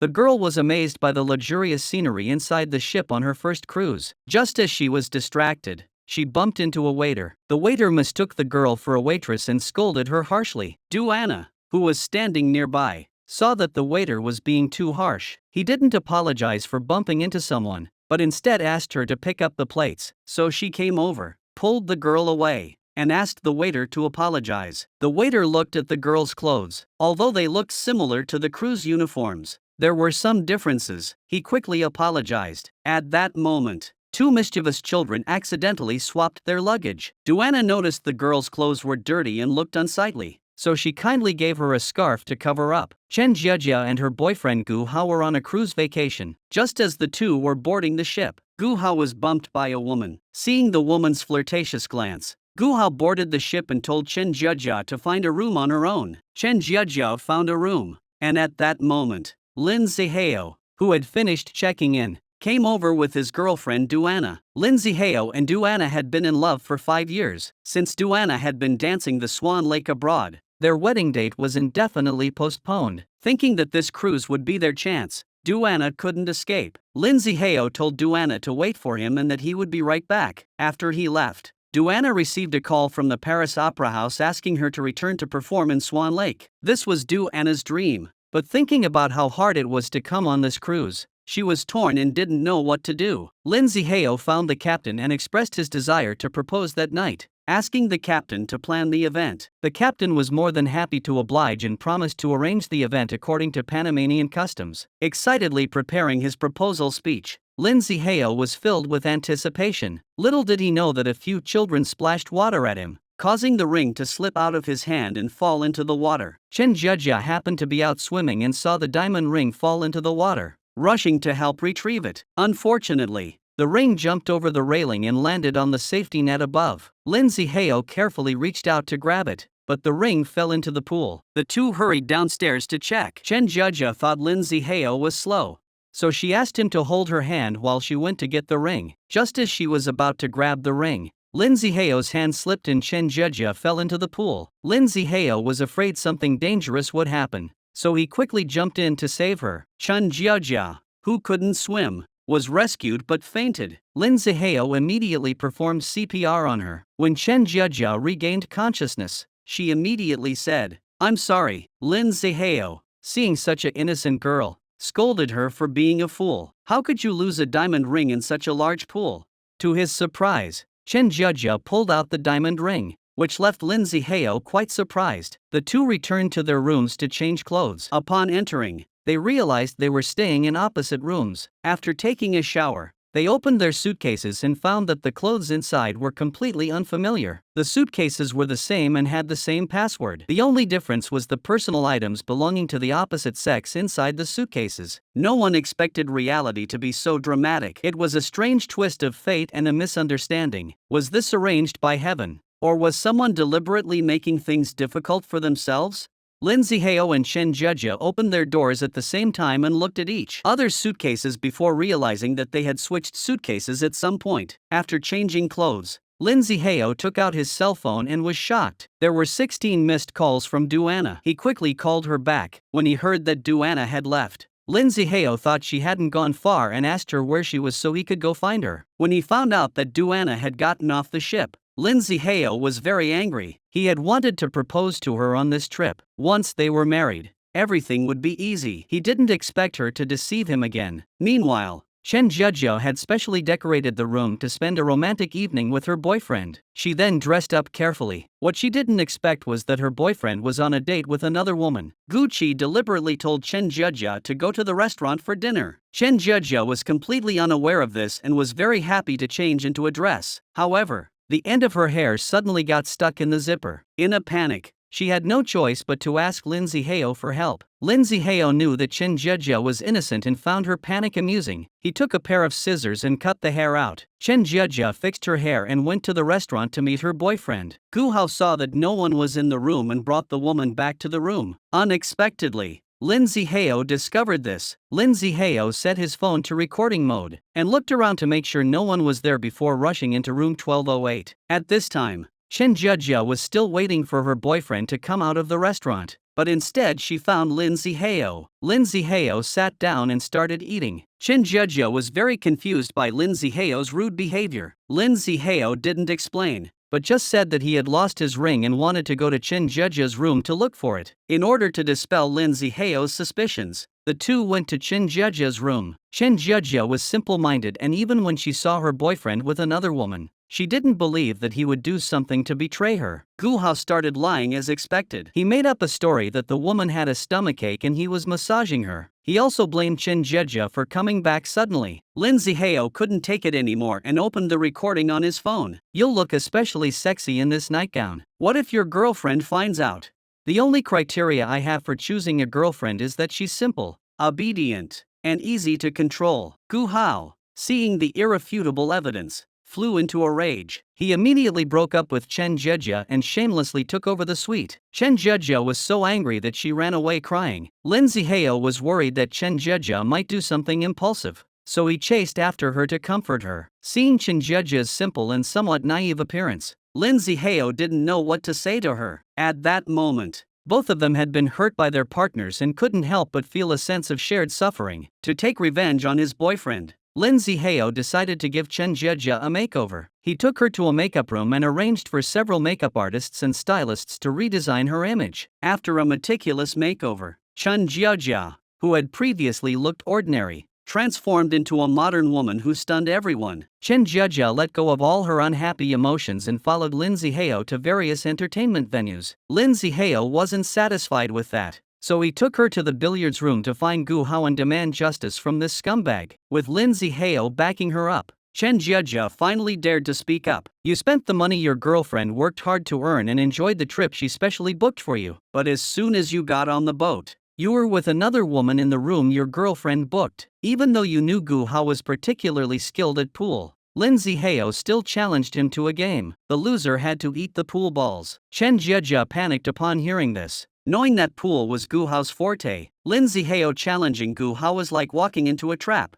The girl was amazed by the luxurious scenery inside the ship on her first cruise. Just as she was distracted, she bumped into a waiter. The waiter mistook the girl for a waitress and scolded her harshly. Duanna, who was standing nearby, saw that the waiter was being too harsh. He didn't apologize for bumping into someone, but instead asked her to pick up the plates. So she came over, pulled the girl away, and asked the waiter to apologize. The waiter looked at the girl's clothes. Although they looked similar to the cruise uniforms, there were some differences. He quickly apologized. At that moment, two mischievous children accidentally swapped their luggage. Duanna noticed the girl's clothes were dirty and looked unsightly, so she kindly gave her a scarf to cover up. Chen Jiajia and her boyfriend Gu Hao were on a cruise vacation. Just as the two were boarding the ship, Gu Hao was bumped by a woman. Seeing the woman's flirtatious glance, Gu Hao boarded the ship and told Chen Jiajia to find a room on her own. Chen Jiajia found a room, and at that moment, Lin Zihao, who had finished checking in, came over with his girlfriend Duanna. Lin Zihao and Duanna had been in love for 5 years. Since Duanna had been dancing the Swan Lake abroad, their wedding date was indefinitely postponed. Thinking that this cruise would be their chance, Duanna couldn't escape. Lin Zihao told Duanna to wait for him and that he would be right back. After he left, Duanna received a call from the Paris Opera House asking her to return to perform in Swan Lake. This was Duanna's dream, but thinking about how hard it was to come on this cruise, she was torn and didn't know what to do. Lin Zihao found the captain and expressed his desire to propose that night, asking the captain to plan the event. The captain was more than happy to oblige and promised to arrange the event according to Panamanian customs. Excitedly preparing his proposal speech, Lin Zihao was filled with anticipation. Little did he know that a few children splashed water at him, causing the ring to slip out of his hand and fall into the water. Chen Jiajia happened to be out swimming and saw the diamond ring fall into the water, rushing to help retrieve it. Unfortunately, the ring jumped over the railing and landed on the safety net above. Lin Zihao carefully reached out to grab it, but the ring fell into the pool. The two hurried downstairs to check. Chen Jiajia thought Lin Zihao was slow, so she asked him to hold her hand while she went to get the ring. Just as she was about to grab the ring, Lin Zihao's hand slipped and Chen Jiajia fell into the pool. Lin Zihao was afraid something dangerous would happen, so he quickly jumped in to save her. Chen Jiajia, who couldn't swim, was rescued but fainted. Lin Zihao immediately performed CPR on her. When Chen Jiajia regained consciousness, she immediately said, "I'm sorry." Lin Zihao, seeing such an innocent girl, scolded her for being a fool. How could you lose a diamond ring in such a large pool? To his surprise, Chen Jiajia pulled out the diamond ring, which left Lin Zihao quite surprised. The two returned to their rooms to change clothes. Upon entering, they realized they were staying in opposite rooms. After taking a shower, they opened their suitcases and found that the clothes inside were completely unfamiliar. The suitcases were the same and had the same password. The only difference was the personal items belonging to the opposite sex inside the suitcases. No one expected reality to be so dramatic. It was a strange twist of fate and a misunderstanding. Was this arranged by heaven? Or was someone deliberately making things difficult for themselves? Lin Zihao and Chen Jiajia opened their doors at the same time and looked at each other's suitcases before realizing that they had switched suitcases at some point. After changing clothes, Lin Zihao took out his cell phone and was shocked. There were 16 missed calls from Duanna. He quickly called her back. When he heard that Duanna had left, Lin Zihao thought she hadn't gone far and asked her where she was so he could go find her. When he found out that Duanna had gotten off the ship, Lin Zihao was very angry. He had wanted to propose to her on this trip. Once they were married, everything would be easy. He didn't expect her to deceive him again. Meanwhile, Chen Jiajia had specially decorated the room to spend a romantic evening with her boyfriend. She then dressed up carefully. What she didn't expect was that her boyfriend was on a date with another woman. Gu Qi deliberately told Chen Jiajia to go to the restaurant for dinner. Chen Jiajia was completely unaware of this and was very happy to change into a dress. However, the end of her hair suddenly got stuck in the zipper. In a panic, she had no choice but to ask Lin Zihao for help. Lin Zihao knew that Chen Jiajia was innocent and found her panic amusing. He took a pair of scissors and cut the hair out. Chen Jiajia fixed her hair and went to the restaurant to meet her boyfriend. Gu Hao saw that no one was in the room and brought the woman back to the room. Unexpectedly, Lin Zihao discovered this. Lin Zihao set his phone to recording mode and looked around to make sure no one was there before rushing into room 1208. At this time, Chen Jiajia was still waiting for her boyfriend to come out of the restaurant, but instead she found Lindsay Heo. Lindsay Heo sat down and started eating. Chen Jiejia was very confused by Lindsay Heo's rude behavior. Lindsay Heo didn't explain, but just said that he had lost his ring and wanted to go to Chen Jiejia's room to look for it. In order to dispel Lindsay Heo's suspicions, the two went to Chen Jiejia's room. Chen Jiejia was simple-minded, and even when she saw her boyfriend with another woman, she didn't believe that he would do something to betray her. Gu Hao started lying as expected. He made up a story that the woman had a stomachache and he was massaging her. He also blamed Chen Jiejia for coming back suddenly. Lindsay Heo couldn't take it anymore and opened the recording on his phone. "You'll look especially sexy in this nightgown. What if your girlfriend finds out? The only criteria I have for choosing a girlfriend is that she's simple, obedient, and easy to control." Gu Hao, seeing the irrefutable evidence, flew into a rage. He immediately broke up with Chen Jiejia and shamelessly took over the suite. Chen Jiejia was so angry that she ran away crying. Lindsay Heo was worried that Chen Jiejia might do something impulsive, so he chased after her to comfort her. Seeing Chen Jiejia's simple and somewhat naive appearance, Lindsay Heo didn't know what to say to her. At that moment, both of them had been hurt by their partners and couldn't help but feel a sense of shared suffering. To take revenge on his boyfriend, Lindsay Heo decided to give Chen Jiejia a makeover. He took her to a makeup room and arranged for several makeup artists and stylists to redesign her image. After a meticulous makeover, Chen Jiejia, who had previously looked ordinary, transformed into a modern woman who stunned everyone. Chen Jiejia let go of all her unhappy emotions and followed Lindsay Heo to various entertainment venues. Lindsay Heo wasn't satisfied with that, so he took her to the billiards room to find Gu Hao and demand justice from this scumbag. With Lindsay Heo backing her up, Chen Jiejia finally dared to speak up. "You spent the money your girlfriend worked hard to earn and enjoyed the trip she specially booked for you. But as soon as you got on the boat, you were with another woman in the room your girlfriend booked." Even though you knew Gu Hao was particularly skilled at pool, Lindsay Heo still challenged him to a game. The loser had to eat the pool balls. Chen Jiejia panicked upon hearing this. Knowing that pool was Gu Hao's forte, Lindsay Heo challenging Gu Hao was like walking into a trap.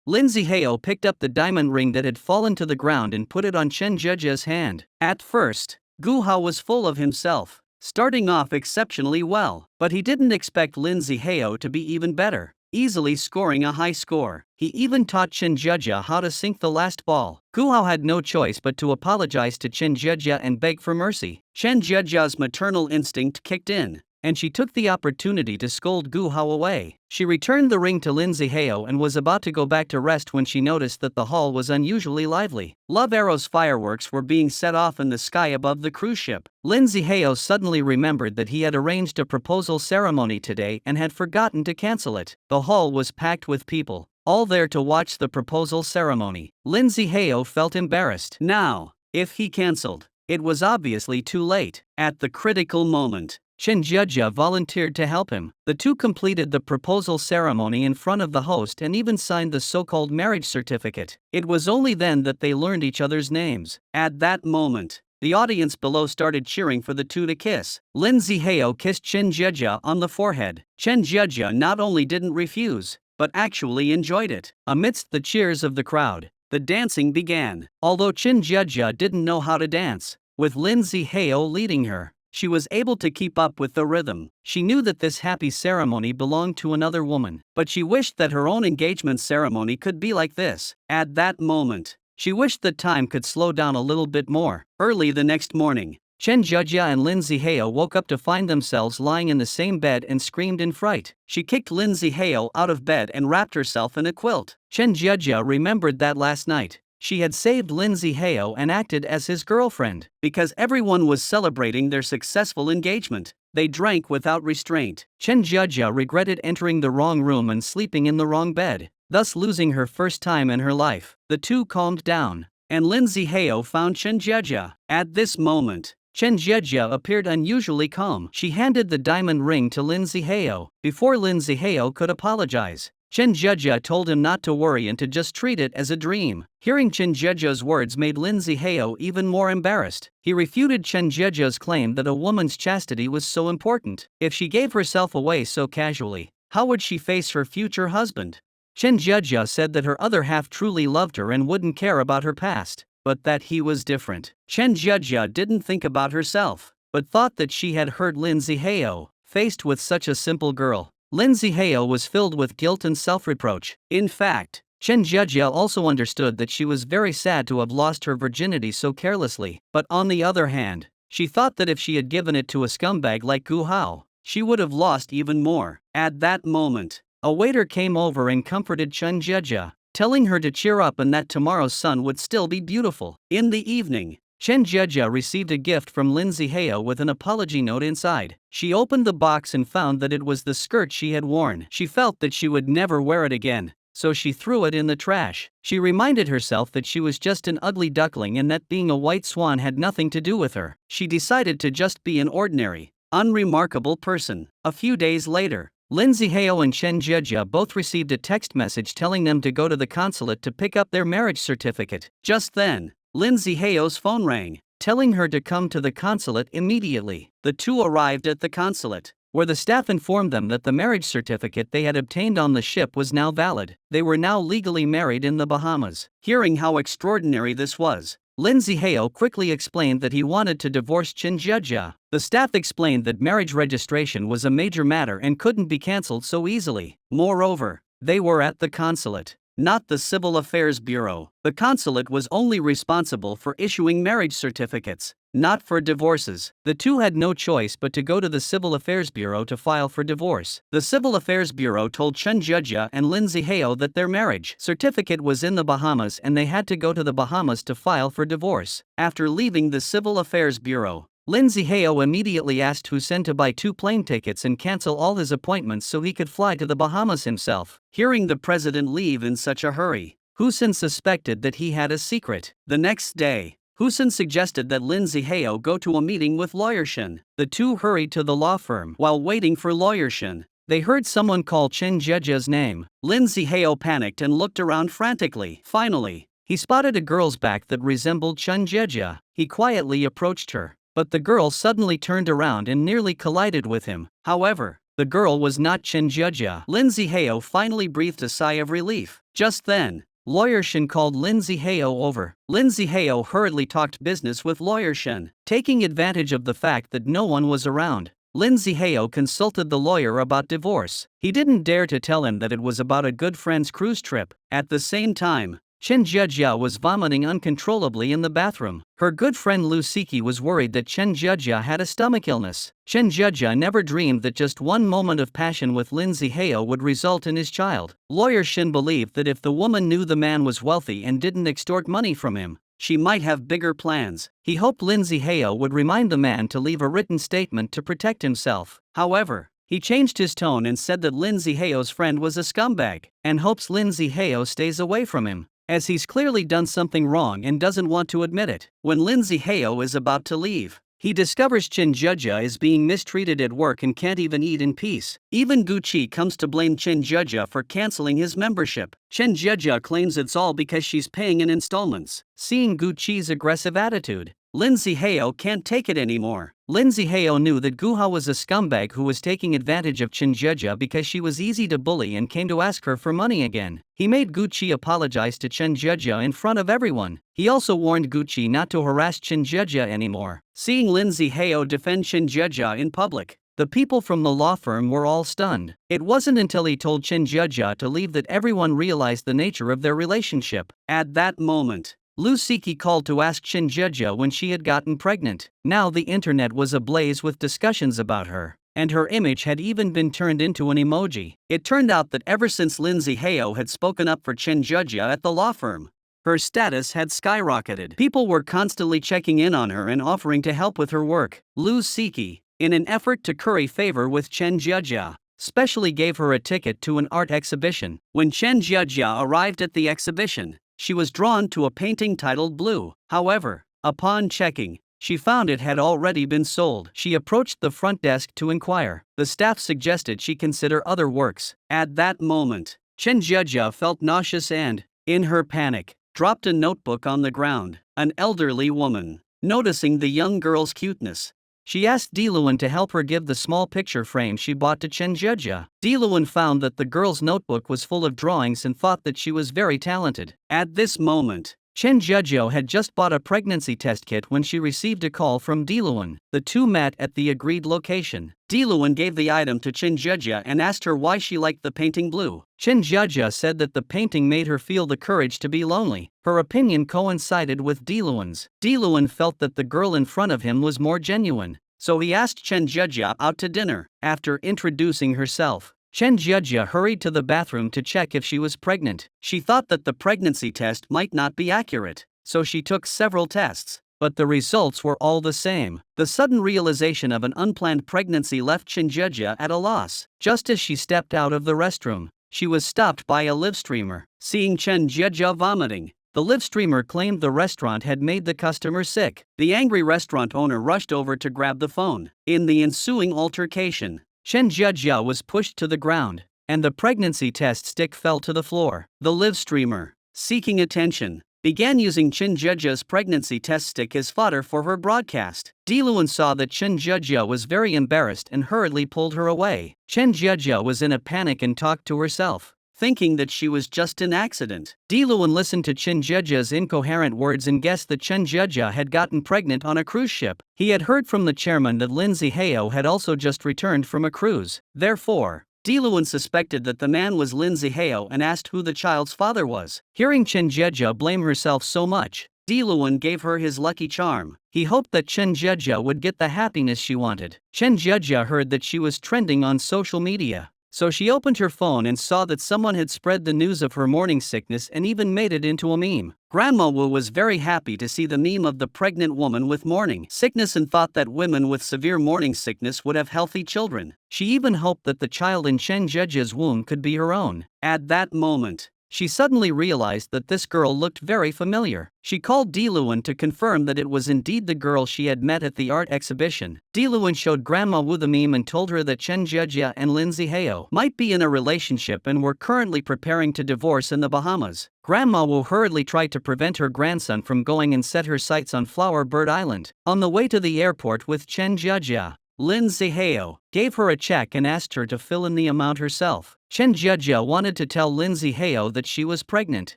Lindsay Heo picked up the diamond ring that had fallen to the ground and put it on Chen Jiejia's hand. At first, Gu Hao was full of himself, starting off exceptionally well, but he didn't expect Lindsay Heo to be even better, easily scoring a high score. He even taught Chen Jiejia how to sink the last ball. Gu Hao had no choice but to apologize to Chen Jiejia and beg for mercy. Chen Jiejia's maternal instinct kicked in, and she took the opportunity to scold Gu Hao away. She returned the ring to Lindsay Heo and was about to go back to rest when she noticed that the hall was unusually lively. Love arrows fireworks were being set off in the sky above the cruise ship. Lindsay Heo suddenly remembered that he had arranged a proposal ceremony today and had forgotten to cancel it. The hall was packed with people, all there to watch the proposal ceremony. Lindsay Heo felt embarrassed. Now, if he cancelled, it was obviously too late. At the critical moment, Chen Jiejia volunteered to help him. The two completed the proposal ceremony in front of the host and even signed the so-called marriage certificate. It was only then that they learned each other's names. At that moment, the audience below started cheering for the two to kiss. Lindsay Heo kissed Chen Jiejia on the forehead. Chen Jiejia not only didn't refuse, but actually enjoyed it. Amidst the cheers of the crowd, the dancing began. Although Chen Jiejia didn't know how to dance, with Lindsay Heo leading her, she was able to keep up with the rhythm. She knew that this happy ceremony belonged to another woman, but she wished that her own engagement ceremony could be like this. At that moment, she wished that time could slow down a little bit more. Early the next morning, Chen Jiejia and Lindsay Heo woke up to find themselves lying in the same bed and screamed in fright. She kicked Lindsay Heo out of bed and wrapped herself in a quilt. Chen Jiejia remembered that last night, she had saved Lindsay Heo and acted as his girlfriend. Because everyone was celebrating their successful engagement, they drank without restraint. Chen Jiejia regretted entering the wrong room and sleeping in the wrong bed, thus losing her first time in her life. The two calmed down, and Lindsay Heo found Chen Jiejia. At this moment, Chen Jiejia appeared unusually calm. She handed the diamond ring to Lindsay Heo. Before Lindsay Heo could apologize, Chen Jiejia told him not to worry and to just treat it as a dream. Hearing Chen Jiejia's words made Lindsay Heo even more embarrassed. He refuted Chen Jiejia's claim that a woman's chastity was so important. If she gave herself away so casually, how would she face her future husband? Chen Jiejia said that her other half truly loved her and wouldn't care about her past, but that he was different. Chen Jiejia didn't think about herself. but thought that she had hurt Lin Zihao. Faced with such a simple girl, Lin Zihao was filled with guilt and self-reproach. In fact, Chen Jiajia also understood that she was very sad to have lost her virginity so carelessly, but on the other hand, she thought that if she had given it to a scumbag like Gu Hao, she would have lost even more. At that moment, a waiter came over and comforted Chen Jiajia, telling her to cheer up and that tomorrow's sun would still be beautiful. In the evening, Chen Jiajia received a gift from Lin Zihao with an apology note inside. She opened the box and found that it was the skirt she had worn. She felt that she would never wear it again, so she threw it in the trash. She reminded herself that she was just an ugly duckling and that being a white swan had nothing to do with her. She decided to just be an ordinary, unremarkable person. A few days later, Lin Zihao and Chen Jiajia both received a text message telling them to go to the consulate to pick up their marriage certificate. Just then, Lin Zihao's phone rang, telling her to come to the consulate immediately. The two arrived at the consulate, where the staff informed them that the marriage certificate they had obtained on the ship was now valid. They were now legally married in the Bahamas. Hearing how extraordinary this was, Lin Zihao quickly explained that he wanted to divorce Chen Jiajia. The staff explained that marriage registration was a major matter and couldn't be cancelled so easily. Moreover, they were at the consulate, not the Civil Affairs Bureau. The consulate was only responsible for issuing marriage certificates, not for divorces. The two had no choice but to go to the Civil Affairs Bureau to file for divorce. The Civil Affairs Bureau told Chen Jiajia and Lin Zihao that their marriage certificate was in the Bahamas and they had to go to the Bahamas to file for divorce. After leaving the Civil Affairs Bureau, Lin Zihao immediately asked Hussein to buy 2 plane tickets and cancel all his appointments so he could fly to the Bahamas himself. Hearing the president leave in such a hurry, Hussein suspected that he had a secret. The next day, Hussein suggested that Lin Zihao go to a meeting with Lawyer Shen. The two hurried to the law firm. While waiting for Lawyer Shen, they heard someone call Chen Jiajia's name. Lin Zihao panicked and looked around frantically. Finally, he spotted a girl's back that resembled Chen Jiajia. He quietly approached her, but the girl suddenly turned around and nearly collided with him. However, the girl was not Chen Jiajia. Lin Zihao finally breathed a sigh of relief. Just then, Lawyer Shen called Lin Zihao over. Lin Zihao hurriedly talked business with Lawyer Shen. Taking advantage of the fact that no one was around, Lin Zihao consulted the lawyer about divorce. He didn't dare to tell him that it was about a good friend's cruise trip. At the same time, Chen Jiajia was vomiting uncontrollably in the bathroom. Her good friend Lu Siki was worried that Chen Jiajia had a stomach illness. Chen Jiajia never dreamed that just one moment of passion with Lin Zihao would result in his child. Lawyer Shin believed that if the woman knew the man was wealthy and didn't extort money from him, she might have bigger plans. He hoped Lin Zihao would remind the man to leave a written statement to protect himself. However, he changed his tone and said that Lin Zihao's friend was a scumbag, and hopes Lin Zihao stays away from him, as he's clearly done something wrong and doesn't want to admit it. When Lin Zihao is about to leave, he discovers Chen Jiajia is being mistreated at work and can't even eat in peace. Even Gu Qi comes to blame Chen Jiajia for canceling his membership. Chen Jiajia claims it's all because she's paying in installments. Seeing Gu Qi's aggressive attitude, Lin Zihao can't take it anymore. Lin Zihao knew that Gu Hao was a scumbag who was taking advantage of Chen Jiajia because she was easy to bully and came to ask her for money again. He made Gu Qi apologize to Chen Jiajia in front of everyone. He also warned Gu Qi not to harass Chen Jiajia anymore. Seeing Lin Zihao defend Chen Jiajia in public, the people from the law firm were all stunned. It wasn't until he told Chen Jiajia to leave that everyone realized the nature of their relationship. At that moment, Lu Siki called to ask Chen Jiajia when she had gotten pregnant. Now the internet was ablaze with discussions about her, and her image had even been turned into an emoji. It turned out that ever since Lin Zihao had spoken up for Chen Jiajia at the law firm, her status had skyrocketed. People were constantly checking in on her and offering to help with her work. Lu Siki, in an effort to curry favor with Chen Jiajia, specially gave her a ticket to an art exhibition. When Chen Jiajia arrived at the exhibition, she was drawn to a painting titled Blue. However, upon checking, she found it had already been sold. She approached the front desk to inquire. The staff suggested she consider other works. At that moment, Chen Jiajia felt nauseous and, in her panic, dropped a notebook on the ground. An elderly woman, noticing the young girl's cuteness, she asked Diluan to help her give the small picture frame she bought to Chen Jiajia. Diluan found that the girl's notebook was full of drawings and thought that she was very talented. At this moment, Chen Jiajio had just bought a pregnancy test kit when she received a call from Diluan. The two met at the agreed location. Diluan gave the item to Chen Jiajia and asked her why she liked the painting blue. Chen Jiajia said that the painting made her feel the courage to be lonely. Her opinion coincided with Diluan's. Diluan felt that the girl in front of him was more genuine, so he asked Chen Jiajia out to dinner. After introducing herself, Chen Jiajia hurried to the bathroom to check if she was pregnant. She thought that the pregnancy test might not be accurate, so she took several tests, but the results were all the same. The sudden realization of an unplanned pregnancy left Chen Jiajia at a loss. Just as she stepped out of the restroom, she was stopped by a live streamer. Seeing Chen Jiajia vomiting, the live streamer claimed the restaurant had made the customer sick. The angry restaurant owner rushed over to grab the phone. In the ensuing altercation, Chen Jiajia was pushed to the ground, and the pregnancy test stick fell to the floor. The live streamer, seeking attention, began using Chen Jiajia's pregnancy test stick as fodder for her broadcast. Diluan saw that Chen Jiajia was very embarrassed and hurriedly pulled her away. Chen Jiajia was in a panic and talked to herself, thinking that she was just an accident. Diluan listened to Chen Jiajia's incoherent words and guessed that Chen Jiajia had gotten pregnant on a cruise ship. He had heard from the chairman that Lin Zihao had also just returned from a cruise. Therefore, Diluan suspected that the man was Lin Zihao and asked who the child's father was. Hearing Chen Jiajia blame herself so much, Diluan gave her his lucky charm. He hoped that Chen Jiajia would get the happiness she wanted. Chen Jiajia heard that she was trending on social media, so she opened her phone and saw that someone had spread the news of her morning sickness and even made it into a meme. Grandma Wu was very happy to see the meme of the pregnant woman with morning sickness and thought that women with severe morning sickness would have healthy children. She even hoped that the child in Chen Jiajia's womb could be her own. At that moment, she suddenly realized that this girl looked very familiar. She called Diluan to confirm that it was indeed the girl she had met at the art exhibition. Diluan showed Grandma Wu the meme and told her that Chen Jiajia and Lin Zihao might be in a relationship and were currently preparing to divorce in the Bahamas. Grandma Wu hurriedly tried to prevent her grandson from going and set her sights on Flower Bird Island. On the way to the airport with Chen Jiajia, Lin Zihao gave her a check and asked her to fill in the amount herself. Chen Jiajia wanted to tell Lin Zihao that she was pregnant,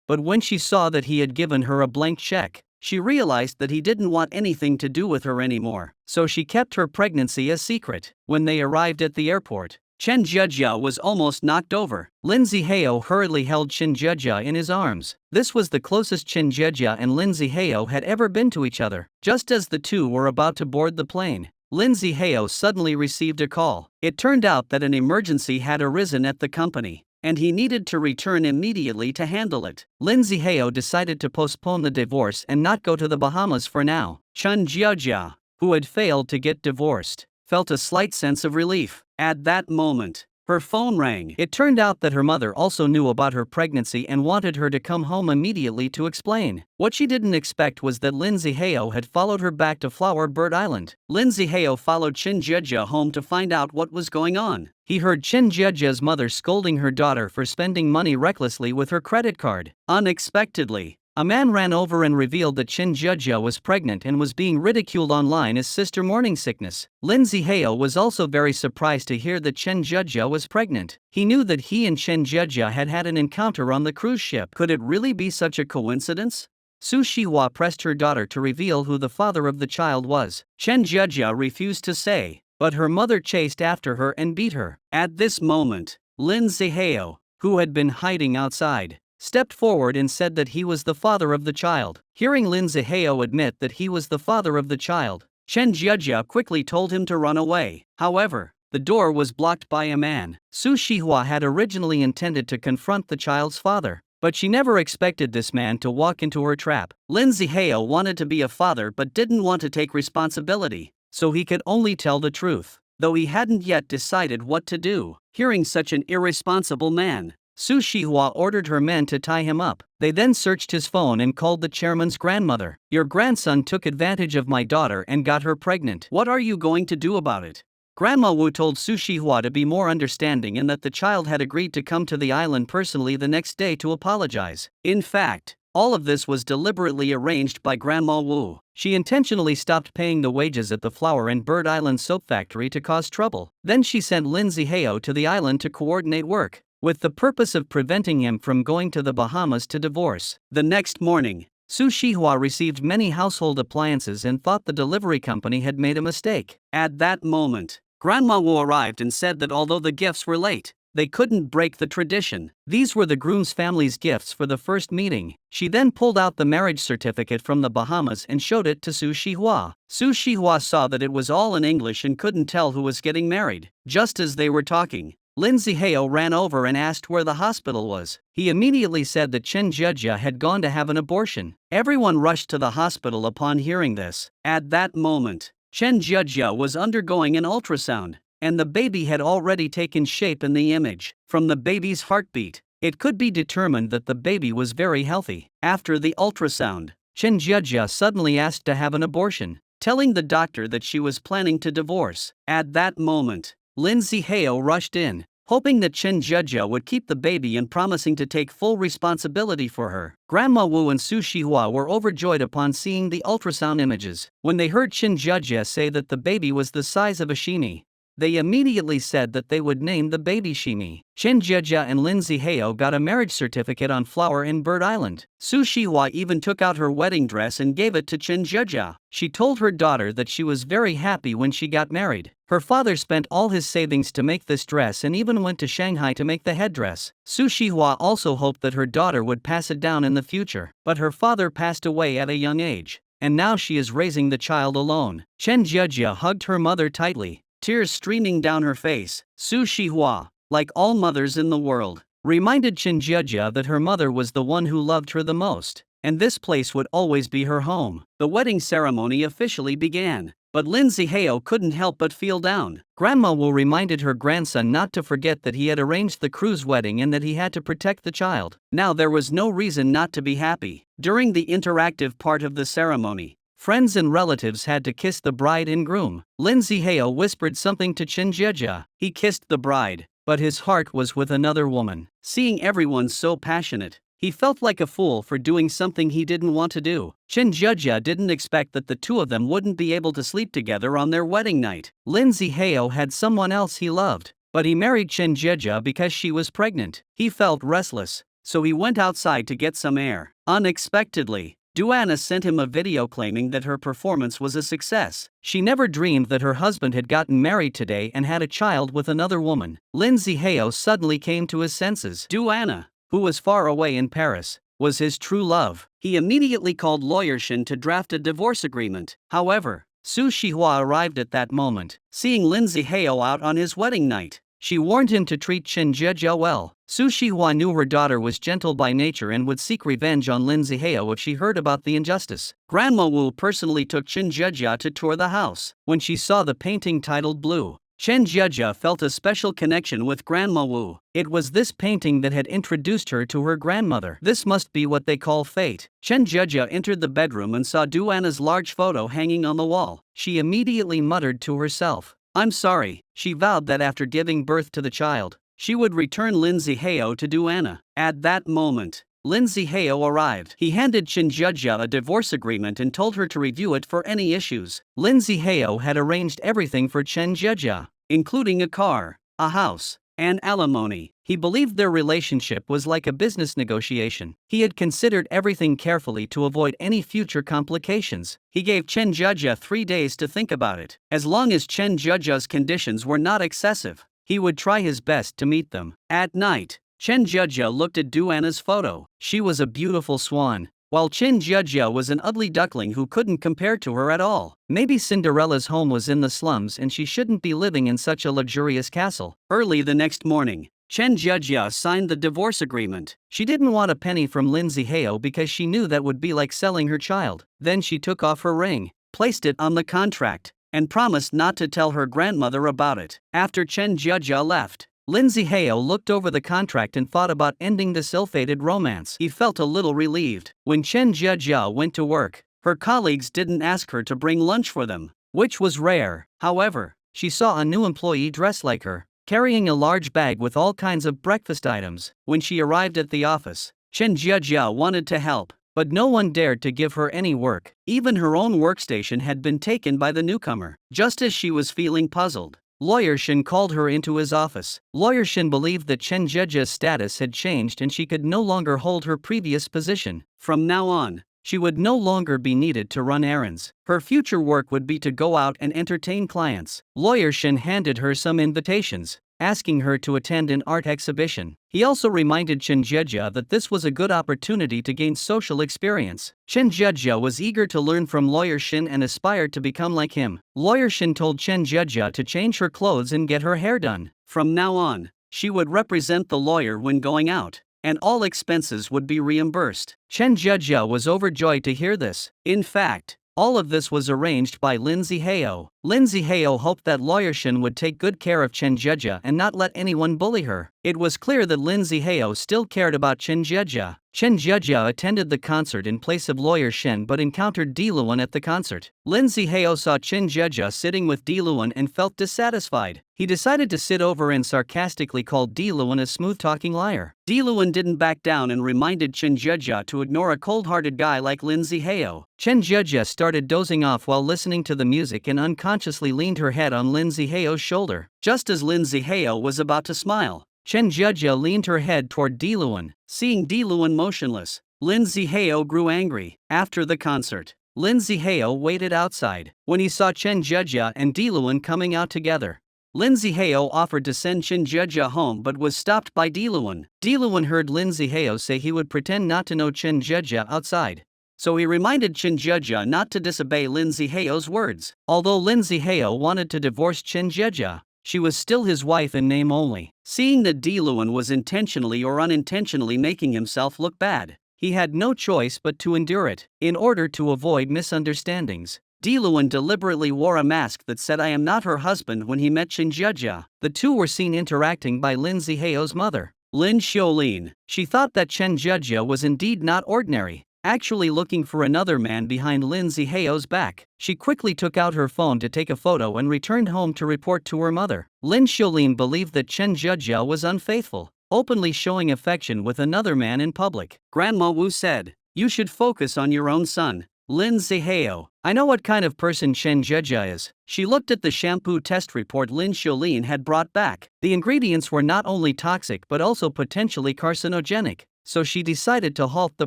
but when she saw that he had given her a blank check, she realized that he didn't want anything to do with her anymore, so she kept her pregnancy a secret. When they arrived at the airport, Chen Jiajia was almost knocked over. Lin Zihao hurriedly held Chen Jiajia in his arms. This was the closest Chen Jiajia and Lin Zihao had ever been to each other. Just as the two were about to board the plane, Lin Zihao suddenly received a call. It turned out that an emergency had arisen at the company, and he needed to return immediately to handle it. Lin Zihao decided to postpone the divorce and not go to the Bahamas for now. Chen Jiajia, who had failed to get divorced, felt a slight sense of relief. At that moment, her phone rang. It turned out that her mother also knew about her pregnancy and wanted her to come home immediately to explain. What she didn't expect was that Lin Zihao had followed her back to Flower Bird Island. Lin Zihao followed Chen Jiajia home to find out what was going on. He heard Chen Jiajia's mother scolding her daughter for spending money recklessly with her credit card. Unexpectedly, a man ran over and revealed that Chen Jiajia was pregnant and was being ridiculed online as Sister Morning Sickness. Lin Zihao was also very surprised to hear that Chen Jiajia was pregnant. He knew that he and Chen Jiajia had had an encounter on the cruise ship. Could it really be such a coincidence? Su Shihua pressed her daughter to reveal who the father of the child was. Chen Jiajia refused to say, but her mother chased after her and beat her. At this moment, Lin Zihao, who had been hiding outside, stepped forward and said that he was the father of the child. Hearing Lin Zihao admit that he was the father of the child, Chen Jiajia quickly told him to run away. However, the door was blocked by a man. Su Shihua had originally intended to confront the child's father, but she never expected this man to walk into her trap. Lin Zihao wanted to be a father but didn't want to take responsibility, so he could only tell the truth, though he hadn't yet decided what to do. Hearing such an irresponsible man, Su Shihua ordered her men to tie him up. They then searched his phone and called the chairman's grandmother. "Your grandson took advantage of my daughter and got her pregnant. What are you going to do about it?" Grandma Wu told Su Shihua to be more understanding and that the child had agreed to come to the island personally the next day to apologize. In fact, all of this was deliberately arranged by Grandma Wu. She intentionally stopped paying the wages at the Flower and Bird Island soap factory to cause trouble. Then she sent Lin Zihao to the island to coordinate work, with the purpose of preventing him from going to the Bahamas to divorce. The next morning, Su Shihua received many household appliances and thought the delivery company had made a mistake. At that moment, Grandma Wu arrived and said that although the gifts were late, they couldn't break the tradition. These were the groom's family's gifts for the first meeting. She then pulled out the marriage certificate from the Bahamas and showed it to Su Shihua. Su Shihua saw that it was all in English and couldn't tell who was getting married. Just as they were talking, Lin Zihao ran over and asked where the hospital was. He immediately said that Chen Jejia had gone to have an abortion. Everyone rushed to the hospital upon hearing this. At that moment, Chen Jejia was undergoing an ultrasound, and the baby had already taken shape in the image. From the baby's heartbeat, it could be determined that the baby was very healthy. After the ultrasound, Chen Jejia suddenly asked to have an abortion, telling the doctor that she was planning to divorce. At that moment, Lin Zihao rushed in, hoping that Chen Jejia would keep the baby and promising to take full responsibility for her. Grandma Wu and Su Shihua were overjoyed upon seeing the ultrasound images. When they heard Chen Jejia say that the baby was the size of a shimi, they immediately said that they would name the baby Shimi. Chen Jejia and Lin Zihao got a marriage certificate on Flower in Bird Island. Su Shihua even took out her wedding dress and gave it to Chen Jejia. She told her daughter that she was very happy when she got married. Her father spent all his savings to make this dress and even went to Shanghai to make the headdress. Su Shihua also hoped that her daughter would pass it down in the future, but her father passed away at a young age, and now she is raising the child alone. Chen Jejia hugged her mother tightly, tears streaming down her face. Su Shihua, like all mothers in the world, reminded Chen Jejia that her mother was the one who loved her the most, and this place would always be her home. The wedding ceremony officially began, but Lin Zihao couldn't help but feel down. Grandma Wu reminded her grandson not to forget that he had arranged the crew's wedding and that he had to protect the child. Now there was no reason not to be happy. During the interactive part of the ceremony, friends and relatives had to kiss the bride and groom. Lin Zihao whispered something to Chen Jejia. He kissed the bride, but his heart was with another woman. Seeing everyone so passionate, he felt like a fool for doing something he didn't want to do. Chen Jejia didn't expect that the two of them wouldn't be able to sleep together on their wedding night. Lin Zihao had someone else he loved, but he married Chen Jejia because she was pregnant. He felt restless, so he went outside to get some air. Unexpectedly, Duana sent him a video claiming that her performance was a success. She never dreamed that her husband had gotten married today and had a child with another woman. Lin Zihao suddenly came to his senses. Duana, who was far away in Paris, was his true love. He immediately called Lawyer Shin to draft a divorce agreement. However, Su Shihua arrived at that moment. Seeing Lin Zihao out on his wedding night, she warned him to treat Chen Jejia well. Su Shihua knew her daughter was gentle by nature and would seek revenge on Lin Zihao if she heard about the injustice. Grandma Wu personally took Chen Jejia to tour the house. When she saw the painting titled Blue, Chen Jejia felt a special connection with Grandma Wu. It was this painting that had introduced her to her grandmother. This must be what they call fate. Chen Jejia entered the bedroom and saw Duana's large photo hanging on the wall. She immediately muttered to herself, "I'm sorry." She vowed that after giving birth to the child, she would return Lin Zihao to Duana. At that moment, Lin Zihao arrived. He handed Chen Jejia a divorce agreement and told her to review it for any issues. Lin Zihao had arranged everything for Chen Jejia, including a car, a house, and alimony. He believed their relationship was like a business negotiation. He had considered everything carefully to avoid any future complications. He gave Chen Jejia 3 days to think about it. As long as Chen Jejia's conditions were not excessive, he would try his best to meet them. At night, Chen Jejia looked at Duana's photo. She was a beautiful swan, while Chen Jejia was an ugly duckling who couldn't compare to her at all. Maybe Cinderella's home was in the slums and she shouldn't be living in such a luxurious castle. Early the next morning, Chen Jejia signed the divorce agreement. She didn't want a penny from Lin Zihao because she knew that would be like selling her child. Then she took off her ring, placed it on the contract, and promised not to tell her grandmother about it. After Chen Jejia left, Lin Zihao looked over the contract and thought about ending this ill-fated romance. He felt a little relieved. When Chen Jejia went to work, her colleagues didn't ask her to bring lunch for them, which was rare. However, she saw a new employee dressed like her, carrying a large bag with all kinds of breakfast items. When she arrived at the office, Chen Jejia wanted to help, but no one dared to give her any work. Even her own workstation had been taken by the newcomer. Just as she was feeling puzzled, Lawyer Shin called her into his office. Lawyer Shin believed that Chen Jejia's status had changed and she could no longer hold her previous position. From now on, She would no longer be needed to run errands. Her future work would be to go out and entertain clients. Lawyer Shin handed her some invitations, asking her to attend an art exhibition. He also reminded Chen Jieja that this was a good opportunity to gain social experience. Chen Jieja was eager to learn from Lawyer Shin and aspired to become like him. Lawyer Shin told Chen Jieja to change her clothes and get her hair done. From now on, she would represent the lawyer when going out, and all expenses would be reimbursed. Chen Jieja was overjoyed to hear this. In fact, all of this was arranged by Lin Zihao. Lin Zihao hoped that Lawyer Shin would take good care of Chen Jieja and not let anyone bully her. It was clear that Lin Zihao still cared about Chen Jieja. Chen Jieja attended the concert in place of Lawyer Shin but encountered Di Luan at the concert. Lin Zihao saw Chen Jieja sitting with Di Luan and felt dissatisfied. He decided to sit over and sarcastically called Di Luan a smooth-talking liar. Di Luan didn't back down and reminded Chen Jieja to ignore a cold-hearted guy like Lin Zihao. Chen Jieja started dozing off while listening to the music and unconsciously leaned her head on Lin Zihao's shoulder. Just as Lin Zihao was about to smile, Chen Jieja leaned her head toward Di Luan. Seeing Di Luan motionless, Lin Zihao grew angry. After the concert, Lin Zihao waited outside. When he saw Chen Jieja and Di Luan coming out together, Lin Zihao offered to send Chen Jieja home but was stopped by Di Luan. Di Luan heard Lin Zihao say he would pretend not to know Chen Jieja outside, so he reminded Chen Jieja not to disobey Lin Zihao's words. Although Lin Zihao wanted to divorce Chen Jieja, she was still his wife in name only. Seeing that Di Luan was intentionally or unintentionally making himself look bad, he had no choice but to endure it. In order to avoid misunderstandings, Di Luan deliberately wore a mask that said "I am not her husband" when he met Chen Jieja. The two were seen interacting by Lin Zihao's mother, Lin Xiaolin. She thought that Chen Jieja was indeed not ordinary, actually looking for another man behind Lin Zihao's back. She quickly took out her phone to take a photo and returned home to report to her mother. Lin Xiaolin believed that Chen Jieja was unfaithful, openly showing affection with another man in public. Grandma Wu said, "You should focus on your own son, Lin Zihao. I know what kind of person Chen Jieja is." She looked at the shampoo test report Lin Xiaolin had brought back. The ingredients were not only toxic but also potentially carcinogenic, so she decided to halt the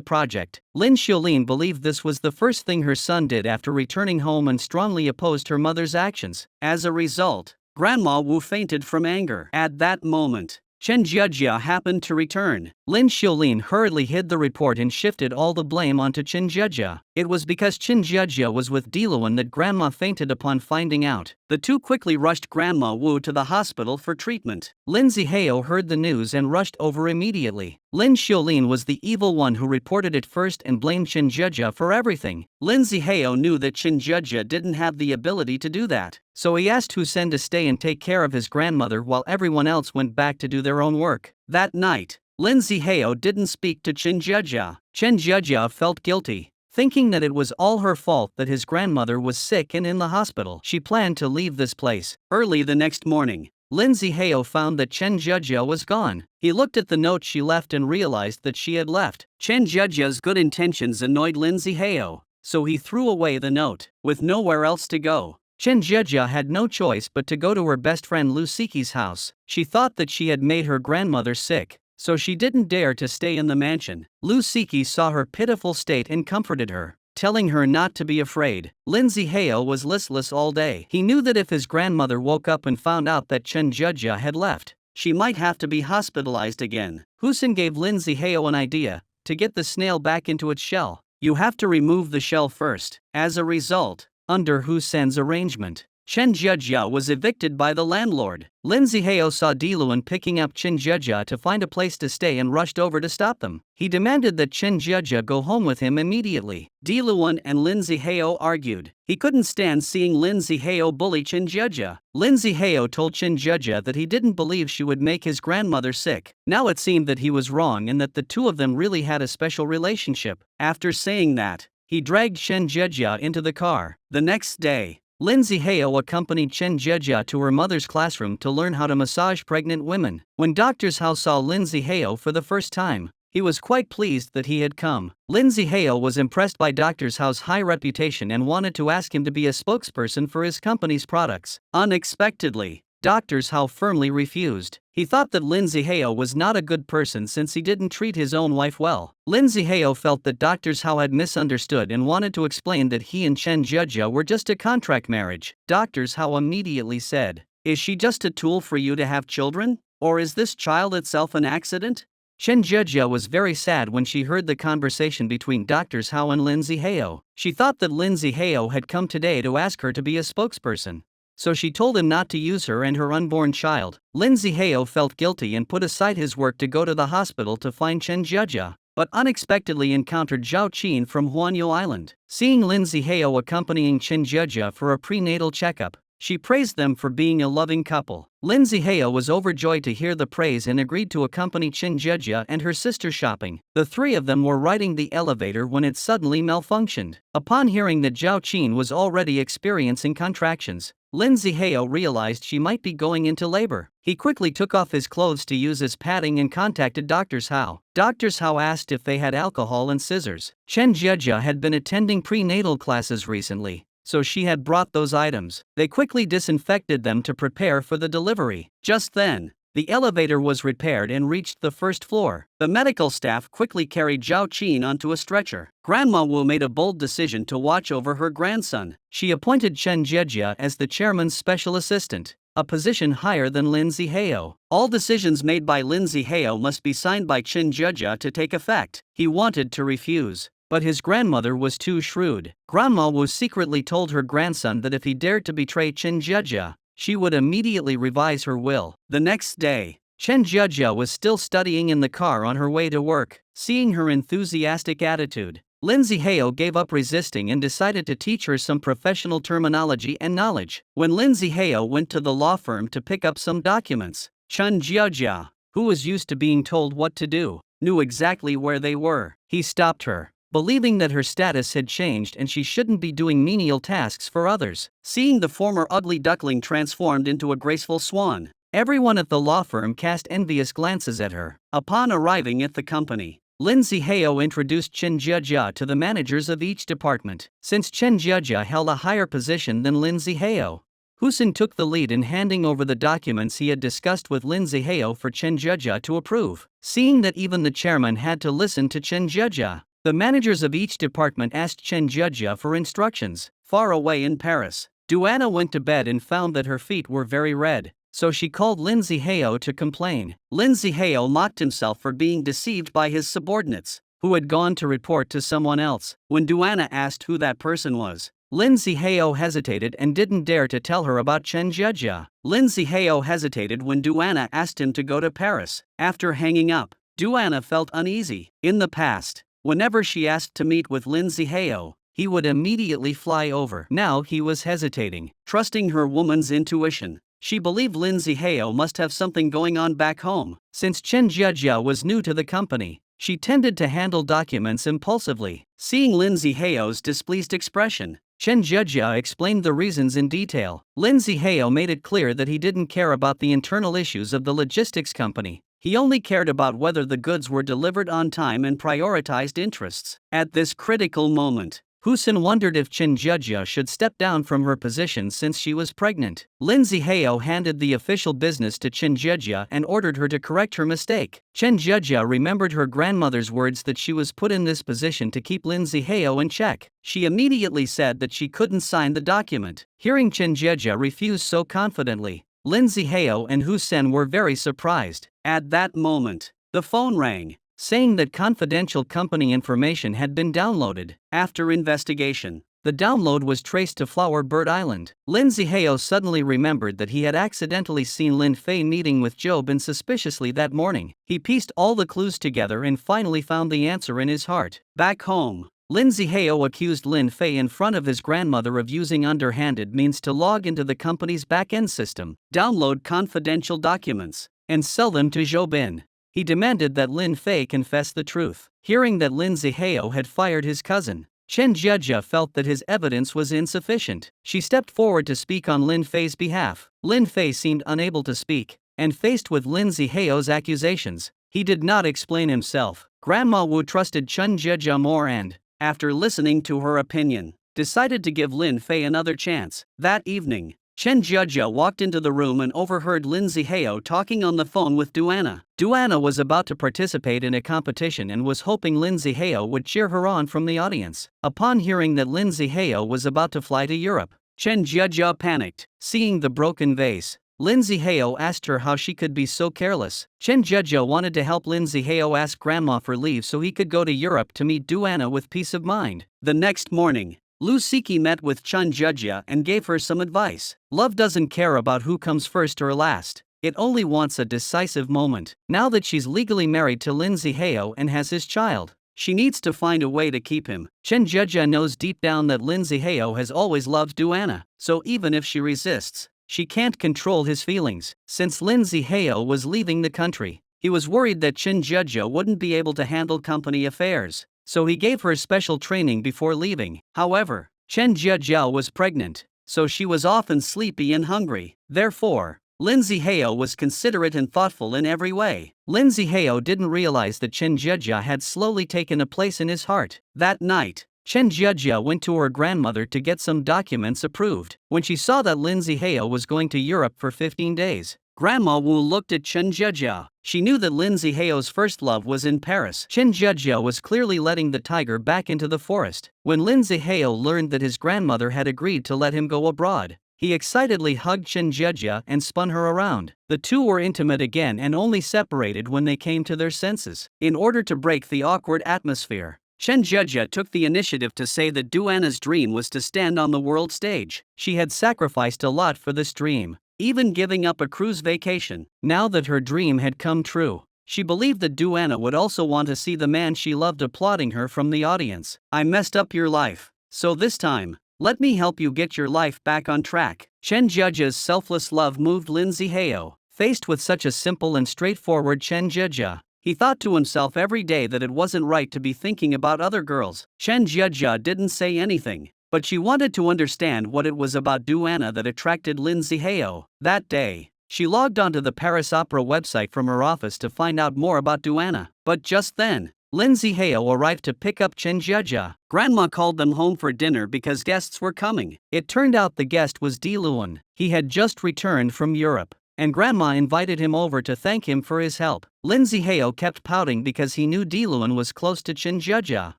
project. Lin Xiaolin believed this was the first thing her son did after returning home and strongly opposed her mother's actions. As a result, Grandma Wu fainted from anger. At that moment, Chen Jieja happened to return. Lin Xiaolin hurriedly hid the report and shifted all the blame onto Chen Jieja. It was because Chen Jieja was with Di Luan that Grandma fainted upon finding out. The two quickly rushed Grandma Wu to the hospital for treatment. Lin Zihao heard the news and rushed over immediately. Lin Xiaolin was the evil one who reported it first and blamed Chen Jieja for everything. Lin Zihao knew that Chen Jieja didn't have the ability to do that, so he asked Hussein to stay and take care of his grandmother while everyone else went back to do their own work. That night, Lin Zihao didn't speak to Chen Jieja. Chen Jieja felt guilty, thinking that it was all her fault that his grandmother was sick and in the hospital. She planned to leave this place. Early the next morning, Lin Zihao found that Chen Jieja was gone. He looked at the note she left and realized that she had left. Chen Jieja's good intentions annoyed Lin Zihao, so he threw away the note. With nowhere else to go, Chen Jieja had no choice but to go to her best friend Lu Siki's house. She thought that she had made her grandmother sick, so she didn't dare to stay in the mansion. Lu Siki saw her pitiful state and comforted her, telling her not to be afraid. Lin Zihao was listless all day. He knew that if his grandmother woke up and found out that Chen Jieja had left, she might have to be hospitalized again. Hussein gave Lin Zihao an idea: to get the snail back into its shell, you have to remove the shell first. As a result, under Hussein's arrangement, Chen Jieja was evicted by the landlord. Lin Zihao saw Di Luan picking up Chen Jieja to find a place to stay and rushed over to stop them. He demanded that Chen Jieja go home with him immediately. Di Luan and Lin Zihao argued. He couldn't stand seeing Lin Zihao bully Chen Jieja. Lin Zihao told Chen Jieja that he didn't believe she would make his grandmother sick. Now it seemed that he was wrong and that the two of them really had a special relationship. After saying that, he dragged Chen Jieja into the car. The next day, Lin Zihao accompanied Chen Jieja to her mother's classroom to learn how to massage pregnant women. When Dr. Hao saw Lin Zihao for the first time, he was quite pleased that he had come. Lin Zihao was impressed by Dr. Hao's high reputation and wanted to ask him to be a spokesperson for his company's products. Unexpectedly, Dr. Hao firmly refused. He thought that Lin Zihao was not a good person since he didn't treat his own wife well. Lin Zihao felt that Dr. Hao had misunderstood and wanted to explain that he and Chen Jia were just a contract marriage. Dr. Hao immediately said, "Is she just a tool for you to have children? Or is this child itself an accident?" Chen Jia was very sad when she heard the conversation between Dr. Hao and Lin Zihao. She thought that Lin Zihao had come today to ask her to be a spokesperson. So she told him not to use her and her unborn child. Lin Zihao felt guilty and put aside his work to go to the hospital to find Chen Jia, but unexpectedly encountered Zhao Qin from Huanyu Island. Seeing Lin Zihao accompanying Chen Jia for a prenatal checkup, she praised them for being a loving couple. Lin Zihao was overjoyed to hear the praise and agreed to accompany Chen Jia and her sister shopping. The three of them were riding the elevator when it suddenly malfunctioned. Upon hearing that Zhao Qin was already experiencing contractions, Lin Zihao realized she might be going into labor. He quickly took off his clothes to use as padding and contacted Dr. Hao. Dr. Hao asked if they had alcohol and scissors. Chen Jia had been attending prenatal classes recently, so she had brought those items. They quickly disinfected them to prepare for the delivery. Just then, the elevator was repaired and reached the first floor. The medical staff quickly carried Zhao Qin onto a stretcher. Grandma Wu made a bold decision to watch over her grandson. She appointed Chen Jia as the chairman's special assistant, a position higher than Lin Zihao. All decisions made by Lin Zihao must be signed by Chen Jia to take effect. He wanted to refuse, but his grandmother was too shrewd. Grandma Wu secretly told her grandson that if he dared to betray Chen Jia, she would immediately revise her will. The next day, Chen Jia was still studying in the car on her way to work. Seeing her enthusiastic attitude, Lin Zihao gave up resisting and decided to teach her some professional terminology and knowledge. When Lin Zihao went to the law firm to pick up some documents, Chen Jia, who was used to being told what to do, knew exactly where they were. He stopped her, believing that her status had changed and she shouldn't be doing menial tasks for others. Seeing the former ugly duckling transformed into a graceful swan, everyone at the law firm cast envious glances at her. Upon arriving at the company, Lin Zihao introduced Chen Jia to the managers of each department. Since Chen Jia held a higher position than Lin Zihao, Husin took the lead in handing over the documents he had discussed with Lin Zihao for Chen Jia to approve. Seeing that even the chairman had to listen to Chen Jia, the managers of each department asked Chen Jia for instructions. Far away in Paris, Duana went to bed and found that her feet were very red, so she called Lin Zihao to complain. Lin Zihao mocked himself for being deceived by his subordinates, who had gone to report to someone else. When Duana asked who that person was, Lin Zihao hesitated and didn't dare to tell her about Chen Jia. Lin Zihao hesitated when Duana asked him to go to Paris. After hanging up, Duana felt uneasy. In the past, whenever she asked to meet with Lin Zihao, he would immediately fly over. Now he was hesitating, trusting her woman's intuition. She believed Lin Zihao must have something going on back home. Since Chen Jia was new to the company, she tended to handle documents impulsively. Seeing Lin Zihao's displeased expression, Chen Jia explained the reasons in detail. Lin Zihao made it clear that he didn't care about the internal issues of the logistics company. He only cared about whether the goods were delivered on time and prioritized interests. At this critical moment, Husin wondered if Chen Jia should step down from her position since she was pregnant. Lin Zihao handed the official business to Chen Jia and ordered her to correct her mistake. Chen Jia remembered her grandmother's words that she was put in this position to keep Lin Zihao in check. She immediately said that she couldn't sign the document. Hearing Chen Jia refuse so confidently, Lin Zihao and Husin were very surprised. At that moment, the phone rang, saying that confidential company information had been downloaded. After investigation, the download was traced to Flower Bird Island. Lin Zihao suddenly remembered that he had accidentally seen Lin Fei meeting with Zhou Bin suspiciously that morning. He pieced all the clues together and finally found the answer in his heart. Back home, Lin Zihao accused Lin Fei in front of his grandmother of using underhanded means to log into the company's back-end system, download confidential documents, and sell them to Zhou Bin. He demanded that Lin Fei confess the truth. Hearing that Lin Zihao had fired his cousin, Chen Jia felt that his evidence was insufficient. She stepped forward to speak on Lin Fei's behalf. Lin Fei seemed unable to speak, and faced with Lin Zihao's accusations, he did not explain himself. Grandma Wu trusted Chen Jia more and, after listening to her opinion, decided to give Lin Fei another chance. That evening, Chen Jiajia walked into the room and overheard Lin Zihao talking on the phone with Duana. Duana was about to participate in a competition and was hoping Lin Zihao would cheer her on from the audience. Upon hearing that Lin Zihao was about to fly to Europe, Chen Jiajia panicked. Seeing the broken vase, Lin Zihao asked her how she could be so careless. Chen Jiajia wanted to help Lin Zihao ask grandma for leave so he could go to Europe to meet Duana with peace of mind. The next morning, Lu Siki met with Chen Jiajia and gave her some advice. Love doesn't care about who comes first or last. It only wants a decisive moment. Now that she's legally married to Lin Zihao and has his child, she needs to find a way to keep him. Chen Jiajia knows deep down that Lin Zihao has always loved Duana, so even if she resists, she can't control his feelings. Since Lin Zihao was leaving the country, he was worried that Chen Jiajia wouldn't be able to handle company affairs, so he gave her special training before leaving. However, Chen Jiajia was pregnant, so she was often sleepy and hungry. Therefore, Lin Zihao was considerate and thoughtful in every way. Lin Zihao didn't realize that Chen Jiajia had slowly taken a place in his heart. That night, Chen Jiajia went to her grandmother to get some documents approved. When she saw that Lin Zihao was going to Europe for 15 days, Grandma Wu looked at Chen Jiajia. She knew that Lin Zihao's first love was in Paris. Chen Jiajia was clearly letting the tiger back into the forest. When Lin Zihao learned that his grandmother had agreed to let him go abroad, he excitedly hugged Chen Jiajia and spun her around. The two were intimate again and only separated when they came to their senses. In order to break the awkward atmosphere, Chen Jiajia took the initiative to say that Duana's dream was to stand on the world stage. She had sacrificed a lot for this dream, even giving up a cruise vacation. Now that her dream had come true, she believed that Duana would also want to see the man she loved applauding her from the audience. I messed up your life, so this time, let me help you get your life back on track. Chen Jiajia's selfless love moved Lin Zihao. Faced with such a simple and straightforward Chen Jiajia, he thought to himself every day that it wasn't right to be thinking about other girls. Chen Jiajia didn't say anything, but she wanted to understand what it was about Duana that attracted Lin Zihao. That day, she logged onto the Paris Opera website from her office to find out more about Duana. But just then, Lin Zihao arrived to pick up Chen Jiajia. Grandma called them home for dinner because guests were coming. It turned out the guest was Diluan. He had just returned from Europe, and Grandma invited him over to thank him for his help. Lin Zihao kept pouting because he knew Diluan was close to Chen Jiajia,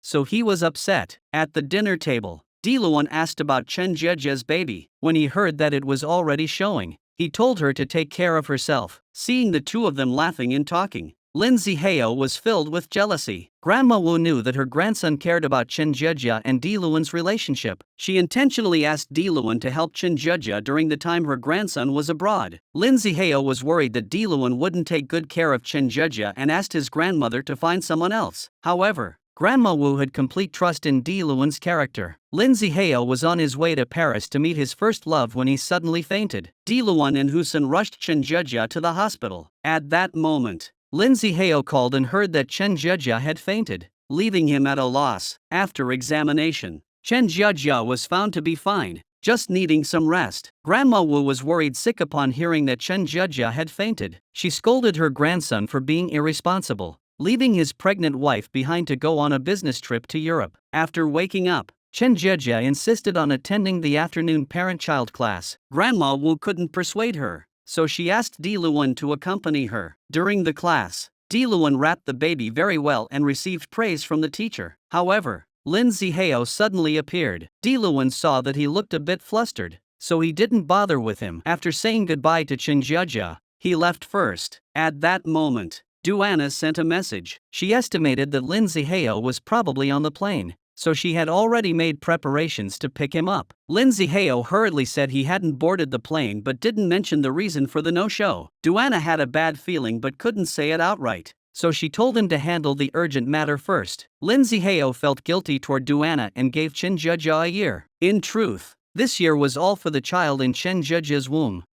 so he was upset. At the dinner table, Diluan asked about Chen Jiajia's baby. When he heard that it was already showing, he told her to take care of herself. Seeing the two of them laughing and talking, Lin Zihao was filled with jealousy. Grandma Wu knew that her grandson cared about Chen Jiajia and Diluan's relationship. She intentionally asked Diluan to help Chen Jiajia during the time her grandson was abroad. Lin Zihao was worried that Diluan wouldn't take good care of Chen Jiajia and asked his grandmother to find someone else. However, Grandma Wu had complete trust in Diluan's character. Lin Zihao was on his way to Paris to meet his first love when he suddenly fainted. Diluan and Husan rushed Chen Jiajia to the hospital. At that moment, Lin Zihao called and heard that Chen Jiajia had fainted, leaving him at a loss. After examination, Chen Jiajia was found to be fine, just needing some rest. Grandma Wu was worried sick upon hearing that Chen Jiajia had fainted. She scolded her grandson for being irresponsible, leaving his pregnant wife behind to go on a business trip to Europe. After waking up, Chen Jiajia insisted on attending the afternoon parent-child class. Grandma Wu couldn't persuade her, so she asked Diluan to accompany her. During the class, Diluan wrapped the baby very well and received praise from the teacher. However, Lin Zihao suddenly appeared. Diluan saw that he looked a bit flustered, so he didn't bother with him. After saying goodbye to Chen Jiajia, he left first. At that moment, Duana sent a message. She estimated that Lin Zihao was probably on the plane, so she had already made preparations to pick him up. Lin Zihao hurriedly said he hadn't boarded the plane but didn't mention the reason for the no-show. Duana had a bad feeling but couldn't say it outright, so she told him to handle the urgent matter first. Lin Zihao felt guilty toward Duana and gave Chen Jiajia a year. In truth, this year was all for the child in Chen Jiajia's womb.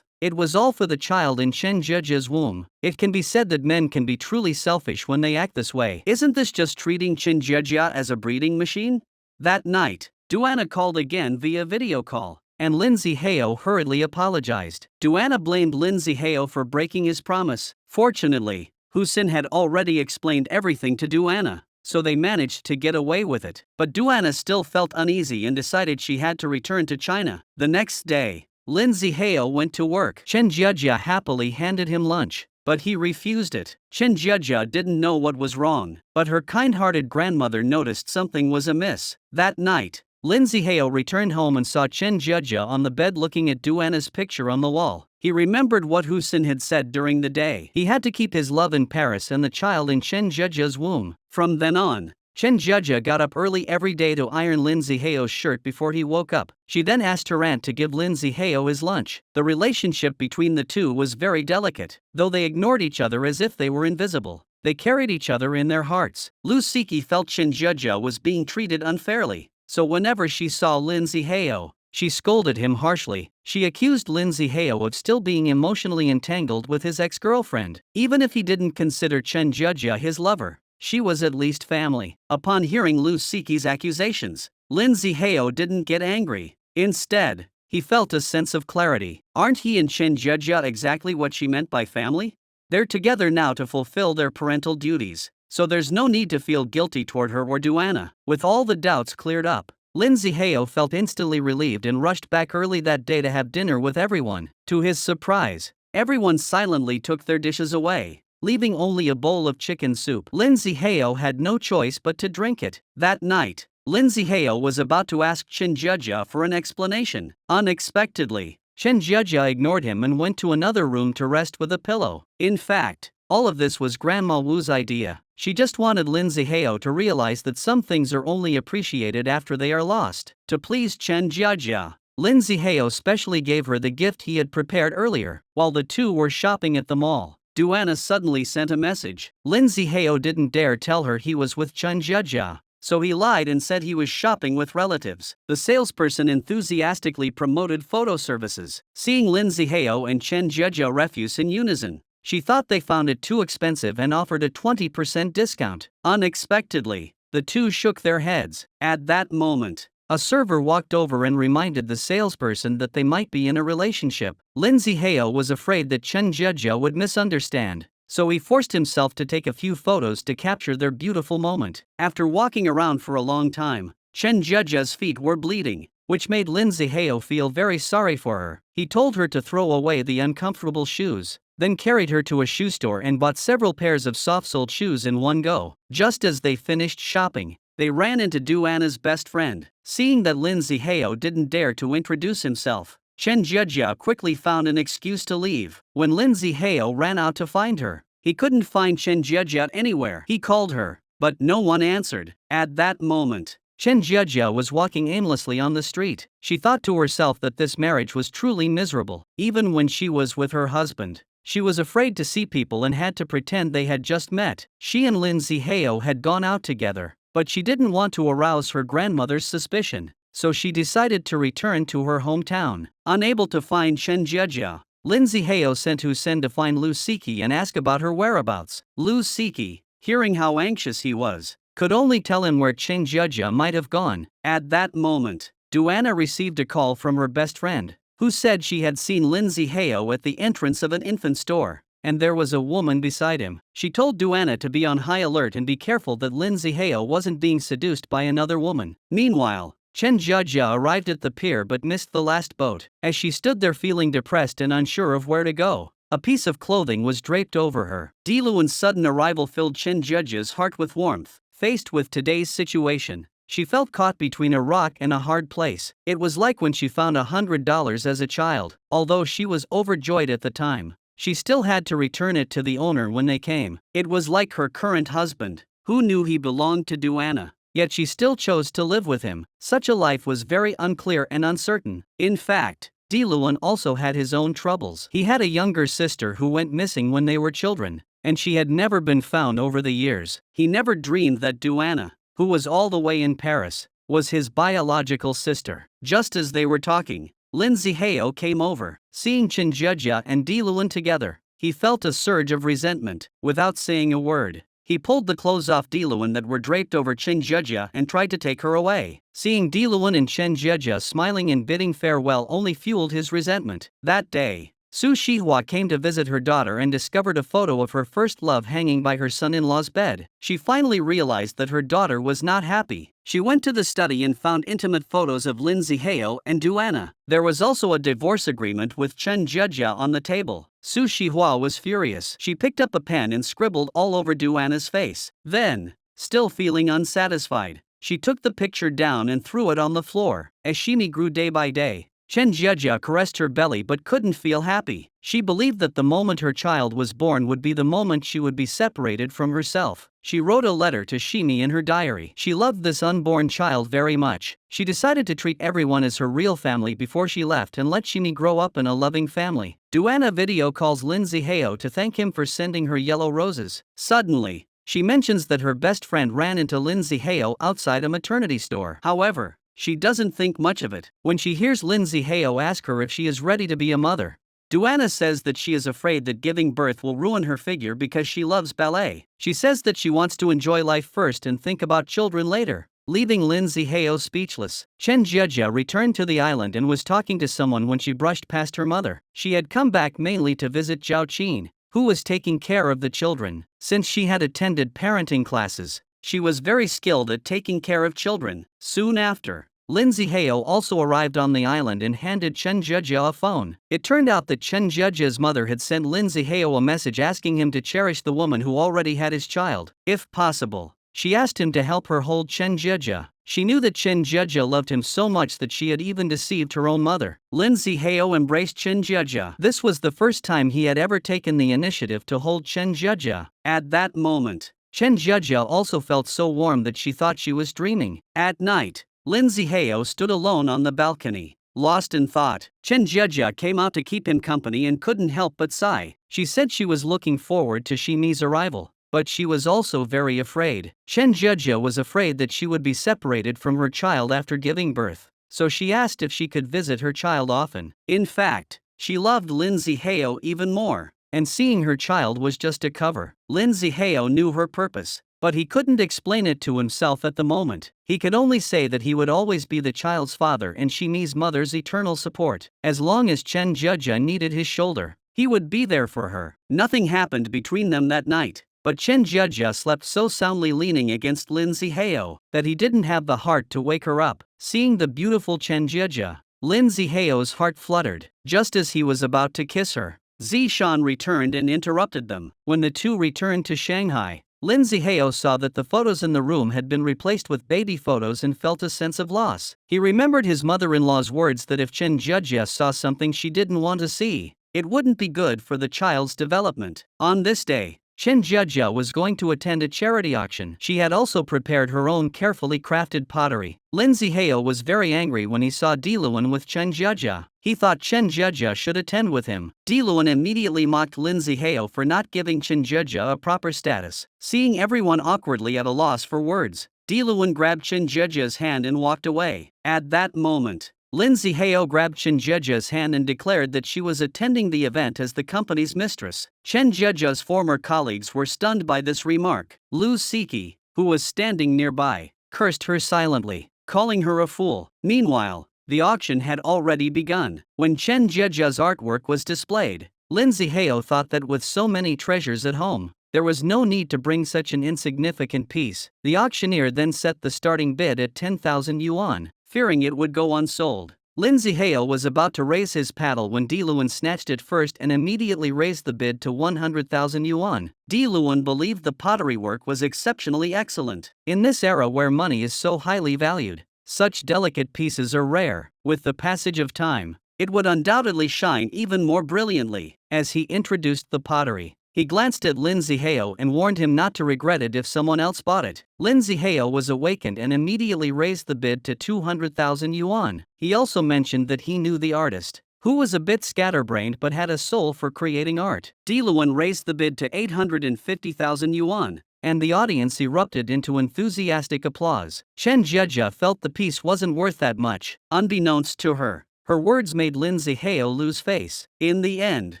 It was all for the child in Chen Jiajia's womb. It can be said that men can be truly selfish when they act this way. Isn't this just treating Chen Jiajia as a breeding machine? That night, Duana called again via video call, and Lin Zihao hurriedly apologized. Duana blamed Lin Zihao for breaking his promise. Fortunately, Husin had already explained everything to Duana, so they managed to get away with it. But Duana still felt uneasy and decided she had to return to China. The next day, Lin Zihao went to work. Chen Jiajia happily handed him lunch, but he refused it. Chen Jiajia didn't know what was wrong, but her kind-hearted grandmother noticed something was amiss. That night, Lin Zihao returned home and saw Chen Jiajia on the bed looking at Duana's picture on the wall. He remembered what Hu Xin had said during the day. He had to keep his love in Paris and the child in Chen Jiajia's womb. From then on, Chen Jiajia got up early every day to iron Lin Zihao's shirt before he woke up. She then asked her aunt to give Lin Zihao his lunch. The relationship between the two was very delicate. Though they ignored each other as if they were invisible, they carried each other in their hearts. Lu Siki felt Chen Jiajia was being treated unfairly, so whenever she saw Lin Zihao, she scolded him harshly. She accused Lin Zihao of still being emotionally entangled with his ex-girlfriend. Even if he didn't consider Chen Jiajia his lover, she was at least family. Upon hearing Lu Siki's accusations, Lin Zihao didn't get angry. Instead, he felt a sense of clarity. Aren't he and Chen Jiajia exactly what she meant by family? They're together now to fulfill their parental duties, so there's no need to feel guilty toward her or Duana. With all the doubts cleared up, Lin Zihao felt instantly relieved and rushed back early that day to have dinner with everyone. To his surprise, everyone silently took their dishes away, leaving only a bowl of chicken soup. Lin Zihao had no choice but to drink it. That night, Lin Zihao was about to ask Chen Jiajia for an explanation. Unexpectedly, Chen Jiajia ignored him and went to another room to rest with a pillow. In fact, all of this was Grandma Wu's idea. She just wanted Lin Zihao to realize that some things are only appreciated after they are lost. To please Chen Jiajia, Lin Zihao specially gave her the gift he had prepared earlier. While the two were shopping at the mall, Duana suddenly sent a message. Lin Zihao didn't dare tell her he was with Chen Jiajia, so he lied and said he was shopping with relatives. The salesperson enthusiastically promoted photo services. Seeing Lin Zihao and Chen Jiajia refuse in unison, she thought they found it too expensive and offered a 20% discount. Unexpectedly, the two shook their heads. At that moment, a server walked over and reminded the salesperson that they might be in a relationship. Lin Zihao was afraid that Chen Jiajia would misunderstand, so he forced himself to take a few photos to capture their beautiful moment. After walking around for a long time, Chen Jiajia's feet were bleeding, which made Lin Zihao feel very sorry for her. He told her to throw away the uncomfortable shoes, then carried her to a shoe store and bought several pairs of soft-soled shoes in one go. Just as they finished shopping, they ran into Duana's best friend. Seeing that Lin Zihao didn't dare to introduce himself, Chen Jiajia quickly found an excuse to leave. When Lin Zihao ran out to find her, he couldn't find Chen Jiajia anywhere. He called her, but no one answered. At that moment, Chen Jiajia was walking aimlessly on the street. She thought to herself that this marriage was truly miserable. Even when she was with her husband, she was afraid to see people and had to pretend they had just met. She and Lin Zihao had gone out together, but she didn't want to arouse her grandmother's suspicion, so she decided to return to her hometown. Unable to find Chen Jiajia, Lin Zihao sent Hu Sen to find Lu Siki and ask about her whereabouts. Lu Siki, hearing how anxious he was, could only tell him where Chen Jiajia might have gone. At that moment, Duana received a call from her best friend, who said she had seen Lin Zihao at the entrance of an infant store, and there was a woman beside him. She told Duana to be on high alert and be careful that Lin Zihao wasn't being seduced by another woman. Meanwhile, Chen Jiajia arrived at the pier but missed the last boat. As she stood there feeling depressed and unsure of where to go, a piece of clothing was draped over her. Diluan's sudden arrival filled Chen Jiajia's heart with warmth. Faced with today's situation, she felt caught between a rock and a hard place. It was like when she found $100 as a child. Although she was overjoyed at the time, she still had to return it to the owner when they came. It was like her current husband, who knew he belonged to Duana, yet she still chose to live with him. Such a life was very unclear and uncertain. In fact, Diluan also had his own troubles. He had a younger sister who went missing when they were children, and she had never been found over the years. He never dreamed that Duana, who was all the way in Paris, was his biological sister. Just as they were talking, Lin Zihao came over. Seeing Chen Jiajia and Diluan together, he felt a surge of resentment. Without saying a word, he pulled the clothes off Diluan that were draped over Chen Jiajia and tried to take her away. Seeing Diluan and Chen Jiajia smiling and bidding farewell only fueled his resentment. That day, Su Shihua came to visit her daughter and discovered a photo of her first love hanging by her son-in-law's bed. She finally realized that her daughter was not happy. She went to the study and found intimate photos of Lin Zihao and Duana. There was also a divorce agreement with Chen Jejia on the table. Su Shihua was furious. She picked up a pen and scribbled all over Duana's face. Then, still feeling unsatisfied, she took the picture down and threw it on the floor. As Shimi grew day by day, Chen Jejia caressed her belly but couldn't feel happy. She believed that the moment her child was born would be the moment she would be separated from herself. She wrote a letter to Shimi in her diary. She loved this unborn child very much. She decided to treat everyone as her real family before she left and let Shimi grow up in a loving family. Duana video calls Lin Zihao to thank him for sending her yellow roses. Suddenly, she mentions that her best friend ran into Lin Zihao outside a maternity store. However, she doesn't think much of it. When she hears Lin Zihao ask her if she is ready to be a mother, Duana says that she is afraid that giving birth will ruin her figure because she loves ballet. She says that she wants to enjoy life first and think about children later, leaving Lin Zihao speechless. Chen Jejia returned to the island and was talking to someone when she brushed past her mother. She had come back mainly to visit Zhao Qin, who was taking care of the children. Since she had attended parenting classes, she was very skilled at taking care of children. Soon after, Lin Zihao also arrived on the island and handed Chen Jejia a phone. It turned out that Chen Jejia's mother had sent Lin Zihao a message asking him to cherish the woman who already had his child. If possible, she asked him to help her hold Chen Jejia. She knew that Chen Jejia loved him so much that she had even deceived her own mother. Lin Zihao embraced Chen Jejia. This was the first time he had ever taken the initiative to hold Chen Jejia. At that moment, Chen Jejia also felt so warm that she thought she was dreaming. At night, Lin Zihao stood alone on the balcony, lost in thought. Chen Jejia came out to keep him company and couldn't help but sigh. She said she was looking forward to Shimi's arrival, but she was also very afraid. Chen Jejia was afraid that she would be separated from her child after giving birth, so she asked if she could visit her child often. In fact, she loved Lin Zihao even more, and seeing her child was just a cover. Lin Zihao knew her purpose, but he couldn't explain it to himself at the moment. He could only say that he would always be the child's father and Shimi's mother's eternal support. As long as Chen Jejia needed his shoulder, he would be there for her. Nothing happened between them that night, but Chen Jejia slept so soundly leaning against Lin Zihao that he didn't have the heart to wake her up. Seeing the beautiful Chen Jejia, Lin Zihao's heart fluttered. Just as he was about to kiss her, Zishan returned and interrupted them. When the two returned to Shanghai, Lin Zihao saw that the photos in the room had been replaced with baby photos and felt a sense of loss. He remembered his mother-in-law's words that if Chen Jejia saw something she didn't want to see, it wouldn't be good for the child's development. On this day, Chen Jejia was going to attend a charity auction. She had also prepared her own carefully crafted pottery. Lin Zihao was very angry when he saw Diluan with Chen Jejia. He thought Chen Jejia should attend with him. Diluan immediately mocked Lin Zihao for not giving Chen Jejia a proper status. Seeing everyone awkwardly at a loss for words, Diluan grabbed Chen Jejia's hand and walked away. At that moment, Lin Zihao grabbed Chen Jejia's hand and declared that she was attending the event as the company's mistress. Chen Jejia's former colleagues were stunned by this remark. Lu Siki, who was standing nearby, cursed her silently, calling her a fool. Meanwhile, the auction had already begun. When Chen Jejia's artwork was displayed, Lin Zihao thought that with so many treasures at home, there was no need to bring such an insignificant piece. The auctioneer then set the starting bid at 10,000 yuan, fearing it would go unsold. Lin Zihao was about to raise his paddle when Diluan snatched it first and immediately raised the bid to 100,000 yuan. Diluan believed the pottery work was exceptionally excellent. In this era where money is so highly valued, such delicate pieces are rare. With the passage of time, it would undoubtedly shine even more brilliantly. As he introduced the pottery, he glanced at Lin Zihao and warned him not to regret it if someone else bought it. Lin Zihao was awakened and immediately raised the bid to 200,000 yuan. He also mentioned that he knew the artist, who was a bit scatterbrained but had a soul for creating art. Diluan raised the bid to 850,000 yuan, and the audience erupted into enthusiastic applause. Chen Jejia felt the piece wasn't worth that much. Unbeknownst to her, her words made Lin Zihao lose face. In the end,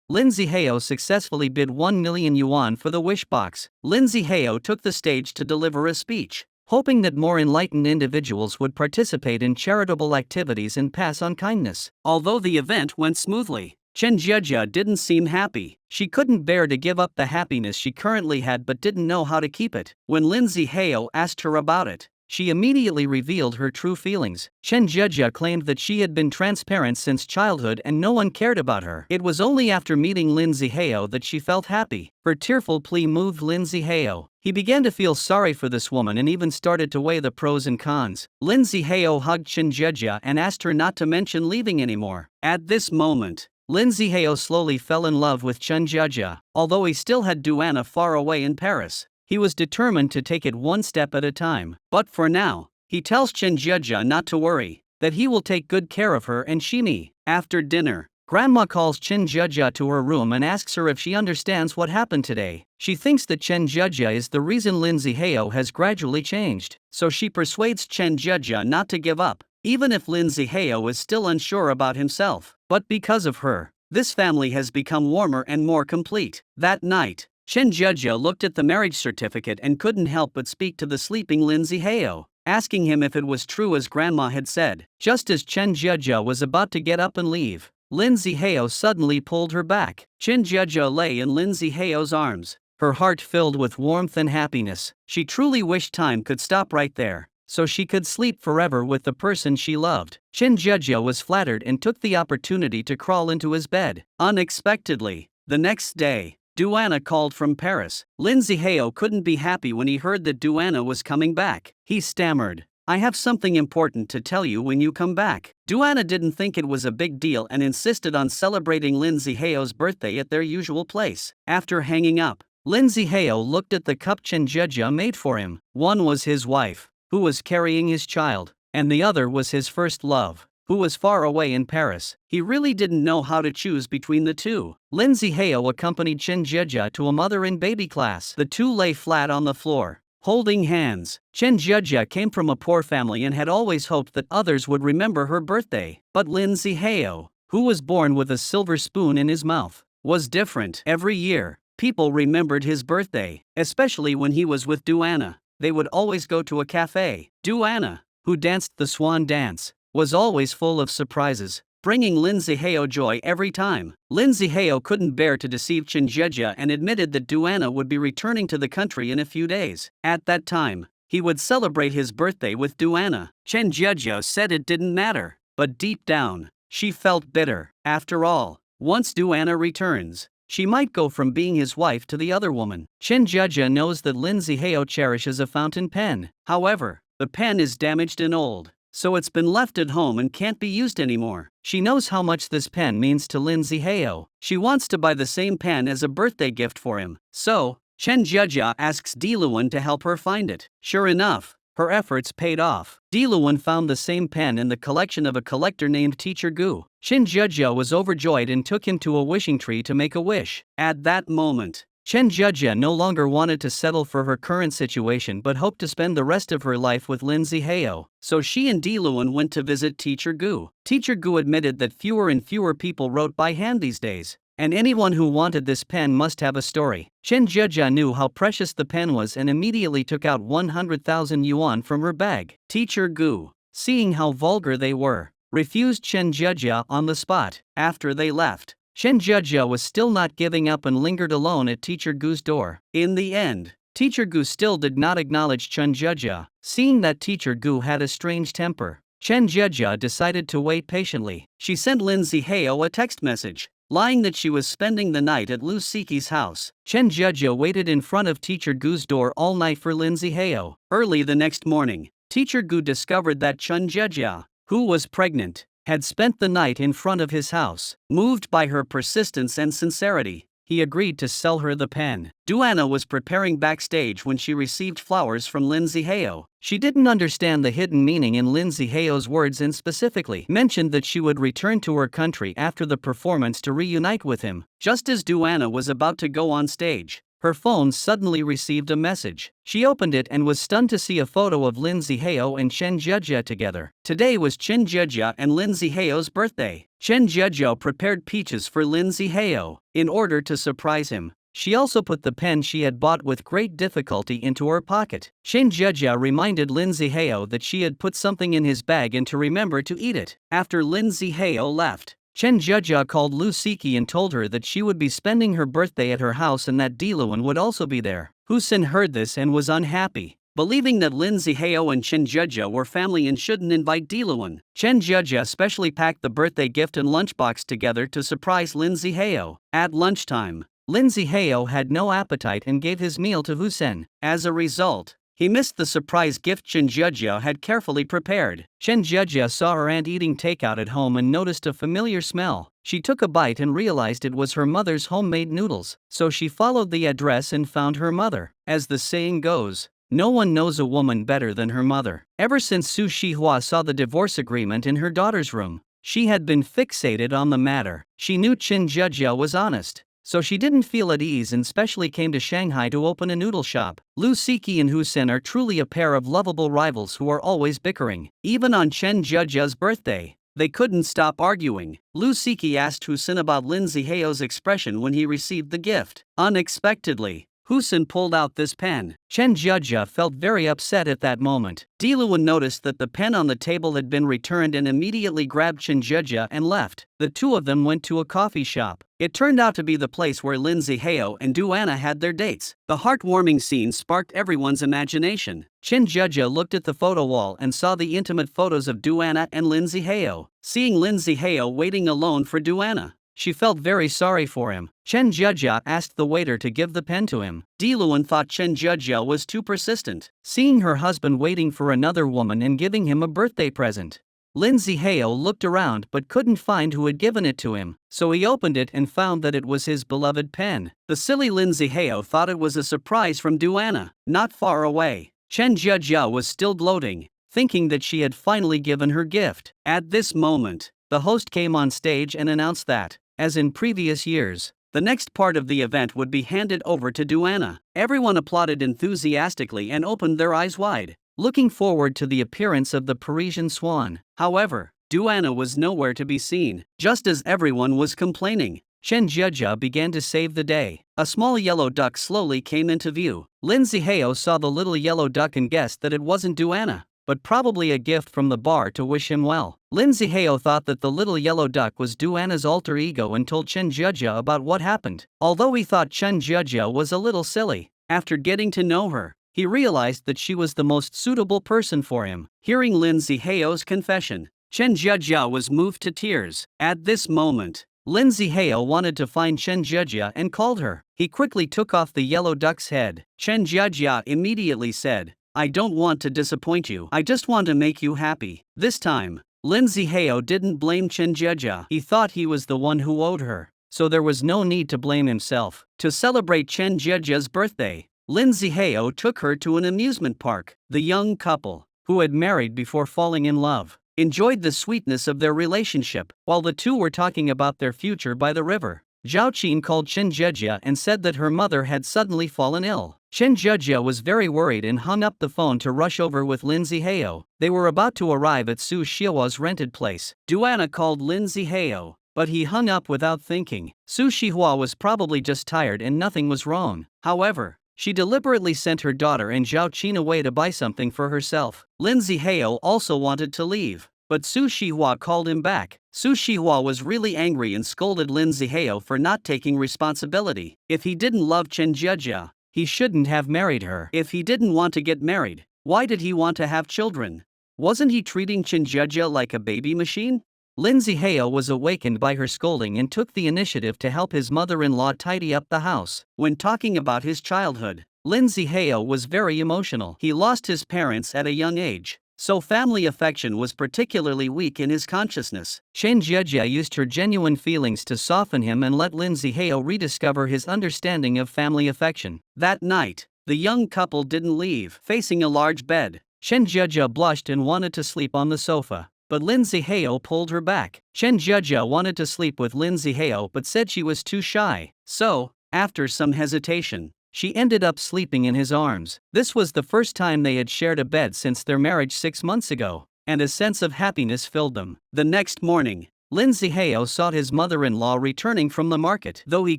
Lin Zihao successfully bid 1 million yuan for the wish box. Lin Zihao took the stage to deliver a speech, hoping that more enlightened individuals would participate in charitable activities and pass on kindness. Although the event went smoothly, Chen Jiejia didn't seem happy. She couldn't bear to give up the happiness she currently had but didn't know how to keep it. When Lindsay Hao asked her about it, she immediately revealed her true feelings. Chen Jiejia claimed that she had been transparent since childhood and no one cared about her. It was only after meeting Lindsay Hao that she felt happy. Her tearful plea moved Lindsay Hao. He began to feel sorry for this woman and even started to weigh the pros and cons. Lindsay Hao hugged Chen Jiejia and asked her not to mention leaving anymore. At this moment, Lindsay Hao slowly fell in love with Chen Jiejia. Although he still had Duana far away in Paris, he was determined to take it one step at a time. But for now, he tells Chen Jiejia not to worry, that he will take good care of her and Shimi. After dinner, Grandma calls Chen Jiejia to her room and asks her if she understands what happened today. She thinks that Chen Jiejia is the reason Lindsay Hao has gradually changed, so she persuades Chen Jiejia not to give up, even if Lindsay Hao is still unsure about himself. But because of her, this family has become warmer and more complete. That night, Chen Jiejia looked at the marriage certificate and couldn't help but speak to the sleeping Lindsay Hao, asking him if it was true as Grandma had said. Just as Chen Jiejia was about to get up and leave, Lindsay Hao suddenly pulled her back. Chen Jiejia lay in Lindsay Hao's arms, her heart filled with warmth and happiness. She truly wished time could stop right there, so she could sleep forever with the person she loved. Chen Jiejia was flattered and took the opportunity to crawl into his bed. Unexpectedly, the next day, Duana called from Paris. Lindsay Hao couldn't be happy when he heard that Duana was coming back. He stammered, "I have something important to tell you when you come back." Duana didn't think it was a big deal and insisted on celebrating Lindsay Hao's birthday at their usual place. After hanging up, Lindsay Hao looked at the cup Chen Jiejia made for him. One was his wife, who was carrying his child, and the other was his first love, who was far away in Paris. He really didn't know how to choose between the two. Lindsay Hao accompanied Chen Jiejia to a mother in baby class. The two lay flat on the floor, holding hands. Chen Jiejia came from a poor family and had always hoped that others would remember her birthday. But Lindsay Hao, who was born with a silver spoon in his mouth, was different. Every year, people remembered his birthday, especially when he was with Duana. They would always go to a cafe. Duana, who danced the swan dance, was always full of surprises, bringing Lindsay Hao joy every time. Lindsay Hao couldn't bear to deceive Chen Jiejia and admitted that Duana would be returning to the country in a few days. At that time, he would celebrate his birthday with Duana. Chen Jiejia said it didn't matter, but deep down, she felt bitter. After all, once Duana returns, she might go from being his wife to the other woman. Chen Jiejia knows that Lindsay Hao cherishes a fountain pen. However, the pen is damaged and old, so it's been left at home and can't be used anymore. She knows how much this pen means to Lindsay Hao. She wants to buy the same pen as a birthday gift for him. So, Chen Jiejia asks Diluan to help her find it. Sure enough, her efforts paid off. Diluan found the same pen in the collection of a collector named Teacher Gu. Chen Jiejia was overjoyed and took him to a wishing tree to make a wish. At that moment, Chen Jiejia no longer wanted to settle for her current situation but hoped to spend the rest of her life with Lindsay Hao. So she and Diluan went to visit Teacher Gu. Teacher Gu admitted that fewer and fewer people wrote by hand these days, and anyone who wanted this pen must have a story. Chen Jiejia knew how precious the pen was and immediately took out 100,000 yuan from her bag. Teacher Gu, seeing how vulgar they were, refused Chen Jiejia on the spot. After they left, Chen Jiejia was still not giving up and lingered alone at Teacher Gu's door. In the end, Teacher Gu still did not acknowledge Chen Jiejia. Seeing that Teacher Gu had a strange temper, Chen Jiejia decided to wait patiently. She sent Lindsay Hao a text message, lying that she was spending the night at Lu Siki's house. Chen Jiejia waited in front of Teacher Gu's door all night for Lindsay Hao. Early the next morning, Teacher Gu discovered that Chen Jiejia, who was pregnant, had spent the night in front of his house. Moved by her persistence and sincerity, he agreed to sell her the pen. Duana was preparing backstage when she received flowers from Lindsay Hao. She didn't understand the hidden meaning in Lindsay Hao's words and specifically mentioned that she would return to her country after the performance to reunite with him. Just as Duana was about to go on stage, her phone suddenly received a message. She opened it and was stunned to see a photo of Lindsay Hao and Chen Jiejia together. Today was Chen Jiejia and Lindsay Hao's birthday. Chen Jiejia prepared peaches for Lindsay Hao. In order to surprise him, she also put the pen she had bought with great difficulty into her pocket. Chen Jiejia reminded Lindsay Hao that she had put something in his bag and to remember to eat it. After Lindsay Hao left, Chen Jia called Lu Siki and told her that she would be spending her birthday at her house and that Diluan would also be there. Hu Sen heard this and was unhappy. Believing that Lin Zihao and Chen Jia were family and shouldn't invite Diluan, Chen Jia specially packed the birthday gift and lunchbox together to surprise Lin Zihao. At lunchtime, Lin Zihao had no appetite and gave his meal to Hu Sen. As a result, he missed the surprise gift Chen Jia had carefully prepared. Chen Jia saw her aunt eating takeout at home and noticed a familiar smell. She took a bite and realized it was her mother's homemade noodles, so she followed the address and found her mother. As the saying goes, no one knows a woman better than her mother. Ever since Su Shihua saw the divorce agreement in her daughter's room, she had been fixated on the matter. She knew Chen Jia was honest, so she didn't feel at ease and specially came to Shanghai to open a noodle shop. Lu Siki and Hu Sen are truly a pair of lovable rivals who are always bickering. Even on Chen Jia's birthday, they couldn't stop arguing. Lu Siki asked Hu Sen about Lin Zihao's expression when he received the gift. Unexpectedly, Hu Sen pulled out this pen. Chen Jia felt very upset at that moment. Diluan noticed that the pen on the table had been returned and immediately grabbed Chen Jia and left. The two of them went to a coffee shop. It turned out to be the place where Lin Zihao and Duana had their dates. The heartwarming scene sparked everyone's imagination. Chen Jia looked at the photo wall and saw the intimate photos of Duana and Lin Zihao. Seeing Lin Zihao waiting alone for Duana, she felt very sorry for him. Chen Jia asked the waiter to give the pen to him. Diluan thought Chen Jia was too persistent, seeing her husband waiting for another woman and giving him a birthday present. Lin Zihao looked around but couldn't find who had given it to him, so he opened it and found that it was his beloved pen. The silly Lin Zihao thought it was a surprise from Duana. Not far away, Chen Jia was still gloating, thinking that she had finally given her gift. At this moment, the host came on stage and announced that, as in previous years, the next part of the event would be handed over to Duana. Everyone applauded enthusiastically and opened their eyes wide, looking forward to the appearance of the Parisian swan. However, Duana was nowhere to be seen. Just as everyone was complaining, Chen Jia began to save the day. A small yellow duck slowly came into view. Lin Zihao saw the little yellow duck and guessed that it wasn't Duana, but probably a gift from the bar to wish him well. Lin Zihao thought that the little yellow duck was Duana's alter ego and told Chen Jia about what happened. Although he thought Chen Jia was a little silly, after getting to know her, he realized that she was the most suitable person for him. Hearing Lin Zihao's confession, Chen Jia was moved to tears. At this moment, Lin Zihao wanted to find Chen Jia and called her. He quickly took off the yellow duck's head. Chen Jia immediately said, "I don't want to disappoint you. I just want to make you happy." This time, Lin Zihao didn't blame Chen Jia. He thought he was the one who owed her, so there was no need to blame himself. To celebrate Chen Jia's birthday, Lin Zihao took her to an amusement park. The young couple, who had married before falling in love, enjoyed the sweetness of their relationship. While the two were talking about their future by the river, Zhao Qin called Chen Jia and said that her mother had suddenly fallen ill. Chen Jia was very worried and hung up the phone to rush over with Lin Zihao. They were about to arrive at Su Shihua's rented place. Duana called Lin Zihao, but he hung up without thinking. Su Shihua was probably just tired and nothing was wrong. However, she deliberately sent her daughter and Zhao Qin away to buy something for herself. Lin Zihao also wanted to leave, but Su Shihua called him back. Su Shihua was really angry and scolded Lin Zihao for not taking responsibility. If he didn't love Chen Jia, he shouldn't have married her. If he didn't want to get married, why did he want to have children? Wasn't he treating Chen Jia like a baby machine? Lin Zihao was awakened by her scolding and took the initiative to help his mother-in-law tidy up the house. When talking about his childhood, Lin Zihao was very emotional. He lost his parents at a young age, so family affection was particularly weak in his consciousness. Chen Jia used her genuine feelings to soften him and let Lin Zihao rediscover his understanding of family affection. That night, the young couple didn't leave. Facing a large bed, Chen Jia blushed and wanted to sleep on the sofa, but Lin Zihao pulled her back. Chen Jia wanted to sleep with Lin Zihao but said she was too shy, so, after some hesitation, she ended up sleeping in his arms. This was the first time they had shared a bed since their marriage 6 months ago, and a sense of happiness filled them. The next morning, Lin Zihao saw his mother-in-law returning from the market. Though he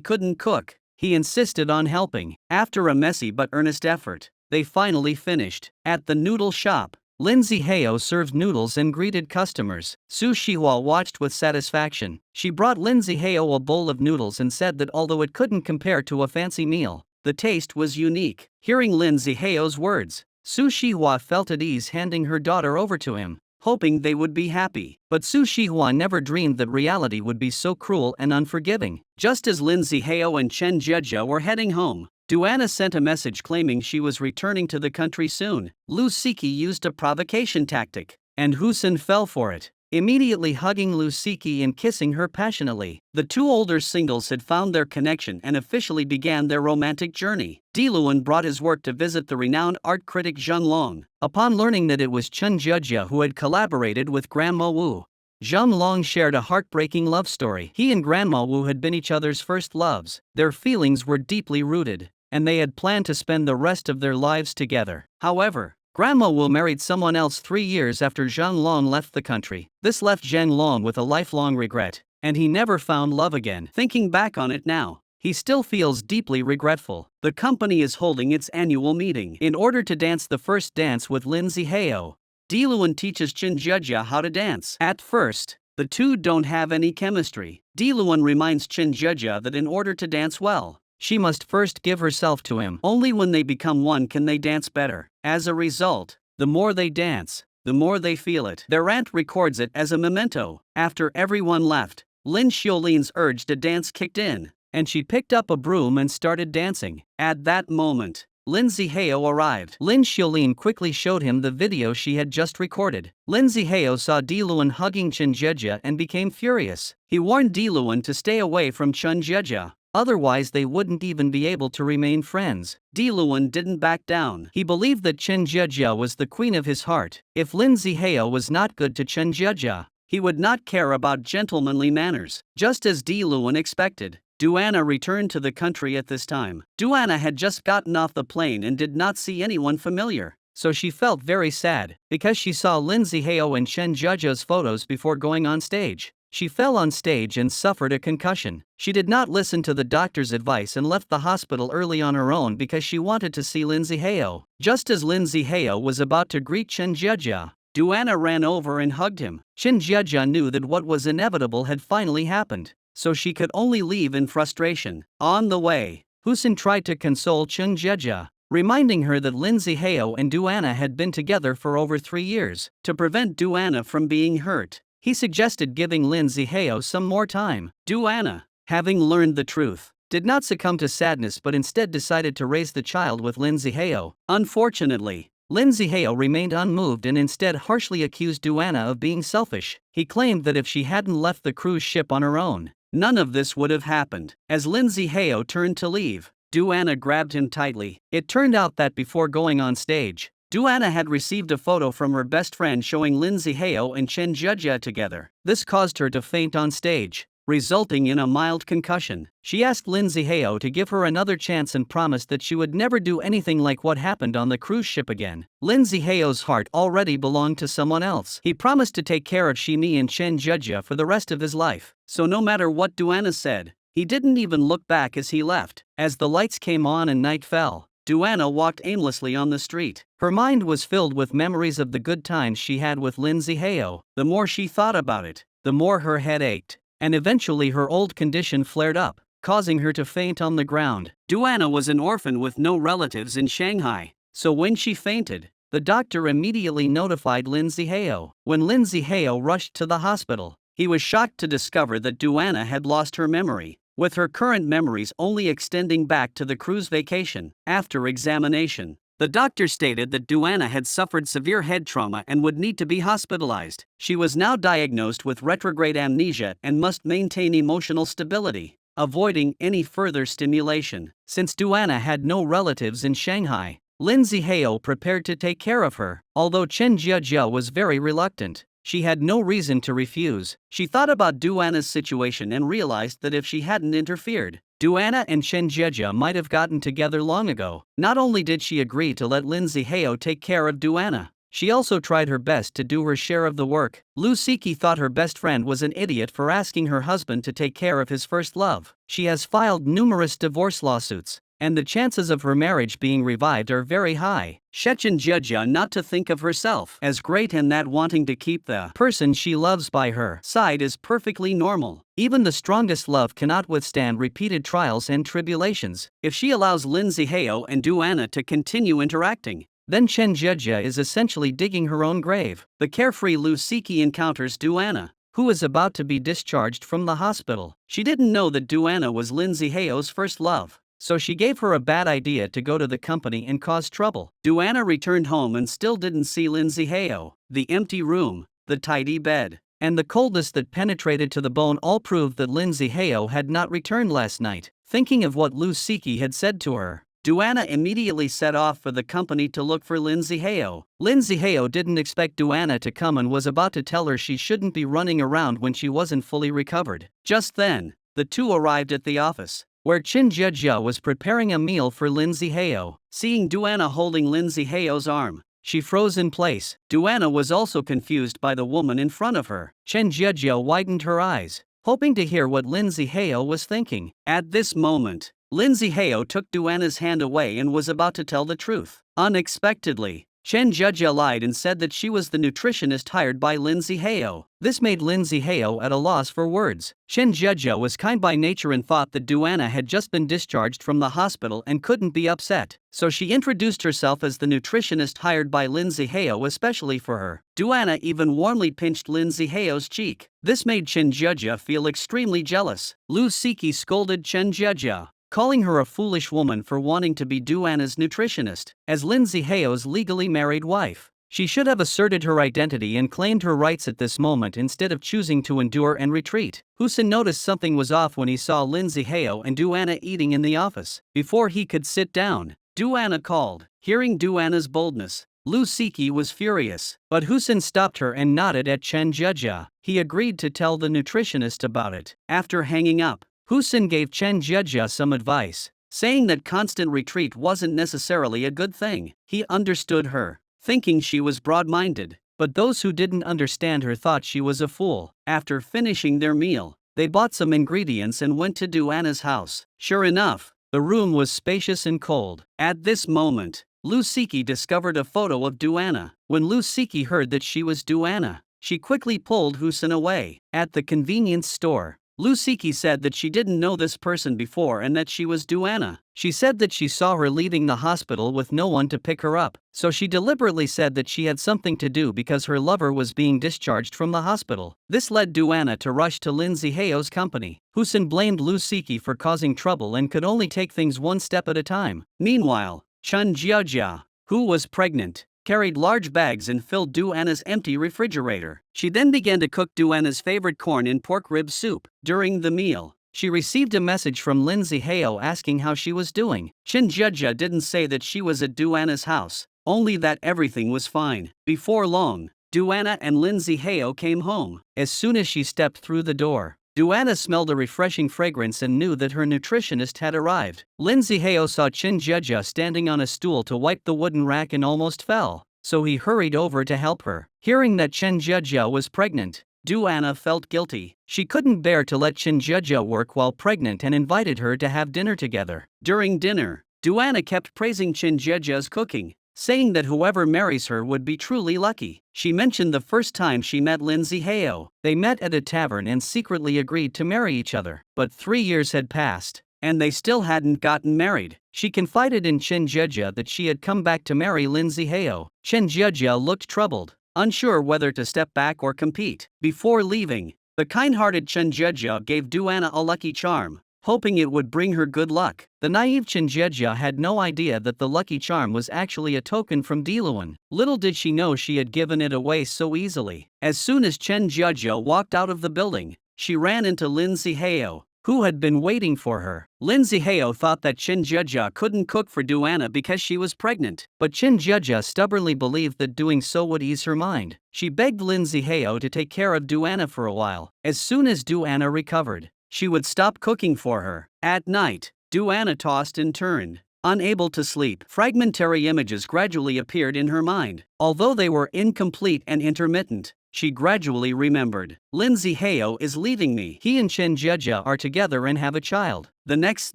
couldn't cook, he insisted on helping. After a messy but earnest effort, they finally finished. At the noodle shop, Lindsay Heo served noodles and greeted customers. Su Shihua watched with satisfaction. She brought Lindsay Heo a bowl of noodles and said that although it couldn't compare to a fancy meal, the taste was unique. Hearing Lindsay Heo's words, Su Shihua felt at ease handing her daughter over to him, hoping they would be happy. But Su Shihua never dreamed that reality would be so cruel and unforgiving. Just as Lindsay Heo and Chen Jieja were heading home, Duana sent a message claiming she was returning to the country soon. Lu Siki used a provocation tactic, and Husin fell for it, immediately hugging Lu Siki and kissing her passionately. The two older singles had found their connection and officially began their romantic journey. Diluan brought his work to visit the renowned art critic Zheng Long. Upon learning that it was Chen Jieja who had collaborated with Grandma Wu, Zheng Long shared a heartbreaking love story. He and Grandma Wu had been each other's first loves. Their feelings were deeply rooted, and they had planned to spend the rest of their lives together. However, Grandma Wu married someone else 3 years after Zheng Long left the country. This left Zheng Long with a lifelong regret, and he never found love again. Thinking back on it now, he still feels deeply regretful. The company is holding its annual meeting. In order to dance the first dance with Lindsay Heo, Diluan teaches Chen Jieja how to dance. At first, the two don't have any chemistry. Diluan reminds Chen Jieja that in order to dance well, she must first give herself to him. Only when they become one can they dance better. As a result, the more they dance, the more they feel it. Their aunt records it as a memento. After everyone left, Lin Xiulin's urge to dance kicked in, and she picked up a broom and started dancing. At that moment, Lindsay Heo arrived. Lin Xiulin quickly showed him the video she had just recorded. Lindsay Heo saw Diluan hugging Chen Jieja and became furious. He warned Diluan to stay away from Chen Jieja, otherwise they wouldn't even be able to remain friends. Diluan didn't back down. He believed that Chen Jieja was the queen of his heart. If Lindsay Heo was not good to Chen Jieja, he would not care about gentlemanly manners. Just as Diluan expected, Duana returned to the country at this time. Duana had just gotten off the plane and did not see anyone familiar, so she felt very sad. Because she saw Lindsay Heo and Chen Jieja's photos before going on stage, she fell on stage and suffered a concussion. She did not listen to the doctor's advice and left the hospital early on her own because she wanted to see Lindsay Heo. Just as Lindsay Heo was about to greet Chen Jieja, Duana ran over and hugged him. Chen Jieja knew that what was inevitable had finally happened, so she could only leave in frustration. On the way, Husin tried to console Chen Jieja, reminding her that Lindsay Heo and Duana had been together for over 3 years. To prevent Duana from being hurt, he suggested giving Lindsay Heo some more time. Duana, having learned the truth, did not succumb to sadness but instead decided to raise the child with Lindsay Heo. Unfortunately, Lindsay Heo remained unmoved and instead harshly accused Duana of being selfish. He claimed that if she hadn't left the cruise ship on her own, none of this would have happened. As Lindsay Heo turned to leave, Duana grabbed him tightly. It turned out that before going on stage, Duana had received a photo from her best friend showing Lindsay Heo and Chen Jieja together. This caused her to faint on stage, resulting in a mild concussion. She asked Lindsay Heo to give her another chance and promised that she would never do anything like what happened on the cruise ship again. Lindsay Heo's heart already belonged to someone else. He promised to take care of Shimi and Chen Jieja for the rest of his life, so no matter what Duana said, he didn't even look back as he left. As the lights came on and night fell, Duana walked aimlessly on the street. Her mind was filled with memories of the good times she had with Lindsay Heo. The more she thought about it, the more her head ached, and eventually her old condition flared up, causing her to faint on the ground. Duana was an orphan with no relatives in Shanghai, so when she fainted, the doctor immediately notified Lindsay Heo. When Lindsay Heo rushed to the hospital, he was shocked to discover that Duana had lost her memory, with her current memories only extending back to the cruise vacation. After examination, the doctor stated that Duana had suffered severe head trauma and would need to be hospitalized. She was now diagnosed with retrograde amnesia and must maintain emotional stability, avoiding any further stimulation. Since Duana had no relatives in Shanghai, Lindsay Heo prepared to take care of her. Although Chen Jieja was very reluctant, she had no reason to refuse. She thought about Duana's situation and realized that if she hadn't interfered, Duana and Chen Jieja might have gotten together long ago. Not only did she agree to let Lindsay Heo take care of Duana, she also tried her best to do her share of the work. Lu Siki thought her best friend was an idiot for asking her husband to take care of his first love. She has filed numerous divorce lawsuits, and the chances of her marriage being revived are very high. Chen Jia not to think of herself as great and that wanting to keep the person she loves by her side is perfectly normal. Even the strongest love cannot withstand repeated trials and tribulations. If she allows Lin Zihao and Duana to continue interacting, then Chen Jia is essentially digging her own grave. The carefree Lu Siki encounters Duana, who is about to be discharged from the hospital. She didn't know that Duana was Lin Zihao's first love, so she gave her a bad idea to go to the company and cause trouble. Duana returned home and still didn't see Lin Zihao. The empty room, the tidy bed, and the coldness that penetrated to the bone all proved that Lin Zihao had not returned last night. Thinking of what Lu Siki had said to her, Duana immediately set off for the company to look for Lin Zihao. Lin Zihao didn't expect Duana to come and was about to tell her she shouldn't be running around when she wasn't fully recovered. Just then, the two arrived at the office, where Chen Jia was preparing a meal for Lin Zihao. Seeing Duana holding Lin Zihao's arm, she froze in place. Duana was also confused by the woman in front of her. Chen Jia widened her eyes, hoping to hear what Lin Zihao was thinking. At this moment, Lin Zihao took Duana's hand away and was about to tell the truth. Unexpectedly, Chen Jia lied and said that she was the nutritionist hired by Lin Zihao. This made Lin Zihao at a loss for words. Chen Jia was kind by nature and thought that Duana had just been discharged from the hospital and couldn't be upset, so she introduced herself as the nutritionist hired by Lin Zihao especially for her. Duana even warmly pinched Lin Zihao's cheek. This made Chen Jia feel extremely jealous. Lu Siki scolded Chen Jia, calling her a foolish woman for wanting to be Duana's nutritionist. As Lin Zihao's legally married wife, she should have asserted her identity and claimed her rights at this moment instead of choosing to endure and retreat. Husin noticed something was off when he saw Lin Zihao and Duana eating in the office. Before he could sit down, Duana called. Hearing Duana's boldness, Lu Siki was furious, but Husin stopped her and nodded at Chen Jia. He agreed to tell the nutritionist about it. After hanging up, Husin gave Chen Jia some advice, saying that constant retreat wasn't necessarily a good thing. He understood her, thinking she was broad-minded, but those who didn't understand her thought she was a fool. After finishing their meal, they bought some ingredients and went to Duana's house. Sure enough, the room was spacious and cold. At this moment, Lu Siki discovered a photo of Duana. When Lu Siki heard that she was Duana, she quickly pulled Husin away. At the convenience store, Lu Siki said that she didn't know this person before and that she was Duana. She said that she saw her leaving the hospital with no one to pick her up, so she deliberately said that she had something to do because her lover was being discharged from the hospital. This led Duana to rush to Lin Zihao's company. Husin blamed Lu Siki for causing trouble and could only take things one step at a time. Meanwhile, Chen Jia, who was pregnant, carried large bags and filled Duana's empty refrigerator. She then began to cook Duana's favorite corn and pork rib soup. During the meal, she received a message from Lin Zihao asking how she was doing. Chen Jia didn't say that she was at Duana's house, only that everything was fine. Before long, Duana and Lin Zihao came home. As soon as she stepped through the door, Duana smelled a refreshing fragrance and knew that her nutritionist had arrived. Lin Zihao saw Chen Jia standing on a stool to wipe the wooden rack and almost fell, so he hurried over to help her. Hearing that Chen Jia was pregnant, Duana felt guilty. She couldn't bear to let Chen Jia work while pregnant and invited her to have dinner together. During dinner, Duana kept praising Chen Jia's cooking, saying that whoever marries her would be truly lucky. She mentioned the first time she met Lin Zihao. They met at a tavern and secretly agreed to marry each other. But 3 years had passed, and they still hadn't gotten married. She confided in Chen Jia that she had come back to marry Lin Zihao. Chen Jia looked troubled, unsure whether to step back or compete. Before leaving, the kind-hearted Chen Jia gave Duana a lucky charm, hoping it would bring her good luck. The naive Chen Jia had no idea that the lucky charm was actually a token from Diluan. Little did she know she had given it away so easily. As soon as Chen Jia walked out of the building, she ran into Lin Zihao, who had been waiting for her. Lin Zihao thought that Chen Jia couldn't cook for Duana because she was pregnant, but Chen Jia stubbornly believed that doing so would ease her mind. She begged Lin Zihao to take care of Duana for a while. As soon as Duana recovered, she would stop cooking for her. At night, Duana tossed and turned, unable to sleep. Fragmentary images gradually appeared in her mind. Although they were incomplete and intermittent, she gradually remembered. Lin Zihao is leaving me. He and Chen Jia are together and have a child. The next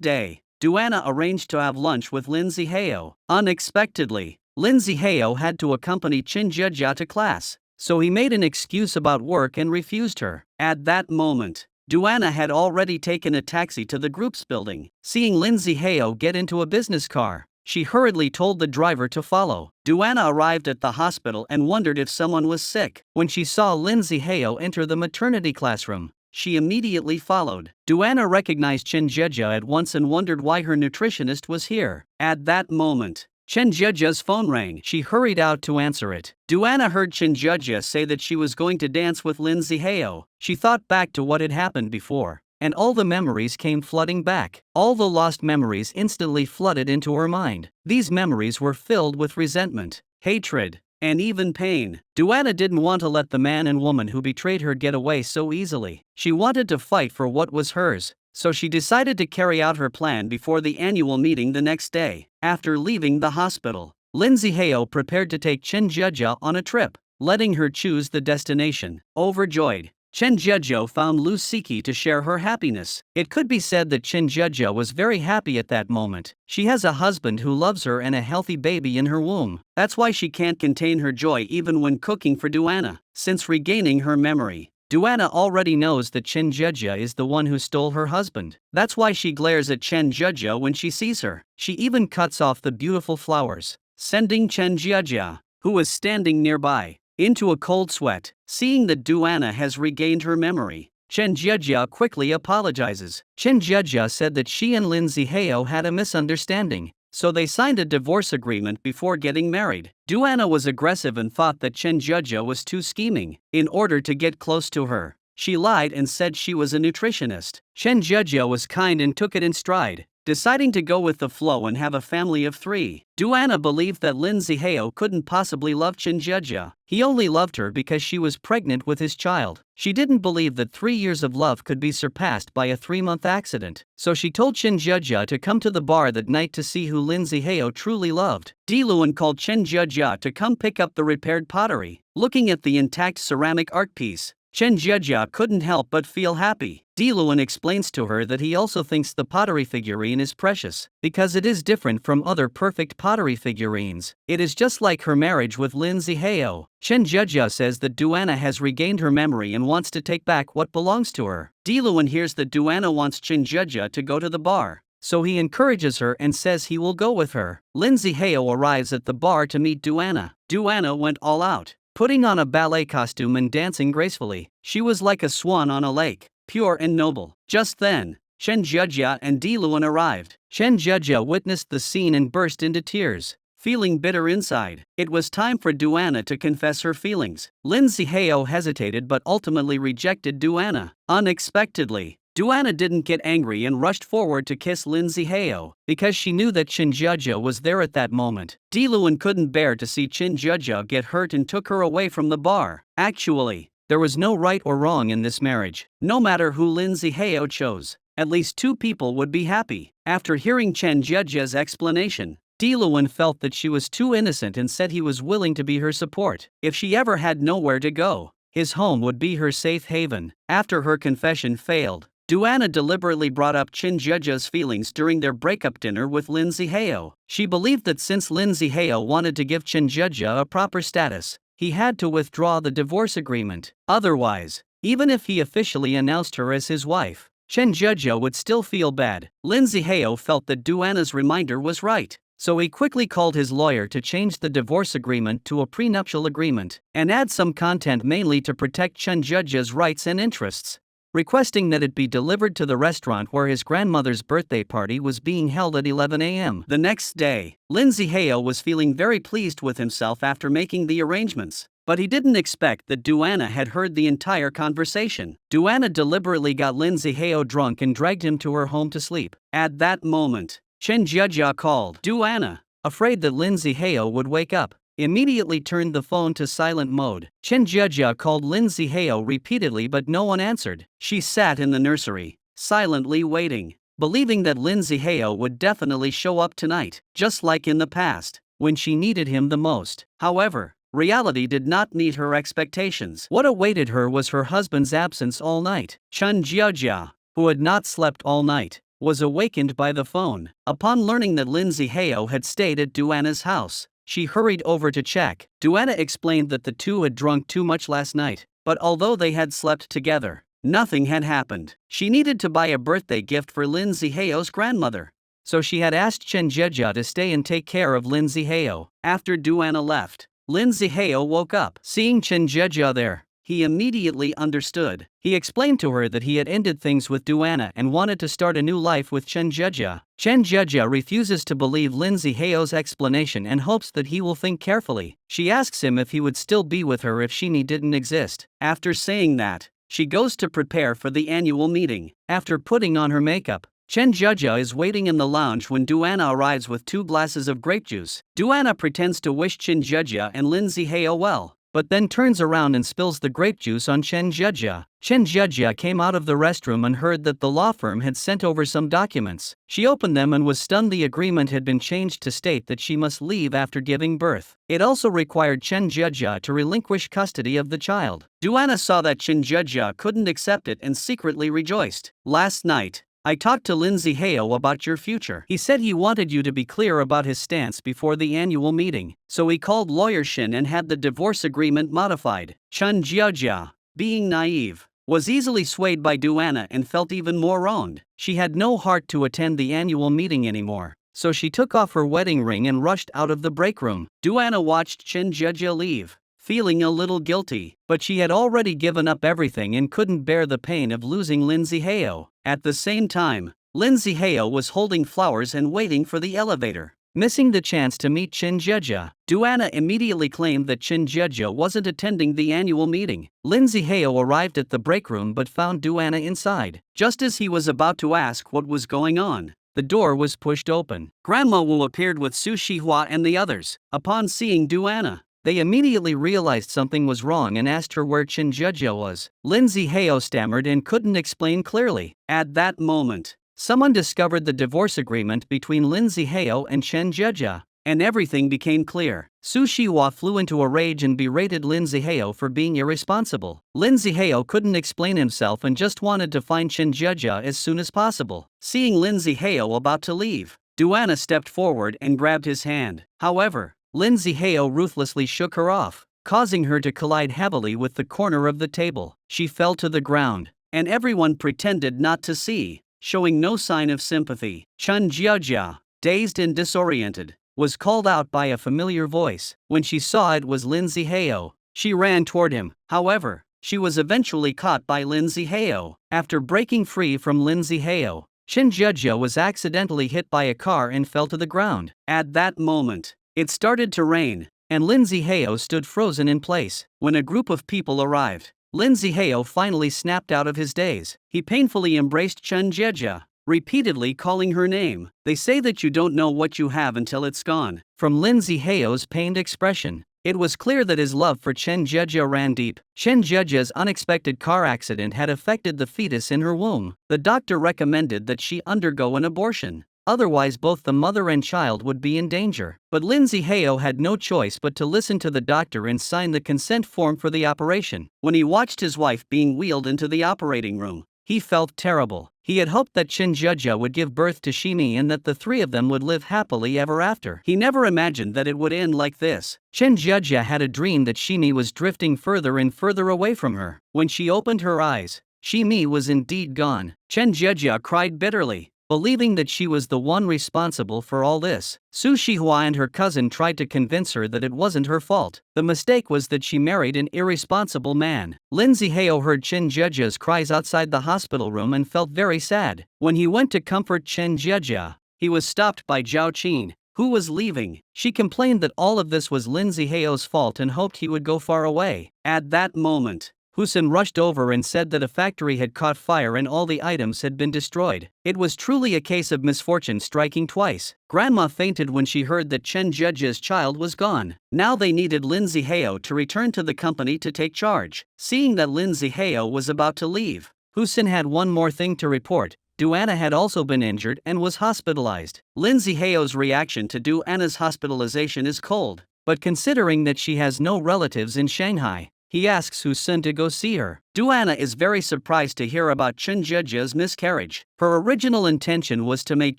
day, Duana arranged to have lunch with Lin Zihao. Unexpectedly, Lin Zihao had to accompany Qin Jia to class, so he made an excuse about work and refused her. At that moment, Duana had already taken a taxi to the group's building. Seeing Lin Zihao get into a business car, she hurriedly told the driver to follow. Duana arrived at the hospital and wondered if someone was sick. When she saw Lin Zihao enter the maternity classroom, she immediately followed. Duana recognized Qin Jia at once and wondered why her nutritionist was here. At that moment, Qin Jia's phone rang. She hurried out to answer it. Duana heard Qin Jia say that she was going to dance with Lin Zihao. She thought back to what had happened before, and all the memories came flooding back. All the lost memories instantly flooded into her mind. These memories were filled with resentment, hatred, and even pain. Duana didn't want to let the man and woman who betrayed her get away so easily. She wanted to fight for what was hers, so she decided to carry out her plan before the annual meeting the next day. After leaving the hospital, Lin Zihao prepared to take Qin Jia on a trip, letting her choose the destination. Overjoyed, Qin Jia found Lu Siki to share her happiness. It could be said that Qin Jia was very happy at that moment. She has a husband who loves her and a healthy baby in her womb. That's why she can't contain her joy even when cooking for Duana. Since regaining her memory, Duana already knows that Qin Jia is the one who stole her husband. That's why she glares at Qin Jia when she sees her. She even cuts off the beautiful flowers, sending Qin Jia, who is standing nearby, into a cold sweat. Seeing that Duana has regained her memory, Qin Jia quickly apologizes. Qin Jia said that she and Lin Zihao had a misunderstanding, so they signed a divorce agreement before getting married. Duana was aggressive and thought that Qin Jia was too scheming. In order to get close to her, she lied and said she was a nutritionist. Qin Jia was kind and took it in stride, deciding to go with the flow and have a family of 3. Duana believed that Lin Zihao couldn't possibly love Qin Jia. He only loved her because she was pregnant with his child. She didn't believe that 3 years of love could be surpassed by a 3-month accident. So she told Qin Jia to come to the bar that night to see who Lin Zihao truly loved. Diluan called Qin Jia to come pick up the repaired pottery. Looking at the intact ceramic art piece, Qin Jia couldn't help but feel happy. Diluan explains to her that he also thinks the pottery figurine is precious, because it is different from other perfect pottery figurines. It is just like her marriage with Lin Zihao. Qin Jia says that Duana has regained her memory and wants to take back what belongs to her. Diluan hears that Duana wants Qin Jia to go to the bar, so he encourages her and says he will go with her. Lin Zihao arrives at the bar to meet Duana. Duana went all out, putting on a ballet costume and dancing gracefully. She was like a swan on a lake, pure and noble. Just then, Qin Jia and Diluan arrived. Qin Jia witnessed the scene and burst into tears, feeling bitter inside. It was time for Duana to confess her feelings. Lin Zihao hesitated but ultimately rejected Duana. Unexpectedly, Duana didn't get angry and rushed forward to kiss Lin Zihao, because she knew that Qin Jia was there at that moment. Diluan couldn't bear to see Qin Jia get hurt and took her away from the bar. Actually, there was no right or wrong in this marriage. No matter who Lin Zihao chose, at least 2 people would be happy. After hearing Qin Jia's explanation, Diluan felt that she was too innocent and said he was willing to be her support. If she ever had nowhere to go, his home would be her safe haven. After her confession failed, Duana deliberately brought up Qin Jia's feelings during their breakup dinner with Lin Zihao. She believed that since Lin Zihao wanted to give Qin Jia a proper status, he had to withdraw the divorce agreement. Otherwise, even if he officially announced her as his wife, Qin Jia would still feel bad. Lin Zihao felt that Duana's reminder was right, so he quickly called his lawyer to change the divorce agreement to a prenuptial agreement and add some content mainly to protect Qin Jia's rights and interests, requesting that it be delivered to the restaurant where his grandmother's birthday party was being held at 11 a.m. The next day, Lin Zihao was feeling very pleased with himself after making the arrangements, but he didn't expect that Duana had heard the entire conversation. Duana deliberately got Lin Zihao drunk and dragged him to her home to sleep. At that moment, Qin Jia called. Duana, afraid that Lin Zihao would wake up, immediately turned the phone to silent mode. Qin Jia called Lin Zihao repeatedly but no one answered. She sat in the nursery, silently waiting, believing that Lin Zihao would definitely show up tonight, just like in the past, when she needed him the most. However, reality did not meet her expectations. What awaited her was her husband's absence all night. Qin Jia, who had not slept all night, was awakened by the phone. Upon learning that Lindsay Heo had stayed at Duana's house, she hurried over to check. Duana explained that the two had drunk too much last night, but although they had slept together, nothing had happened. She needed to buy a birthday gift for Lindsay Heo's grandmother, so she had asked Chen Jieja to stay and take care of Lindsay Heo. After Duana left, Lindsay Heo woke up. Seeing Chen Jieja there, he immediately understood. He explained to her that he had ended things with Duana and wanted to start a new life with Chen Jieja. Chen Jieja refuses to believe Lindsay Heo's explanation and hopes that he will think carefully. She asks him if he would still be with her if Shini didn't exist. After saying that, she goes to prepare for the annual meeting. After putting on her makeup, Chen Jieja is waiting in the lounge when Duana arrives with 2 glasses of grape juice. Duana pretends to wish Chen Jieja and Lindsay Heo well, but then turns around and spills the grape juice on Chen Jieja. Chen Jieja came out of the restroom and heard that the law firm had sent over some documents. She opened them and was stunned. The agreement had been changed to state that she must leave after giving birth. It also required Chen Jieja to relinquish custody of the child. Duana saw that Chen Jieja couldn't accept it and secretly rejoiced. Last night, I talked to Lindsay Heo about your future. He said he wanted you to be clear about his stance before the annual meeting, so he called Lawyer Shin and had the divorce agreement modified. Chen Jieja, being naive, was easily swayed by Duana and felt even more wronged. She had no heart to attend the annual meeting anymore, so she took off her wedding ring and rushed out of the break room. Duana watched Chen Jieja leave, feeling a little guilty, but she had already given up everything and couldn't bear the pain of losing Lindsay Heo. At the same time, Lindsay Heo was holding flowers and waiting for the elevator. Missing the chance to meet Chen Jieja, Duana immediately claimed that Chen Jieja wasn't attending the annual meeting. Lindsay Heo arrived at the break room but found Duana inside. Just as he was about to ask what was going on, the door was pushed open. Grandma Wu appeared with Su Shihua and the others. Upon seeing Duana, they immediately realized something was wrong and asked her where Chen Jieja was. Lindsay Heo stammered and couldn't explain clearly. At that moment, someone discovered the divorce agreement between Lindsay Heo and Chen Jieja, and everything became clear. Su Shihua flew into a rage and berated Lindsay Heo for being irresponsible. Lindsay Heo couldn't explain himself and just wanted to find Chen Jieja as soon as possible. Seeing Lindsay Heo about to leave, Duana stepped forward and grabbed his hand. However, Lindsay Heo ruthlessly shook her off, causing her to collide heavily with the corner of the table. She fell to the ground, and everyone pretended not to see, showing no sign of sympathy. Chen Jieja, dazed and disoriented, was called out by a familiar voice. When she saw it was Lindsay Heo, she ran toward him. However, she was eventually caught by Lindsay Heo. After breaking free from Lindsay Heo, Chen Jieja was accidentally hit by a car and fell to the ground. At that moment, it started to rain, and Lindsay Heo stood frozen in place. When a group of people arrived, Lindsay Heo finally snapped out of his daze. He painfully embraced Chen Jieja, repeatedly calling her name. They say that you don't know what you have until it's gone. From Lindsay Heo's pained expression, it was clear that his love for Chen Jieja ran deep. Chen Jieja's unexpected car accident had affected the fetus in her womb. The doctor recommended that she undergo an abortion. Otherwise both the mother and child would be in danger. But Lindsay Heo had no choice but to listen to the doctor and sign the consent form for the operation. When he watched his wife being wheeled into the operating room, he felt terrible. He had hoped that Chen Jieja would give birth to Shimi and that the 3 of them would live happily ever after. He never imagined that it would end like this. Chen Jieja had a dream that Shimi was drifting further and further away from her. When she opened her eyes, Shimi was indeed gone. Chen Jieja cried bitterly, believing that she was the one responsible for all this. Su Shihua and her cousin tried to convince her that it wasn't her fault. The mistake was that she married an irresponsible man. Lindsay Heo heard Chen Jieja's cries outside the hospital room and felt very sad. When he went to comfort Chen Jieja, he was stopped by Zhao Qin, who was leaving. She complained that all of this was Lindsay Heo's fault and hoped he would go far away. At that moment, Husin rushed over and said that a factory had caught fire and all the items had been destroyed. It was truly a case of misfortune striking twice. Grandma fainted when she heard that Chen Jieja's child was gone. Now they needed Lindsay Heo to return to the company to take charge. Seeing that Lindsay Heo was about to leave, Husin had one more thing to report. Duana had also been injured and was hospitalized. Lindsay Heo's reaction to Duana's hospitalization is cold, but considering that she has no relatives in Shanghai, He asks Husin to go see her. Duana is very surprised to hear about Chinjeja's miscarriage. Her original intention was to make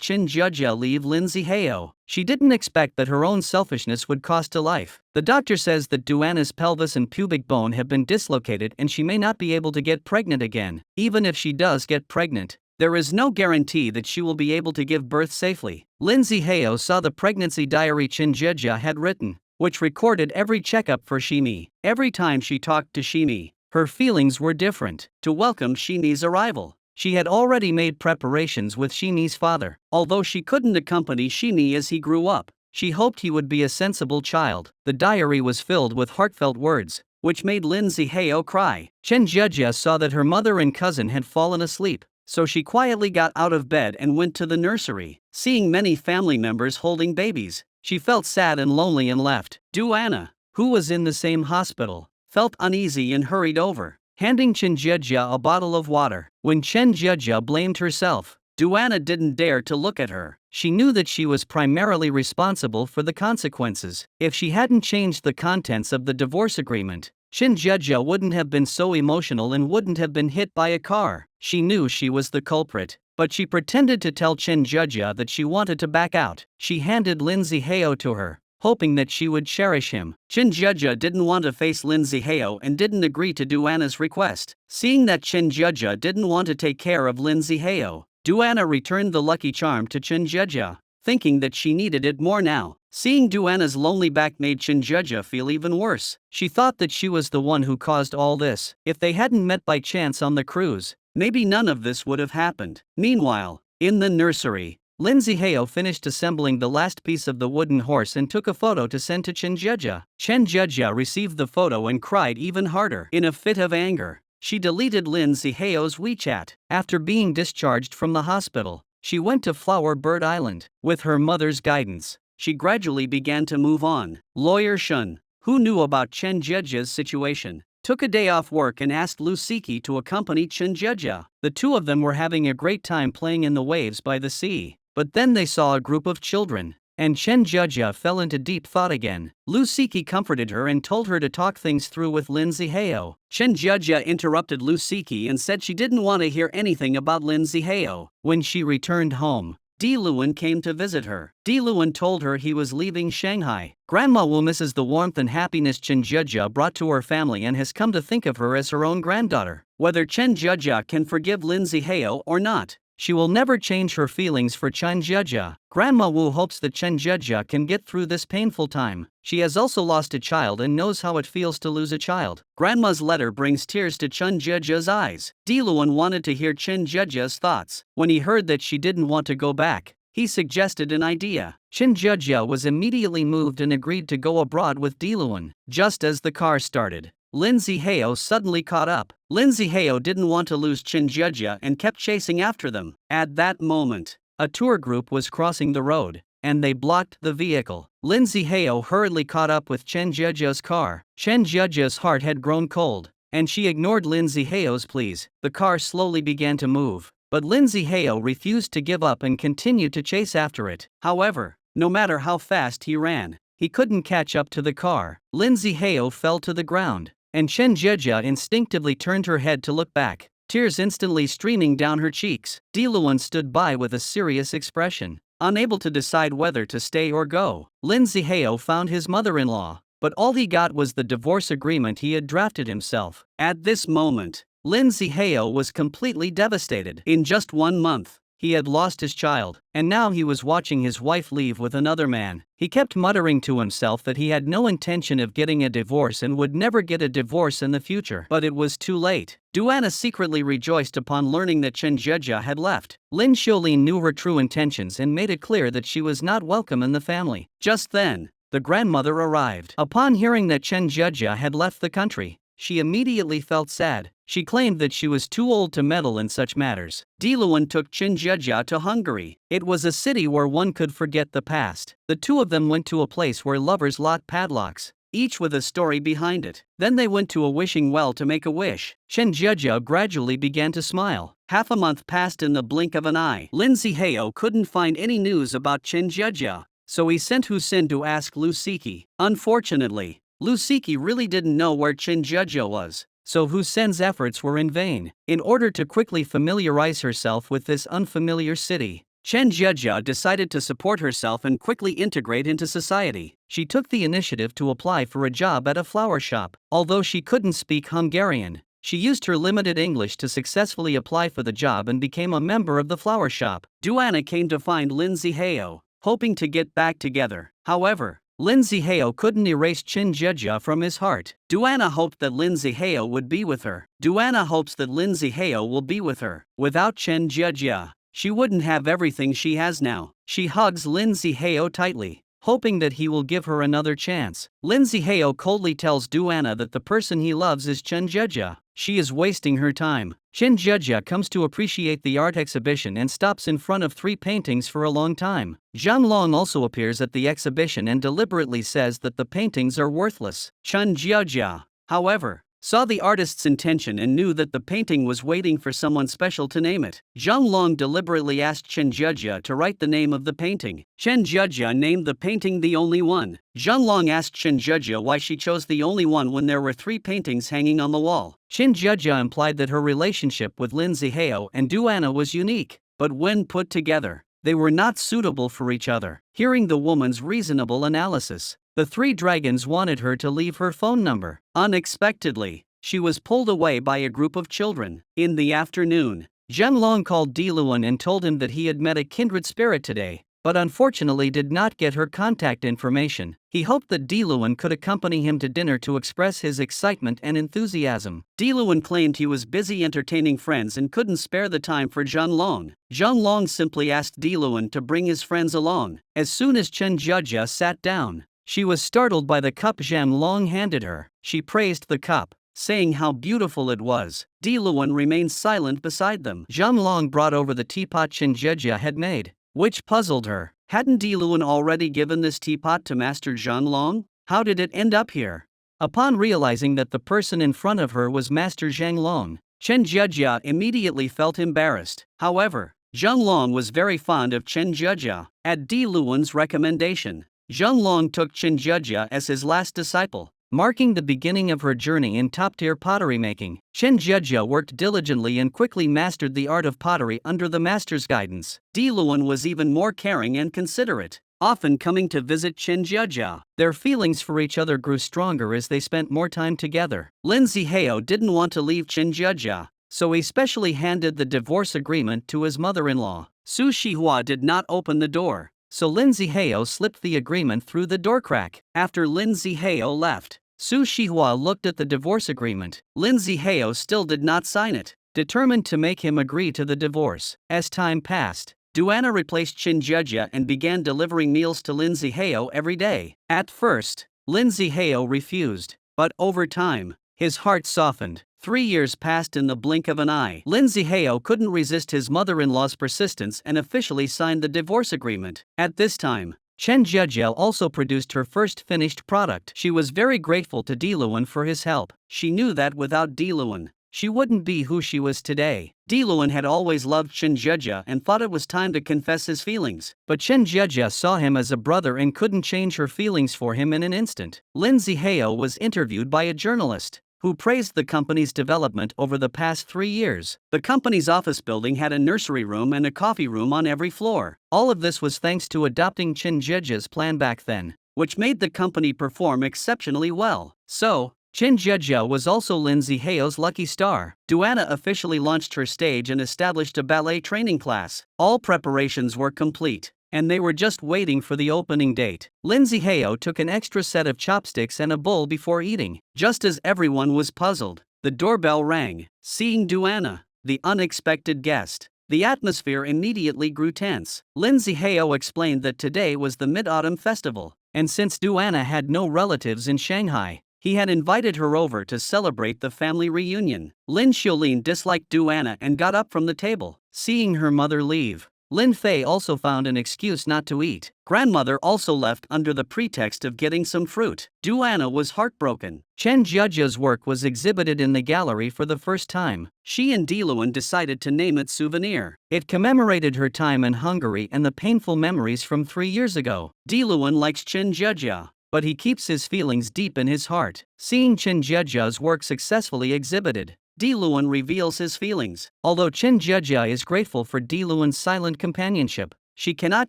Chinjeja leave Lindsay Heo. She didn't expect that her own selfishness would cost a life. The doctor says that Duana's pelvis and pubic bone have been dislocated and she may not be able to get pregnant again. Even if she does get pregnant, there is no guarantee that she will be able to give birth safely. Lindsay Heo saw the pregnancy diary Chinjeja had written, which recorded every checkup for Shimi. Every time she talked to Shimi, her feelings were different. To welcome Shimi's arrival, she had already made preparations with Shimi's father. Although she couldn't accompany Shimi as he grew up, she hoped he would be a sensible child. The diary was filled with heartfelt words, which made Lindsay Heo cry. Chinjeja saw that her mother and cousin had fallen asleep, so she quietly got out of bed and went to the nursery. Seeing many family members holding babies, she felt sad and lonely and left. Duana, who was in the same hospital, felt uneasy and hurried over, handing Chinjeja a bottle of water. When Chinjeja blamed herself, Duana didn't dare to look at her. She knew that she was primarily responsible for the consequences. If she hadn't changed the contents of the divorce agreement, Chinjeja wouldn't have been so emotional and wouldn't have been hit by a car. She knew she was the culprit, but she pretended to tell Chinjeja that she wanted to back out. She handed Lindsay Heo to her, hoping that she would cherish him. Chinjeja didn't want to face Lindsay Heo and didn't agree to Duana's request. Seeing that Chinjeja didn't want to take care of Lindsay Heo, Duana returned the lucky charm to Chinjeja, thinking that she needed it more now. Seeing Duana's lonely back made Chinjeja feel even worse. She thought that she was the one who caused all this. If they hadn't met by chance on the cruise, maybe none of this would have happened. Meanwhile, in the nursery, Lindsay Heo finished assembling the last piece of the wooden horse and took a photo to send to Chinjeja. Chinjeja received the photo and cried even harder. In a fit of anger, she deleted Lindsay Heo's WeChat. After being discharged from the hospital, she went to Flower Bird Island. With her mother's guidance, she gradually began to move on. Lawyer Shun, who knew about Chinjeja's situation, took a day off work and asked Lusiki to accompany Chinjeja. The two of them were having a great time playing in the waves by the sea. But then they saw a group of children, and Chinjeja fell into deep thought again. Lusiki comforted her and told her to talk things through with Lindsay Heo. Chinjeja interrupted Lusiki and said she didn't want to hear anything about Lindsay Heo. When she returned home, Diluan came to visit her. Diluan told her he was leaving Shanghai. Grandma Wu misses the warmth and happiness Chinjeja brought to her family and has come to think of her as her own granddaughter. Whether Chinjeja can forgive Lindsay Heo or not, she will never change her feelings for Chinjeja. Grandma Wu hopes that Chinjeja can get through this painful time. She has also lost a child and knows how it feels to lose a child. Grandma's letter brings tears to Chinjeja's eyes. Diluan wanted to hear Chinjeja's thoughts. When he heard that she didn't want to go back, he suggested an idea. Chinjeja was immediately moved and agreed to go abroad with Diluan. Just as the car started, Lindsay Heo suddenly caught up. Lindsay Heo didn't want to lose Chinjeja and kept chasing after them. At that moment, a tour group was crossing the road, and they blocked the vehicle. Lindsay Heo hurriedly caught up with Chinjeja's car. Chinjeja's heart had grown cold, and she ignored Lindsay Heo's pleas. The car slowly began to move, but Lindsay Heo refused to give up and continued to chase after it. However, no matter how fast he ran, he couldn't catch up to the car. Lindsay Heo fell to the ground, and Chinjeja instinctively turned her head to look back, tears instantly streaming down her cheeks. Diluan stood by with a serious expression, unable to decide whether to stay or go. Lindsay Heo found his mother-in-law, but all he got was the divorce agreement he had drafted himself. At this moment, Lindsay Heo was completely devastated. In just 1 month, he had lost his child, and now he was watching his wife leave with another man. He kept muttering to himself that he had no intention of getting a divorce and would never get a divorce in the future. But it was too late. Duana secretly rejoiced upon learning that Chinjeja had left. Lin Xiaolin knew her true intentions and made it clear that she was not welcome in the family. Just then, the grandmother arrived. Upon hearing that Chinjeja had left the country, she immediately felt sad. She claimed that she was too old to meddle in such matters. Diluan took Chinjeja to Hungary. It was a city where one could forget the past. The two of them went to a place where lovers lock padlocks, each with a story behind it. Then they went to a wishing well to make a wish. Chinjeja gradually began to smile. Half a month passed in the blink of an eye. Lindsay Heo couldn't find any news about Chinjeja, so he sent Husin to ask Lusiki. Unfortunately, Lu Siki really didn't know where Chen Jieja was, so Hu Sen's efforts were in vain. In order to quickly familiarize herself with this unfamiliar city, Chen Jieja decided to support herself and quickly integrate into society. She took the initiative to apply for a job at a flower shop. Although she couldn't speak Hungarian, she used her limited English to successfully apply for the job and became a member of the flower shop. Duana came to find Lin Zihao, hoping to get back together. However, Lin Zihao couldn't erase Chen Jieja from his heart. Duana hoped that Lin Zihao would be with her. Duana hopes that Lin Zihao will be with her. Without Chen Jieja, she wouldn't have everything she has now. She hugs Lin Zihao tightly, hoping that he will give her another chance. Lin Zihao coldly tells Duana that the person he loves is Chen Jieja. She is wasting her time. Chen Jieja comes to appreciate the art exhibition and stops in front of 3 paintings for a long time. Zhang Long also appears at the exhibition and deliberately says that the paintings are worthless. Chen Jieja, however, saw the artist's intention and knew that the painting was waiting for someone special to name it. Zhang Long deliberately asked Chen Jieja to write the name of the painting. Chen Jieja named the painting The Only One. Zhang Long asked Chen Jieja why she chose the only one when there were 3 paintings hanging on the wall. Chen Jieja implied that her relationship with Lin Zihao and Duana was unique, but when put together, they were not suitable for each other. Hearing the woman's reasonable analysis, the 3 dragons wanted her to leave her phone number. Unexpectedly, she was pulled away by a group of children. In the afternoon, Zhang Long called Diluan and told him that he had met a kindred spirit today, but unfortunately did not get her contact information. He hoped that Diluan could accompany him to dinner to express his excitement and enthusiasm. Diluan claimed he was busy entertaining friends and couldn't spare the time for Zhang Long. Zhang Long simply asked Diluan to bring his friends along. As soon as Chen Jieja sat down, she was startled by the cup Zhang Long handed her. She praised the cup, saying how beautiful it was. Diluan remained silent beside them. Zhang Long brought over the teapot Chen Jieja had made, which puzzled her. Hadn't Diluan already given this teapot to Master Zhang Long? How did it end up here? Upon realizing that the person in front of her was Master Zhang Long, Chen Jieja immediately felt embarrassed. However, Zhang Long was very fond of Chen Jieja. At Diluan's recommendation, Zhang Long took Chen Jieja as his last disciple, marking the beginning of her journey in top-tier pottery making. Chen Jieja worked diligently and quickly mastered the art of pottery under the master's guidance. Diluan was even more caring and considerate, often coming to visit Chen Jieja. Their feelings for each other grew stronger as they spent more time together. Lin Zihao didn't want to leave Chen Jieja, so he specially handed the divorce agreement to his mother-in-law. Su Shihua did not open the door, so Lin Zihao slipped the agreement through the door crack. After Lin Zihao left, Su Shihua looked at the divorce agreement. Lin Zihao still did not sign it, determined to make him agree to the divorce. As time passed, Duana replaced Chen Jieja and began delivering meals to Lin Zihao every day. At first, Lin Zihao refused, but over time, his heart softened. 3 years passed in the blink of an eye. Lin Zihao couldn't resist his mother-in-law's persistence and officially signed the divorce agreement. At this time, Chen Jieja also produced her first finished product. She was very grateful to Diluan for his help. She knew that without Diluan, she wouldn't be who she was today. Diluan had always loved Chen Jieja and thought it was time to confess his feelings. But Chen Jieja saw him as a brother and couldn't change her feelings for him in an instant. Lin Zihao was interviewed by a journalist, who praised the company's development over the past 3 years. The company's office building had a nursery room and a coffee room on every floor. All of this was thanks to adopting Chen Jieja's plan back then, which made the company perform exceptionally well. So, Chen Jieja was also Lin Zihao's lucky star. Duana officially launched her stage and established a ballet training class. All preparations were complete, and they were just waiting for the opening date. Lin Zihao took an extra set of chopsticks and a bowl before eating. Just as everyone was puzzled, the doorbell rang. Seeing Duana, the unexpected guest, the atmosphere immediately grew tense. Lin Zihao explained that today was the Mid-Autumn Festival, and since Duana had no relatives in Shanghai, he had invited her over to celebrate the family reunion. Lin Xiaolin disliked Duana and got up from the table. Seeing her mother leave, Lin Fei also found an excuse not to eat. Grandmother also left under the pretext of getting some fruit. Duana was heartbroken. Chen Jieja's work was exhibited in the gallery for the first time. She and Diluan decided to name it Souvenir. It commemorated her time in Hungary and the painful memories from 3 years ago. Diluan likes Chen Jieja, but he keeps his feelings deep in his heart. Seeing Chen Jiejia's work successfully exhibited, Di Luan reveals his feelings. Although Chen Jiejia is grateful for Di Luan's silent companionship, she cannot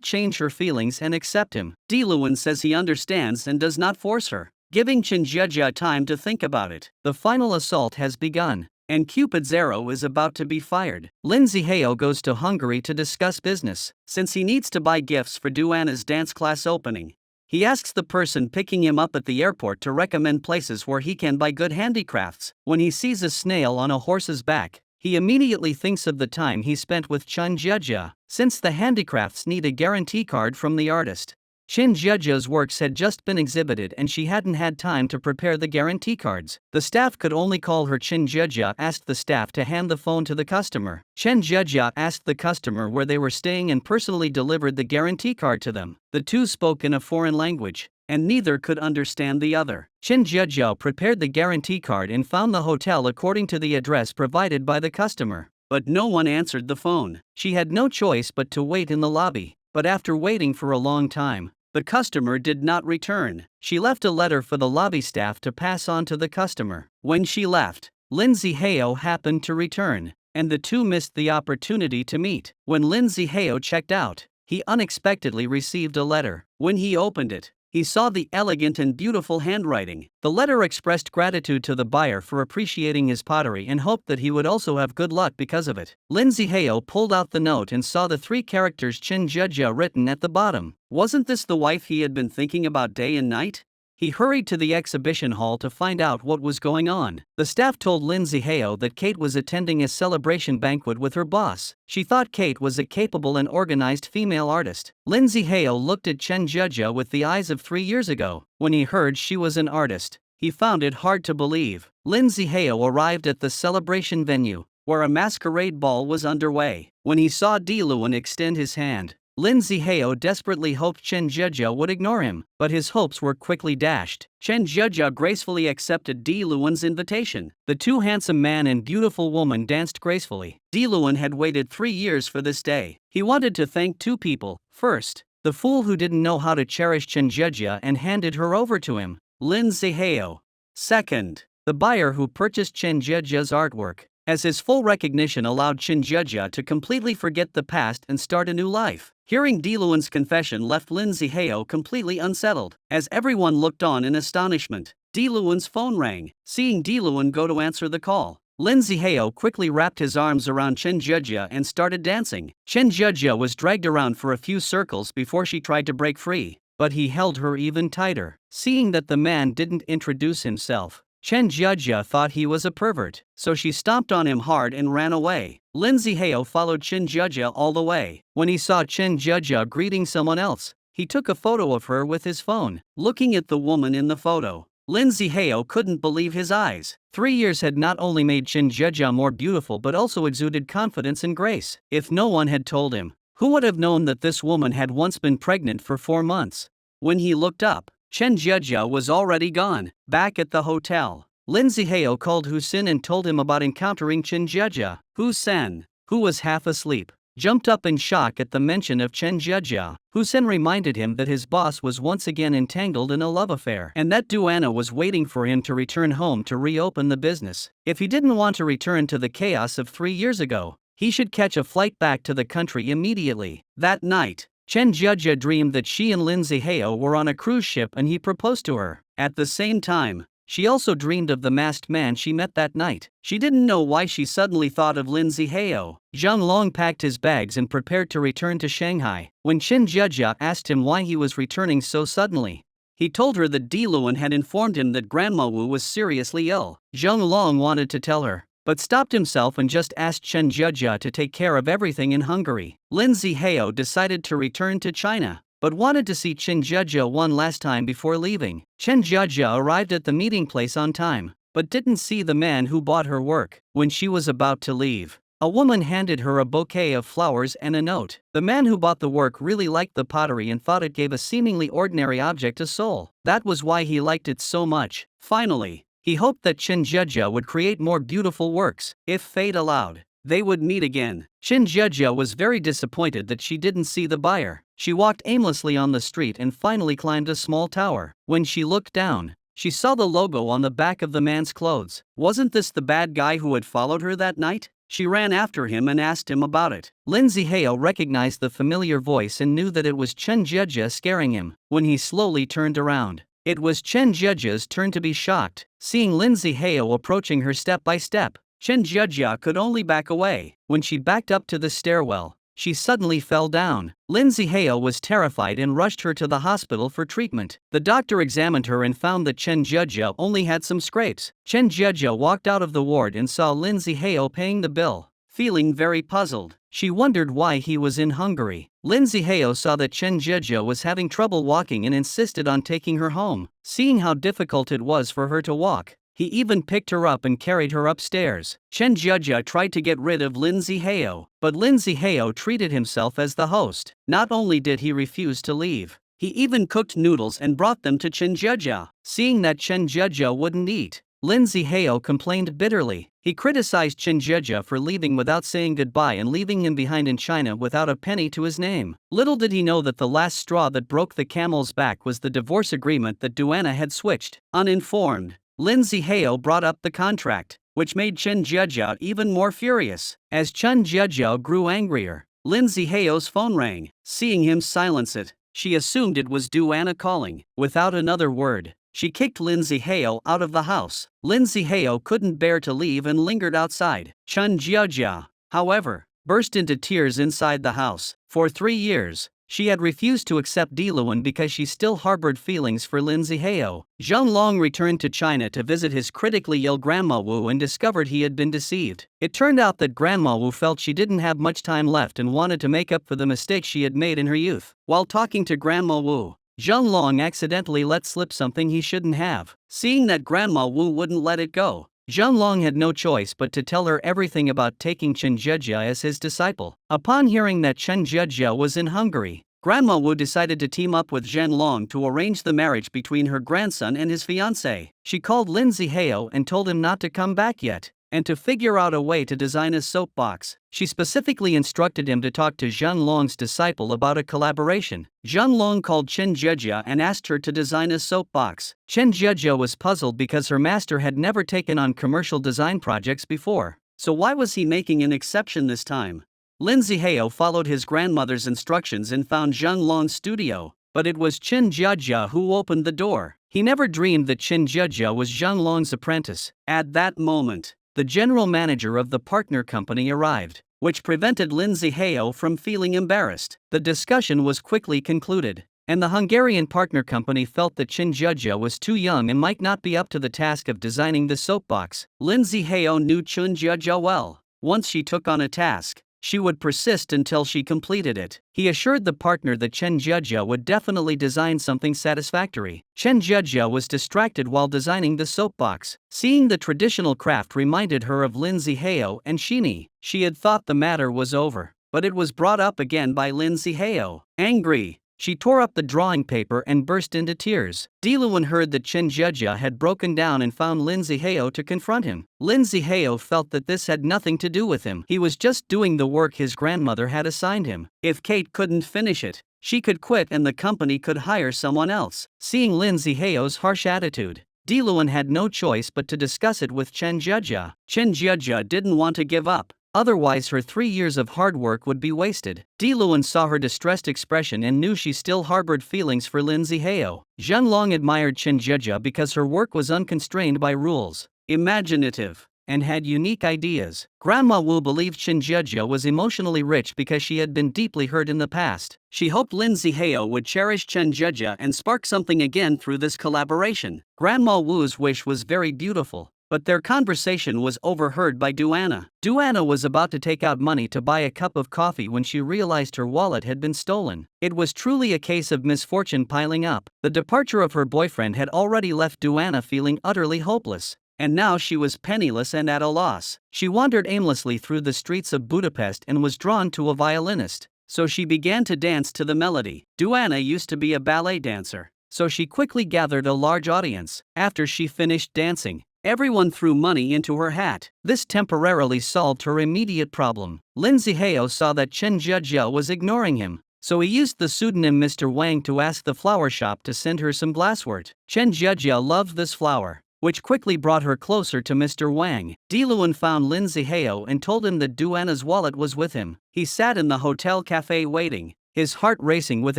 change her feelings and accept him. Di Luan says he understands and does not force her, giving Chen Jiejia time to think about it. The final assault has begun, and Cupid's arrow is about to be fired. Lin Zihao goes to Hungary to discuss business, since he needs to buy gifts for Duana's dance class opening. He asks the person picking him up at the airport to recommend places where he can buy good handicrafts. When he sees a snail on a horse's back, he immediately thinks of the time he spent with Chen Jiejia, since the handicrafts need a guarantee card from the artist. Chen Jiejia's works had just been exhibited and she hadn't had time to prepare the guarantee cards. The staff could only call her. Chen Jiejia asked the staff to hand the phone to the customer. Chen Jiejia asked the customer where they were staying and personally delivered the guarantee card to them. The two spoke in a foreign language, and neither could understand the other. Chen Jiejia prepared the guarantee card and found the hotel according to the address provided by the customer. But no one answered the phone. She had no choice but to wait in the lobby. But after waiting for a long time, the customer did not return. She left a letter for the lobby staff to pass on to the customer. When she left, Lin Zihao happened to return, and the two missed the opportunity to meet. When Lin Zihao checked out, he unexpectedly received a letter. When he opened it, he saw the elegant and beautiful handwriting. The letter expressed gratitude to the buyer for appreciating his pottery and hoped that he would also have good luck because of it. Lin Zihao pulled out the note and saw the 3 characters Chen Jiejia written at the bottom. Wasn't this the wife he had been thinking about day and night? He hurried to the exhibition hall to find out what was going on. The staff told Lin Zihao that Kate was attending a celebration banquet with her boss. She thought Kate was a capable and organized female artist. Lin Zihao looked at Chen Jiejia with the eyes of 3 years ago. When he heard she was an artist, he found it hard to believe. Lin Zihao arrived at the celebration venue, where a masquerade ball was underway. When he saw Di Luan extend his hand, Lin Zihao desperately hoped Chen Jiejia would ignore him, but his hopes were quickly dashed. Chen Jiejia gracefully accepted Di Luan's invitation. The 2 handsome man and beautiful woman danced gracefully. Di Luan had waited 3 years for this day. He wanted to thank 2 people. First, the fool who didn't know how to cherish Chen Jiejia and handed her over to him, Lin Zihao. Second, the buyer who purchased Chen Jiejia's artwork, as his full recognition allowed Chen Jiejia to completely forget the past and start a new life. Hearing Di Luan's confession left Lin Zihao completely unsettled. As everyone looked on in astonishment, Di Luan's phone rang. Seeing Di Luan go to answer the call, Lin Zihao quickly wrapped his arms around Chen Jiejia and started dancing. Chen Jiejia was dragged around for a few circles before she tried to break free, but he held her even tighter. Seeing that the man didn't introduce himself, Chen Jiejia thought he was a pervert, so she stomped on him hard and ran away. Lin Zihao followed Chen Jiejia all the way. When he saw Chen Jiejia greeting someone else, he took a photo of her with his phone. Looking at the woman in the photo, Lin Zihao couldn't believe his eyes. 3 years had not only made Chen Jiejia more beautiful but also exuded confidence and grace. If no one had told him, who would have known that this woman had once been pregnant for 4 months? When he looked up, Chen Jiejia was already gone. Back at the hotel, Lin Zihao called Hu Xin and told him about encountering Chen Jiejia. Hu Sen, who was half asleep, jumped up in shock at the mention of Chen Jiejia. Hu Sen reminded him that his boss was once again entangled in a love affair and that Duana was waiting for him to return home to reopen the business. If he didn't want to return to the chaos of 3 years ago, he should catch a flight back to the country immediately. That night, Chen Jiejia dreamed that she and Lin Zihao were on a cruise ship and he proposed to her. At the same time, she also dreamed of the masked man she met that night. She didn't know why she suddenly thought of Lin Zihao. Zhang Long packed his bags and prepared to return to Shanghai. When Chen Jiejia asked him why he was returning so suddenly, he told her that Di Luan had informed him that Grandma Wu was seriously ill. Zhang Long wanted to tell her, but stopped himself and just asked Chen Jiejia to take care of everything in Hungary. Lin Zihao decided to return to China, but wanted to see Chen Jiejia one last time before leaving. Chen Jiejia arrived at the meeting place on time, but didn't see the man who bought her work. When she was about to leave, a woman handed her a bouquet of flowers and a note. The man who bought the work really liked the pottery and thought it gave a seemingly ordinary object a soul. That was why he liked it so much. Finally, he hoped that Chen Jiejia would create more beautiful works. If fate allowed, they would meet again. Chen Jiejia was very disappointed that she didn't see the buyer. She walked aimlessly on the street and finally climbed a small tower. When she looked down, she saw the logo on the back of the man's clothes. Wasn't this the bad guy who had followed her that night? She ran after him and asked him about it. Lin Zihao recognized the familiar voice and knew that it was Chen Jiejia scaring him. When he slowly turned around, it was Chen Jiejia's turn to be shocked. Seeing Lin Zihao approaching her step by step, Chen Jiejia could only back away. When she backed up to the stairwell, she suddenly fell down. Lin Zihao was terrified and rushed her to the hospital for treatment. The doctor examined her and found that Chen Jiejia only had some scrapes. Chen Jiejia walked out of the ward and saw Lin Zihao paying the bill. Feeling very puzzled, she wondered why he was in Hungary. Lin Zihao saw that Chen Jiejia was having trouble walking and insisted on taking her home. Seeing how difficult it was for her to walk, he even picked her up and carried her upstairs. Chen Jiejia tried to get rid of Lin Zihao, but Lin Zihao treated himself as the host. Not only did he refuse to leave, he even cooked noodles and brought them to Chen Jiejia. Seeing that Chen Jiejia wouldn't eat, Lin Zihao complained bitterly. He criticized Chen Jiejia for leaving without saying goodbye and leaving him behind in China without a penny to his name. Little did he know that the last straw that broke the camel's back was the divorce agreement that Duana had switched. Uninformed, Lin Zihao brought up the contract, which made Chen Jiejia even more furious. As Chen Jiejia grew angrier, Lin Zihao's phone rang. Seeing him silence it, she assumed it was Duana calling. Without another word, she kicked Lin Zihao out of the house. Lin Zihao couldn't bear to leave and lingered outside. Chen Jiejia, however, burst into tears inside the house. For 3 years, she had refused to accept Diluan because she still harbored feelings for Lin Zihao. Zhang Long returned to China to visit his critically ill Grandma Wu and discovered he had been deceived. It turned out that Grandma Wu felt she didn't have much time left and wanted to make up for the mistakes she had made in her youth. While talking to Grandma Wu, Zhang Long accidentally let slip something he shouldn't have. Seeing that Grandma Wu wouldn't let it go, Zhang Long had no choice but to tell her everything about taking Chen Jiejia as his disciple. Upon hearing that Chen Jiejia was in Hungary, Grandma Wu decided to team up with Zhang Long to arrange the marriage between her grandson and his fiancée. She called Lin Zihao and told him not to come back yet, and to figure out a way to design a soapbox. She specifically instructed him to talk to Zhang Long's disciple about a collaboration. Zhang Long called Chen Jiejia and asked her to design a soapbox. Chen Jiejia was puzzled because her master had never taken on commercial design projects before. So why was he making an exception this time? Lin Zihao followed his grandmother's instructions and found Zhang Long's studio, but it was Chen Jiejia who opened the door. He never dreamed that Chen Jiejia was Zhang Long's apprentice. At that moment, the general manager of the partner company arrived, which prevented Lin Zihao from feeling embarrassed. The discussion was quickly concluded, and the Hungarian partner company felt that Chen Jiejia was too young and might not be up to the task of designing the soapbox. Lin Zihao knew Chen Jiejia well. Once she took on a task, she would persist until she completed it. He assured the partner that Chen Jiejia would definitely design something satisfactory. Chen Jiejia was distracted while designing the soapbox. Seeing the traditional craft reminded her of Lin Zihao and Shini. She had thought the matter was over, but it was brought up again by Lin Zihao. Angry, she tore up the drawing paper and burst into tears. Diluan heard that Chen Jiejia had broken down and found Lin Zihao to confront him. Lin Zihao felt that this had nothing to do with him. He was just doing the work his grandmother had assigned him. If Kate couldn't finish it, she could quit and the company could hire someone else. Seeing Lin Zihao's harsh attitude, Diluan had no choice but to discuss it with Chen Jiejia. Chen Jiejia didn't want to give up. Otherwise her 3 years of hard work would be wasted. Diluan saw her distressed expression and knew she still harbored feelings for Lin Zihao. Zhang Long admired Chen Jiejia because her work was unconstrained by rules, imaginative, and had unique ideas. Grandma Wu believed Chen Jiejia was emotionally rich because she had been deeply hurt in the past. She hoped Lin Zihao would cherish Chen Jiejia and spark something again through this collaboration. Grandma Wu's wish was very beautiful, but their conversation was overheard by Duana. Duana was about to take out money to buy a cup of coffee when she realized her wallet had been stolen. It was truly a case of misfortune piling up. The departure of her boyfriend had already left Duana feeling utterly hopeless, and now she was penniless and at a loss. She wandered aimlessly through the streets of Budapest and was drawn to a violinist, so she began to dance to the melody. Duana used to be a ballet dancer, so she quickly gathered a large audience. After she finished dancing, Everyone threw money into her hat. This temporarily solved her immediate problem. Lin Zihao saw that Chen Jiajia was ignoring him, so he used the pseudonym Mr. Wang to ask the flower shop to send her some glasswort. Chen Jiajia loved this flower, which quickly brought her closer to Mr. Wang. Diluan found Lin Zihao and told him that Duana's wallet was with him. He sat in the hotel cafe waiting, his heart racing with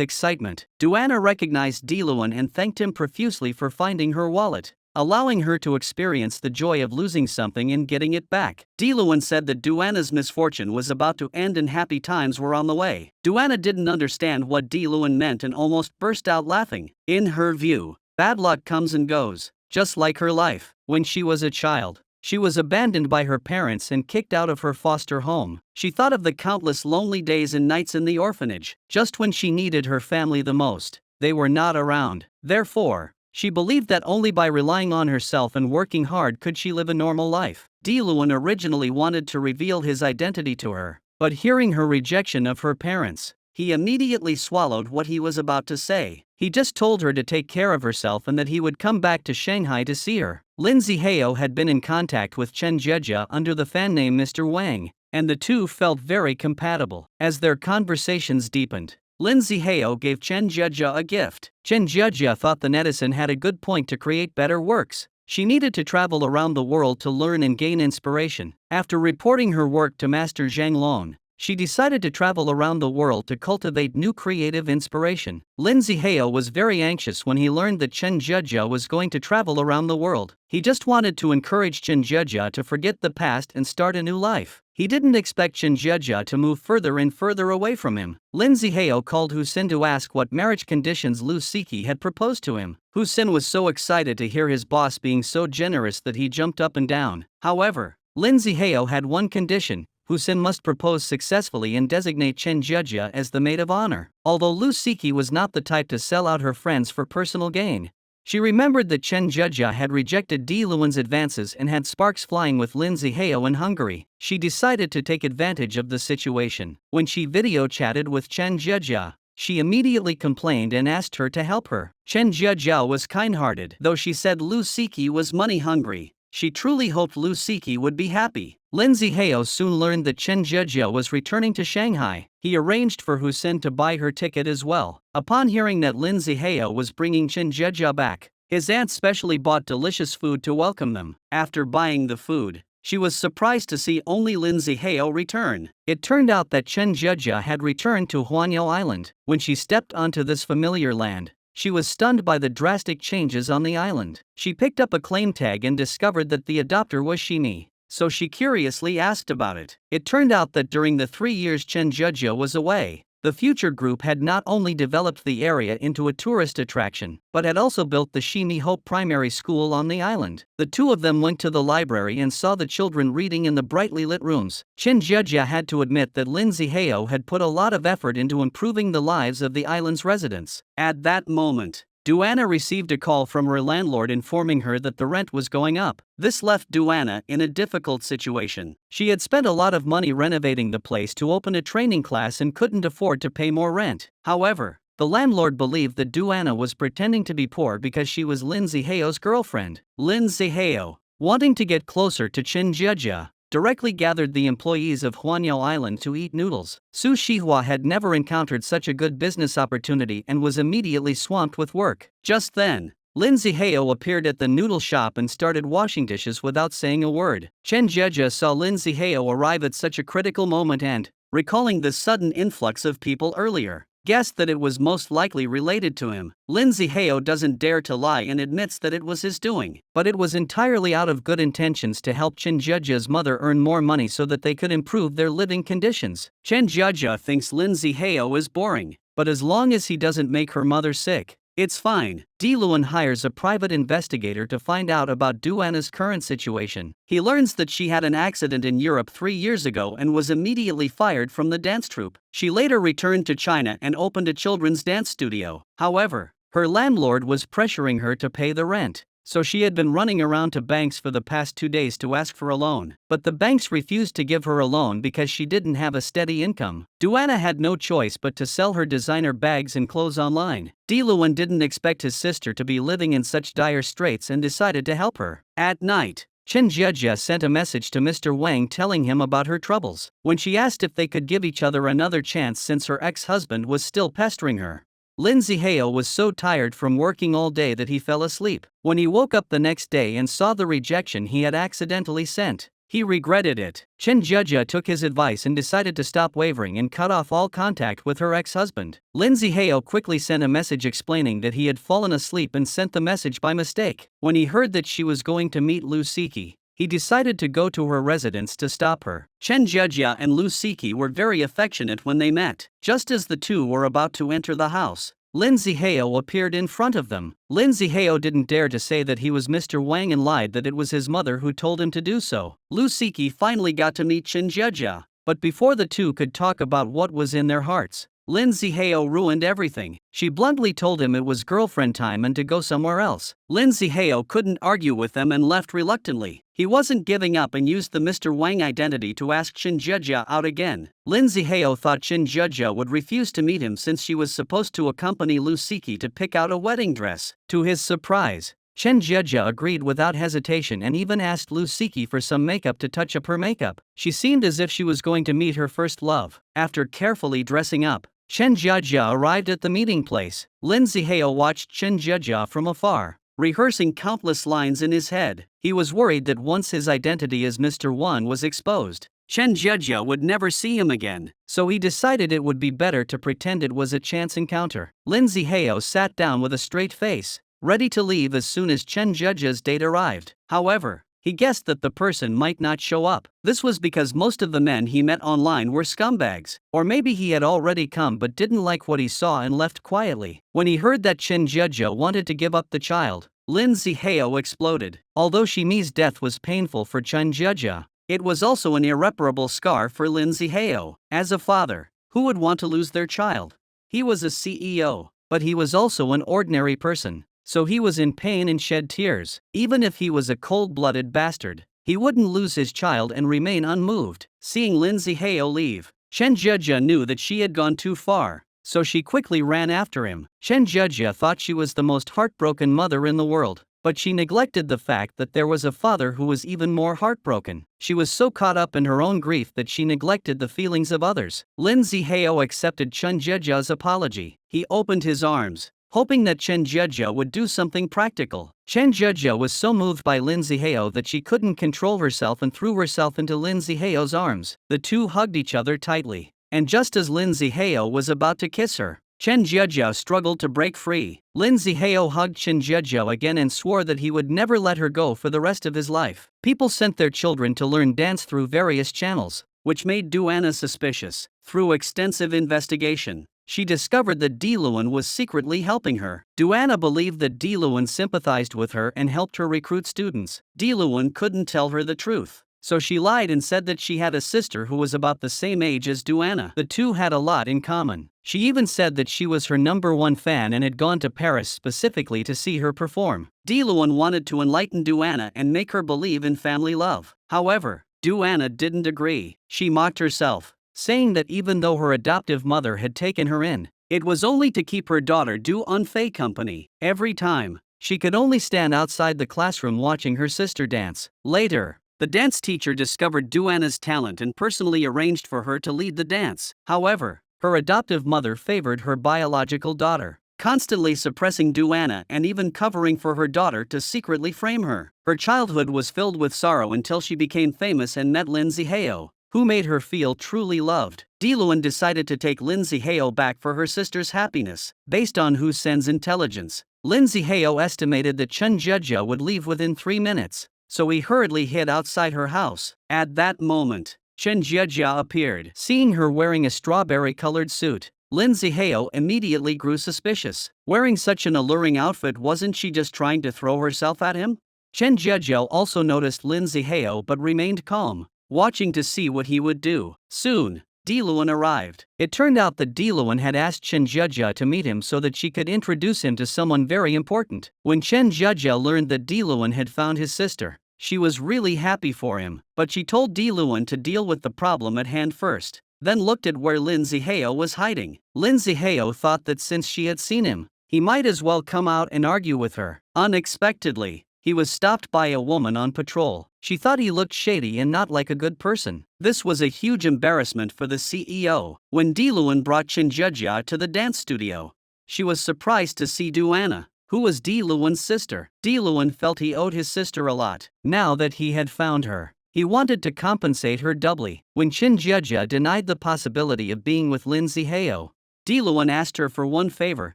excitement. Duana recognized Diluan and thanked him profusely for finding her wallet, allowing her to experience the joy of losing something and getting it back. Diluan said that Duana's misfortune was about to end and happy times were on the way. Duana didn't understand what Diluan meant and almost burst out laughing. In her view, bad luck comes and goes, just like her life. When she was a child, she was abandoned by her parents and kicked out of her foster home. She thought of the countless lonely days and nights in the orphanage. Just when she needed her family the most, they were not around. Therefore, she believed that only by relying on herself and working hard could she live a normal life. Diluan originally wanted to reveal his identity to her, but hearing her rejection of her parents, he immediately swallowed what he was about to say. He just told her to take care of herself and that he would come back to Shanghai to see her. Lin Zihao had been in contact with Chen Jiajia under the fan name Mr. Wang, and the two felt very compatible. As their conversations deepened, Lin Zihao gave Chen Jiajia a gift. Chen Jiajia thought the netizen had a good point to create better works. She needed to travel around the world to learn and gain inspiration. After reporting her work to Master Zhang Lon, she decided to travel around the world to cultivate new creative inspiration. Lin Zihao was very anxious when he learned that Chen Jiajia was going to travel around the world. He just wanted to encourage Chen Jiajia to forget the past and start a new life. He didn't expect Chen Jiajia to move further and further away from him. Lin Zihao called Hu Xin to ask what marriage conditions Lu Siki had proposed to him. Hu Xin was so excited to hear his boss being so generous that he jumped up and down. However, Lin Zihao had one condition: Hu Xin must propose successfully and designate Chen Jiajia as the maid of honor. Although Lu Siki was not the type to sell out her friends for personal gain, she remembered that Chen Jiajia had rejected Diluan's advances and had sparks flying with Lin Zihao in Hungary. She decided to take advantage of the situation. When she video chatted with Chen Jiajia, she immediately complained and asked her to help her. Chen Jiajia was kind-hearted. Though she said Lu Siki was money-hungry, she truly hoped Lu Siki would be happy. Lin Zihao soon learned that Chen Jiajia was returning to Shanghai. He arranged for Hu Xin to buy her ticket as well. Upon hearing that Lin Zihao was bringing Chen Jiajia back, his aunt specially bought delicious food to welcome them. After buying the food, she was surprised to see only Lin Zihao return. It turned out that Chen Jiajia had returned to Huanyao Island. When she stepped onto this familiar land, she was stunned by the drastic changes on the island. She picked up a claim tag and discovered that the adopter was Shimi, so she curiously asked about it. It turned out that during the 3 years Chen Jiajia was away, the Future Group had not only developed the area into a tourist attraction, but had also built the Shimi Hope Primary School on the island. The two of them went to the library and saw the children reading in the brightly lit rooms. Chen Jiajia had to admit that Lin Zihao had put a lot of effort into improving the lives of the island's residents. At that moment, Duana received a call from her landlord informing her that the rent was going up. This left Duana in a difficult situation. She had spent a lot of money renovating the place to open a training class and couldn't afford to pay more rent. However, the landlord believed that Duana was pretending to be poor because she was Lin Zihao's girlfriend. Lin Zihao, wanting to get closer to Chen Jiajia, directly gathered the employees of Huanyao Island to eat noodles. Su Shihua had never encountered such a good business opportunity and was immediately swamped with work. Just then, Lin Zihao appeared at the noodle shop and started washing dishes without saying a word. Chen Jiajia saw Lin Zihao arrive at such a critical moment and, recalling the sudden influx of people earlier, guessed that it was most likely related to him. Lin Zihao doesn't dare to lie and admits that it was his doing, but it was entirely out of good intentions to help Chen Jiajia's mother earn more money so that they could improve their living conditions. Chen Jiajia thinks Lin Zihao is boring, but as long as he doesn't make her mother sick, it's fine. Diluan hires a private investigator to find out about Duana's current situation. He learns that she had an accident in Europe 3 years ago and was immediately fired from the dance troupe. She later returned to China and opened a children's dance studio. However, her landlord was pressuring her to pay the rent, so she had been running around to banks for the past 2 days to ask for a loan. But the banks refused to give her a loan because she didn't have a steady income. Duana had no choice but to sell her designer bags and clothes online. Diluan didn't expect his sister to be living in such dire straits and decided to help her. At night, Chen Jiejia sent a message to Mr. Wang telling him about her troubles. When she asked if they could give each other another chance since her ex-husband was still pestering her, Lin Zihao was so tired from working all day that he fell asleep. When he woke up the next day and saw the rejection he had accidentally sent, he regretted it. Chen Jiejia took his advice and decided to stop wavering and cut off all contact with her ex-husband. Lin Zihao quickly sent a message explaining that he had fallen asleep and sent the message by mistake. When he heard that she was going to meet Lu Siki, he decided to go to her residence to stop her. Chen Jiejia and Lu Siki were very affectionate when they met. Just as the two were about to enter the house, Lin Zihao appeared in front of them. Lin Zihao didn't dare to say that he was Mr. Wang and lied that it was his mother who told him to do so. Lu Siki finally got to meet Chen Jiejia, but before the two could talk about what was in their hearts, Lin Zihao ruined everything. She bluntly told him it was girlfriend time and to go somewhere else. Lin Zihao couldn't argue with them and left reluctantly. He wasn't giving up and used the Mr. Wang identity to ask Chen Jiejia out again. Lin Zihao thought Chen Jiejia would refuse to meet him since she was supposed to accompany Lu Siki to pick out a wedding dress. To his surprise, Chen Jiejia agreed without hesitation and even asked Lu Siki for some makeup to touch up her makeup. She seemed as if she was going to meet her first love. After carefully dressing up, Chen Jiejia arrived at the meeting place. Lin Zihao watched Chen Jiejia from afar, rehearsing countless lines in his head. He was worried that once his identity as Mr. Wan was exposed, Chen Jiejia would never see him again, so he decided it would be better to pretend it was a chance encounter. Lin Zihao sat down with a straight face, ready to leave as soon as Chen Jiejia's date arrived. However, he guessed that the person might not show up. This was because most of the men he met online were scumbags, or maybe he had already come but didn't like what he saw and left quietly. When he heard that Chen Jiejia wanted to give up the child, Lin Zihao exploded. Although Shimi's death was painful for Chen Jiejia, it was also an irreparable scar for Lin Zihao. As a father, who would want to lose their child? He was a CEO, but he was also an ordinary person. So he was in pain and shed tears. Even if he was a cold-blooded bastard, he wouldn't lose his child and remain unmoved. Seeing Lin Zihao leave, Chen Jiejia knew that she had gone too far, so she quickly ran after him. Chen Jiejia thought she was the most heartbroken mother in the world, but she neglected the fact that there was a father who was even more heartbroken. She was so caught up in her own grief that she neglected the feelings of others. Lin Zihao accepted Chen Jiejia's apology. He opened his arms, hoping that Chen Jiejia would do something practical. Chen Jiejia was so moved by Lin Zihao that she couldn't control herself and threw herself into Lin Zihao's arms. The two hugged each other tightly, and just as Lin Zihao was about to kiss her, Chen Jiejia struggled to break free. Lin Zihao hugged Chen Jiejia again and swore that he would never let her go for the rest of his life. People sent their children to learn dance through various channels, which made Duana suspicious. Through extensive investigation, she discovered that Diluan was secretly helping her. Duana believed that Diluan sympathized with her and helped her recruit students. Diluan couldn't tell her the truth, so she lied and said that she had a sister who was about the same age as Duana. The two had a lot in common. She even said that she was her #1 fan and had gone to Paris specifically to see her perform. Diluan wanted to enlighten Duana and make her believe in family love. However, Duana didn't agree. She mocked herself, saying that even though her adoptive mother had taken her in, it was only to keep her daughter Du-An company. Every time, she could only stand outside the classroom watching her sister dance. Later, the dance teacher discovered Duana's talent and personally arranged for her to lead the dance. However, her adoptive mother favored her biological daughter, constantly suppressing Duana and even covering for her daughter to secretly frame her. Her childhood was filled with sorrow until she became famous and met Lin Zihao, who made her feel truly loved. Diluan decided to take Lin Zihao back for her sister's happiness. Based on Hu Sen's intelligence, Lin Zihao estimated that Chen Jiejia would leave within 3 minutes, so he hurriedly hid outside her house. At that moment, Chen Jiejia appeared. Seeing her wearing a strawberry-colored suit, Lin Zihao immediately grew suspicious. Wearing such an alluring outfit, wasn't she just trying to throw herself at him? Chen Jiejia also noticed Lin Zihao but remained calm, watching to see what he would do. Soon, Diluan arrived. It turned out that Diluan had asked Chen Jia to meet him so that she could introduce him to someone very important. When Chen Jia learned that Diluan had found his sister, she was really happy for him, but she told Diluan to deal with the problem at hand first, then looked at where Lin Zihao was hiding. Lin Zihao thought that since she had seen him, he might as well come out and argue with her. Unexpectedly, he was stopped by a woman on patrol. She thought he looked shady and not like a good person. This was a huge embarrassment for the CEO. When Diluan brought Chen Jia to the dance studio, she was surprised to see Duanna, who was Diluan's sister. Diluan felt he owed his sister a lot. Now that he had found her, he wanted to compensate her doubly. When Chen Jia denied the possibility of being with Lin Zihao, Diluan asked her for one favor,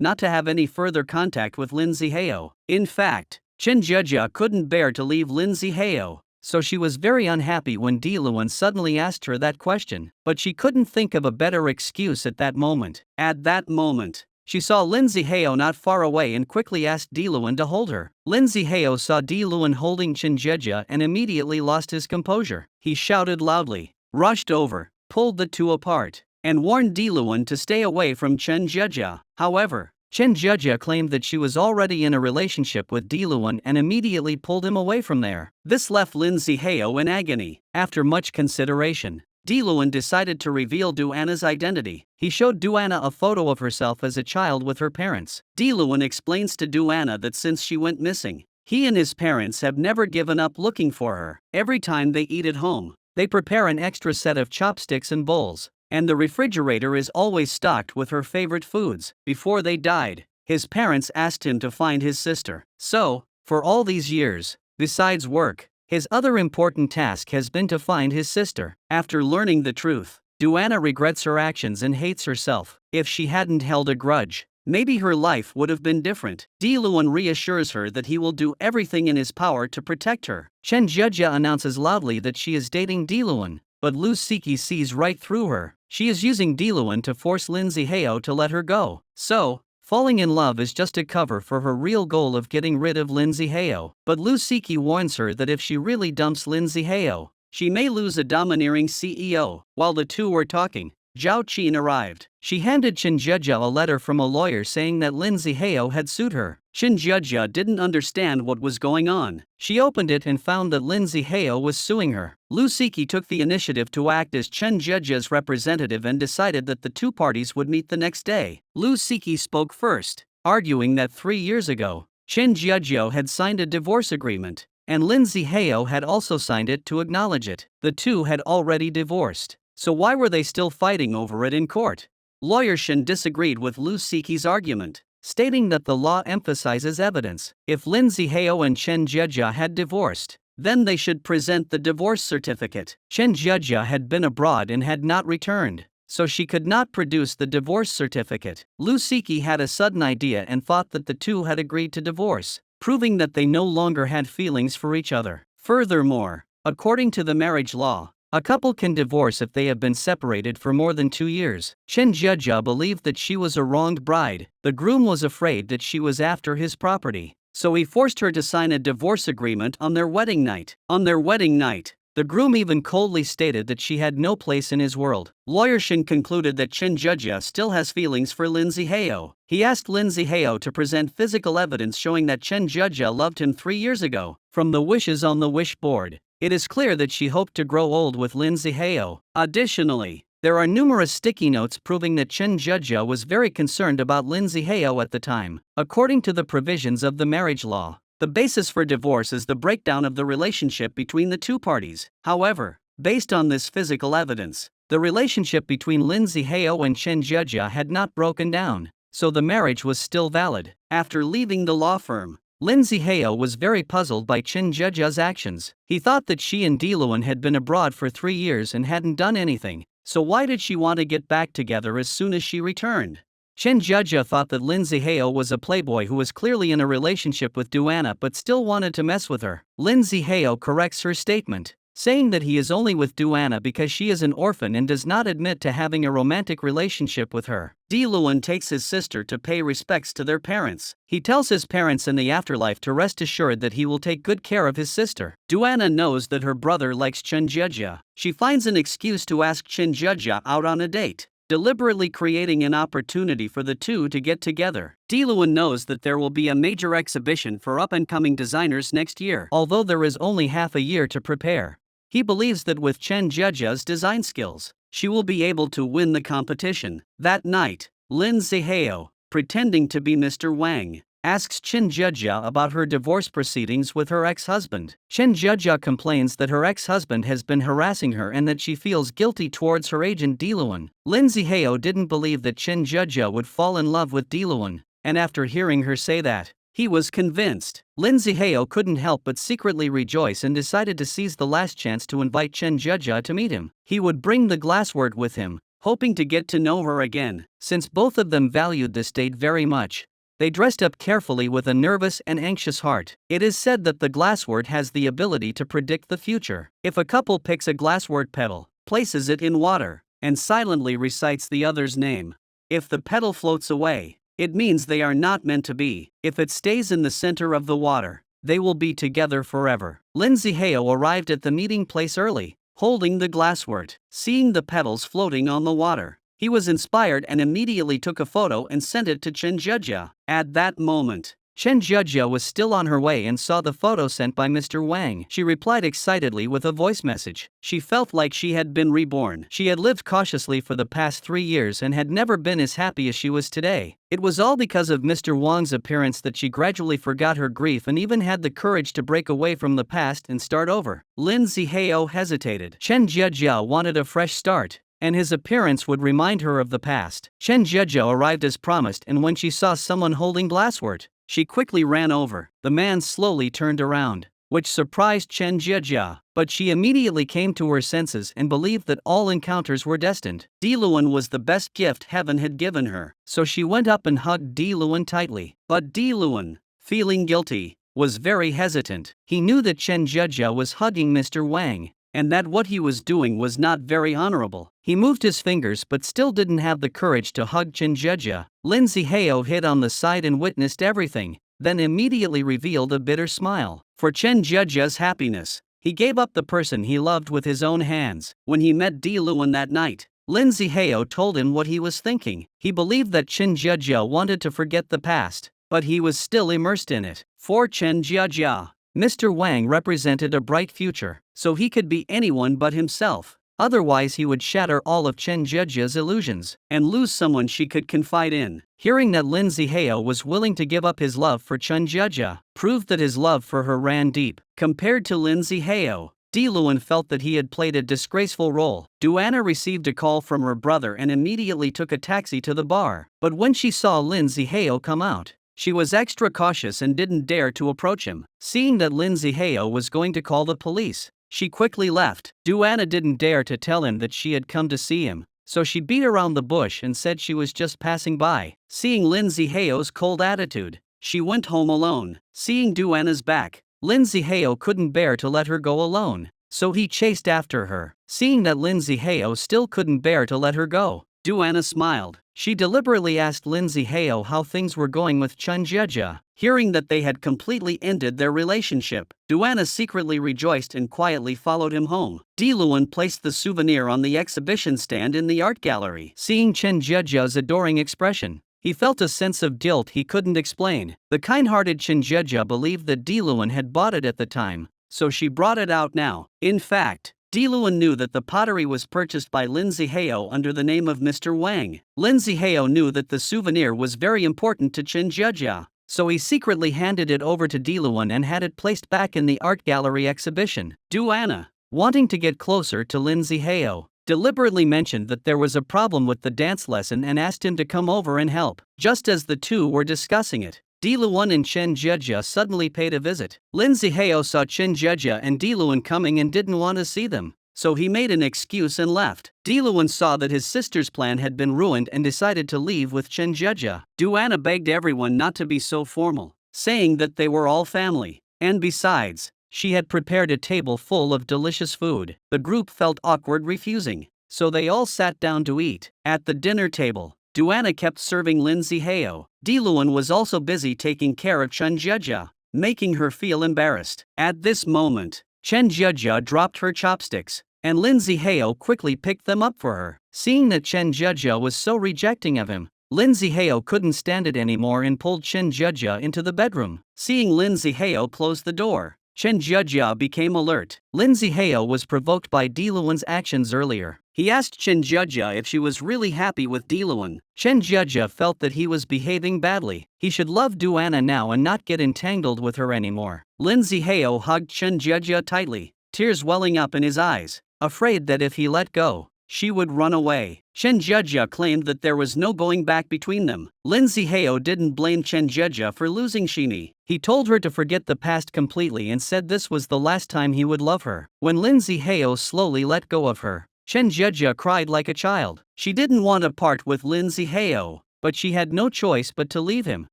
not to have any further contact with Lin Zihao. In fact, Chen Jia couldn't bear to leave Lin Zihao, so she was very unhappy when Diluan suddenly asked her that question, but she couldn't think of a better excuse at that moment. At that moment, she saw Lin Zihao not far away and quickly asked Diluan to hold her. Lin Zihao saw Diluan holding Chen Jia and immediately lost his composure. He shouted loudly, rushed over, pulled the two apart, and warned Diluan to stay away from Chen Jia. However, Chen Jia claimed that she was already in a relationship with Diluan and immediately pulled him away from there. This left Lin Zihao in agony. After much consideration, Diluan decided to reveal Duanna's identity. He showed Duanna a photo of herself as a child with her parents. Diluan explains to Duanna that since she went missing, he and his parents have never given up looking for her. Every time they eat at home, they prepare an extra set of chopsticks and bowls, and the refrigerator is always stocked with her favorite foods. Before they died, his parents asked him to find his sister. So, for all these years, besides work, his other important task has been to find his sister. After learning the truth, Duanna regrets her actions and hates herself. If she hadn't held a grudge, maybe her life would have been different. Diluan reassures her that he will do everything in his power to protect her. Chen Jia announces loudly that she is dating Diluan, but Lu Siki sees right through her. She is using Diluan to force Lin Zihao to let her go. So, falling in love is just a cover for her real goal of getting rid of Lin Zihao. But Lu Siki warns her that if she really dumps Lin Zihao, she may lose a domineering CEO. While the two were talking, Zhao Qin arrived. She handed Chen Jia a letter from a lawyer saying that Lin Zihao had sued her. Chen Jia didn't understand what was going on. She opened it and found that Lin Zihao was suing her. Lu Siki took the initiative to act as Chen Jia's representative and decided that the two parties would meet the next day. Lu Siki spoke first, arguing that 3 years ago, Chen Jia had signed a divorce agreement, and Lin Zihao had also signed it to acknowledge it. The two had already divorced, so why were they still fighting over it in court? Lawyer Shen disagreed with Lu Siki's argument, stating that the law emphasizes evidence. If Lin Zihao and Chen Jia had divorced, then they should present the divorce certificate. Chen Jia had been abroad and had not returned, so she could not produce the divorce certificate. Lu Siki had a sudden idea and thought that the two had agreed to divorce, proving that they no longer had feelings for each other. Furthermore, according to the marriage law, a couple can divorce if they have been separated for more than 2 years. Chen Jia believed that she was a wronged bride. The groom was afraid that she was after his property, so he forced her to sign a divorce agreement on their wedding night. On their wedding night, the groom even coldly stated that she had no place in his world. Lawyer Shin concluded that Chen Jia still has feelings for Lin Zihao. He asked Lin Zihao to present physical evidence showing that Chen Jia loved him 3 years ago. From the wishes on the wish board, it is clear that she hoped to grow old with Lin Zihao. Additionally, there are numerous sticky notes proving that Chen Jia was very concerned about Lin Zihao at the time. According to the provisions of the marriage law, the basis for divorce is the breakdown of the relationship between the two parties. However, based on this physical evidence, the relationship between Lin Zihao and Chen Jia had not broken down, so the marriage was still valid. After leaving the law firm, Lin Zihao was very puzzled by Chen Jia's actions. He thought that she and Diluan had been abroad for 3 years and hadn't done anything, so why did she want to get back together as soon as she returned? Chen Jia thought that Lin Zihao was a playboy who was clearly in a relationship with Duanna but still wanted to mess with her. Lin Zihao corrects her statement. saying that he is only with Duana because she is an orphan and does not admit to having a romantic relationship with her. Diluan takes his sister to pay respects to their parents. He tells his parents in the afterlife to rest assured that he will take good care of his sister. Duana knows that her brother likes Chenjeja. She finds an excuse to ask Chenjeja out on a date, deliberately creating an opportunity for the two to get together. Diluan knows that there will be a major exhibition for up-and-coming designers next year, although there is only half a year to prepare. He believes that with Chenjeja's design skills, she will be able to win the competition. That night, Lin Zihao, pretending to be Mr. Wang, asks Chenjeja about her divorce proceedings with her ex-husband. Chenjeja complains that her ex-husband has been harassing her and that she feels guilty towards her agent Diluan. Lin Zihao didn't believe that Chenjeja would fall in love with Diluan, and after hearing her say that, he was convinced. Lin Zihao couldn't help but secretly rejoice and decided to seize the last chance to invite Chenjeja to meet him. He would bring the glassword with him, hoping to get to know her again. Since both of them valued this date very much, they dressed up carefully with a nervous and anxious heart. It is said that the glassword has the ability to predict the future. If a couple picks a glassword petal, places it in water, and silently recites the other's name, if the petal floats away, it means they are not meant to be. If it stays in the center of the water, they will be together forever. Lin Zihao arrived at the meeting place early, holding the glassword. Seeing the petals floating on the water, he was inspired and immediately took a photo and sent it to Chenjeja. At that moment, Chenjeja was still on her way and saw the photo sent by Mr. Wang. She replied excitedly with a voice message. She felt like she had been reborn. She had lived cautiously for the past 3 years and had never been as happy as she was today. It was all because of Mr. Wang's appearance that she gradually forgot her grief and even had the courage to break away from the past and start over. Lin Zihao hesitated. Chenjeja wanted a fresh start, and his appearance would remind her of the past. Chenjeja arrived as promised, and when she saw someone holding glassword, she quickly ran over. The man slowly turned around, which surprised Chenjeja, but she immediately came to her senses and believed that all encounters were destined. Diluan was the best gift heaven had given her, so she went up and hugged Diluan tightly. But Diluan, feeling guilty, was very hesitant. He knew that Chenjeja was hugging Mr. Wang, and that what he was doing was not very honorable. He moved his fingers but still didn't have the courage to hug Chenjeja. Lin Zihao hid on the side and witnessed everything, then immediately revealed a bitter smile. For Chenjeja's happiness, he gave up the person he loved with his own hands. When he met Diluan that night, Lin Zihao told him what he was thinking. He believed that Chenjeja wanted to forget the past, but he was still immersed in it. For Chenjeja, Mr. Wang represented a bright future, so he could be anyone but himself. Otherwise he would shatter all of Chenjeja's illusions, and lose someone she could confide in. Hearing that Lin Zihao was willing to give up his love for Chenjeja, proved that his love for her ran deep. Compared to Lin Zihao, Diluan felt that he had played a disgraceful role. Duana received a call from her brother and immediately took a taxi to the bar. But when she saw Lin Zihao come out, she was extra cautious and didn't dare to approach him. Seeing that Lin Zihao was going to call the police, she quickly left. Duana didn't dare to tell him that she had come to see him, so she beat around the bush and said she was just passing by. Seeing Lin Zihao's cold attitude, she went home alone. Seeing Duana's back, Lin Zihao couldn't bear to let her go alone, so he chased after her. Seeing that Lin Zihao still couldn't bear to let her go, Duana smiled. She deliberately asked Lin Zihao how things were going with Chenjeja. Hearing that they had completely ended their relationship, Duana secretly rejoiced and quietly followed him home. Diluan placed the souvenir on the exhibition stand in the art gallery. Seeing Chenjeja's adoring expression, he felt a sense of guilt he couldn't explain. The kind-hearted Chenjeja believed that Diluan had bought it at the time, so she brought it out now. In fact, Diluan knew that the pottery was purchased by Lin Zihao under the name of Mr. Wang. Lin Zihao knew that the souvenir was very important to Chenjeja, so he secretly handed it over to Diluan and had it placed back in the art gallery exhibition. Duana, wanting to get closer to Lin Zihao, deliberately mentioned that there was a problem with the dance lesson and asked him to come over and help. Just as the two were discussing it, Diluan and Chenjeja suddenly paid a visit. Lin Zihao saw Chenjeja and Diluan coming and didn't want to see them, so he made an excuse and left. Diluan saw that his sister's plan had been ruined and decided to leave with Chenjeja. Duana begged everyone not to be so formal, saying that they were all family, and besides, She had prepared a table full of delicious food. The group felt awkward refusing, so they all sat down to eat. At the dinner table, Duana kept serving Lindsay Heo. Diluan was also busy taking care of Chen Jiejia, making her feel embarrassed. At this moment, Chen Jiejia dropped her chopsticks, and Lindsay Heo quickly picked them up for her. Seeing that Chen Jiejia was so rejecting of him, Lindsay Heo couldn't stand it anymore and pulled Chen Jiejia into the bedroom. Seeing Lindsay Heo close the door, Chen Jiejia became alert. Lindsay Heo was provoked by Diluan's actions earlier. He asked Chen Jiejia if she was really happy with Diluan. Chen Jiejia felt that he was behaving badly. He should love Duana now and not get entangled with her anymore. Lindsay Heo hugged Chen Jiejia tightly, tears welling up in his eyes, afraid that if he let go, she would run away. Chen Jiejia claimed that there was no going back between them. Lindsay Heo didn't blame Chen Jiejia for losing Shini. He told her to forget the past completely and said this was the last time he would love her. When Lindsay Heo slowly let go of her, Chen Jiejia cried like a child. She didn't want to part with Lindsay Heo, but she had no choice but to leave him.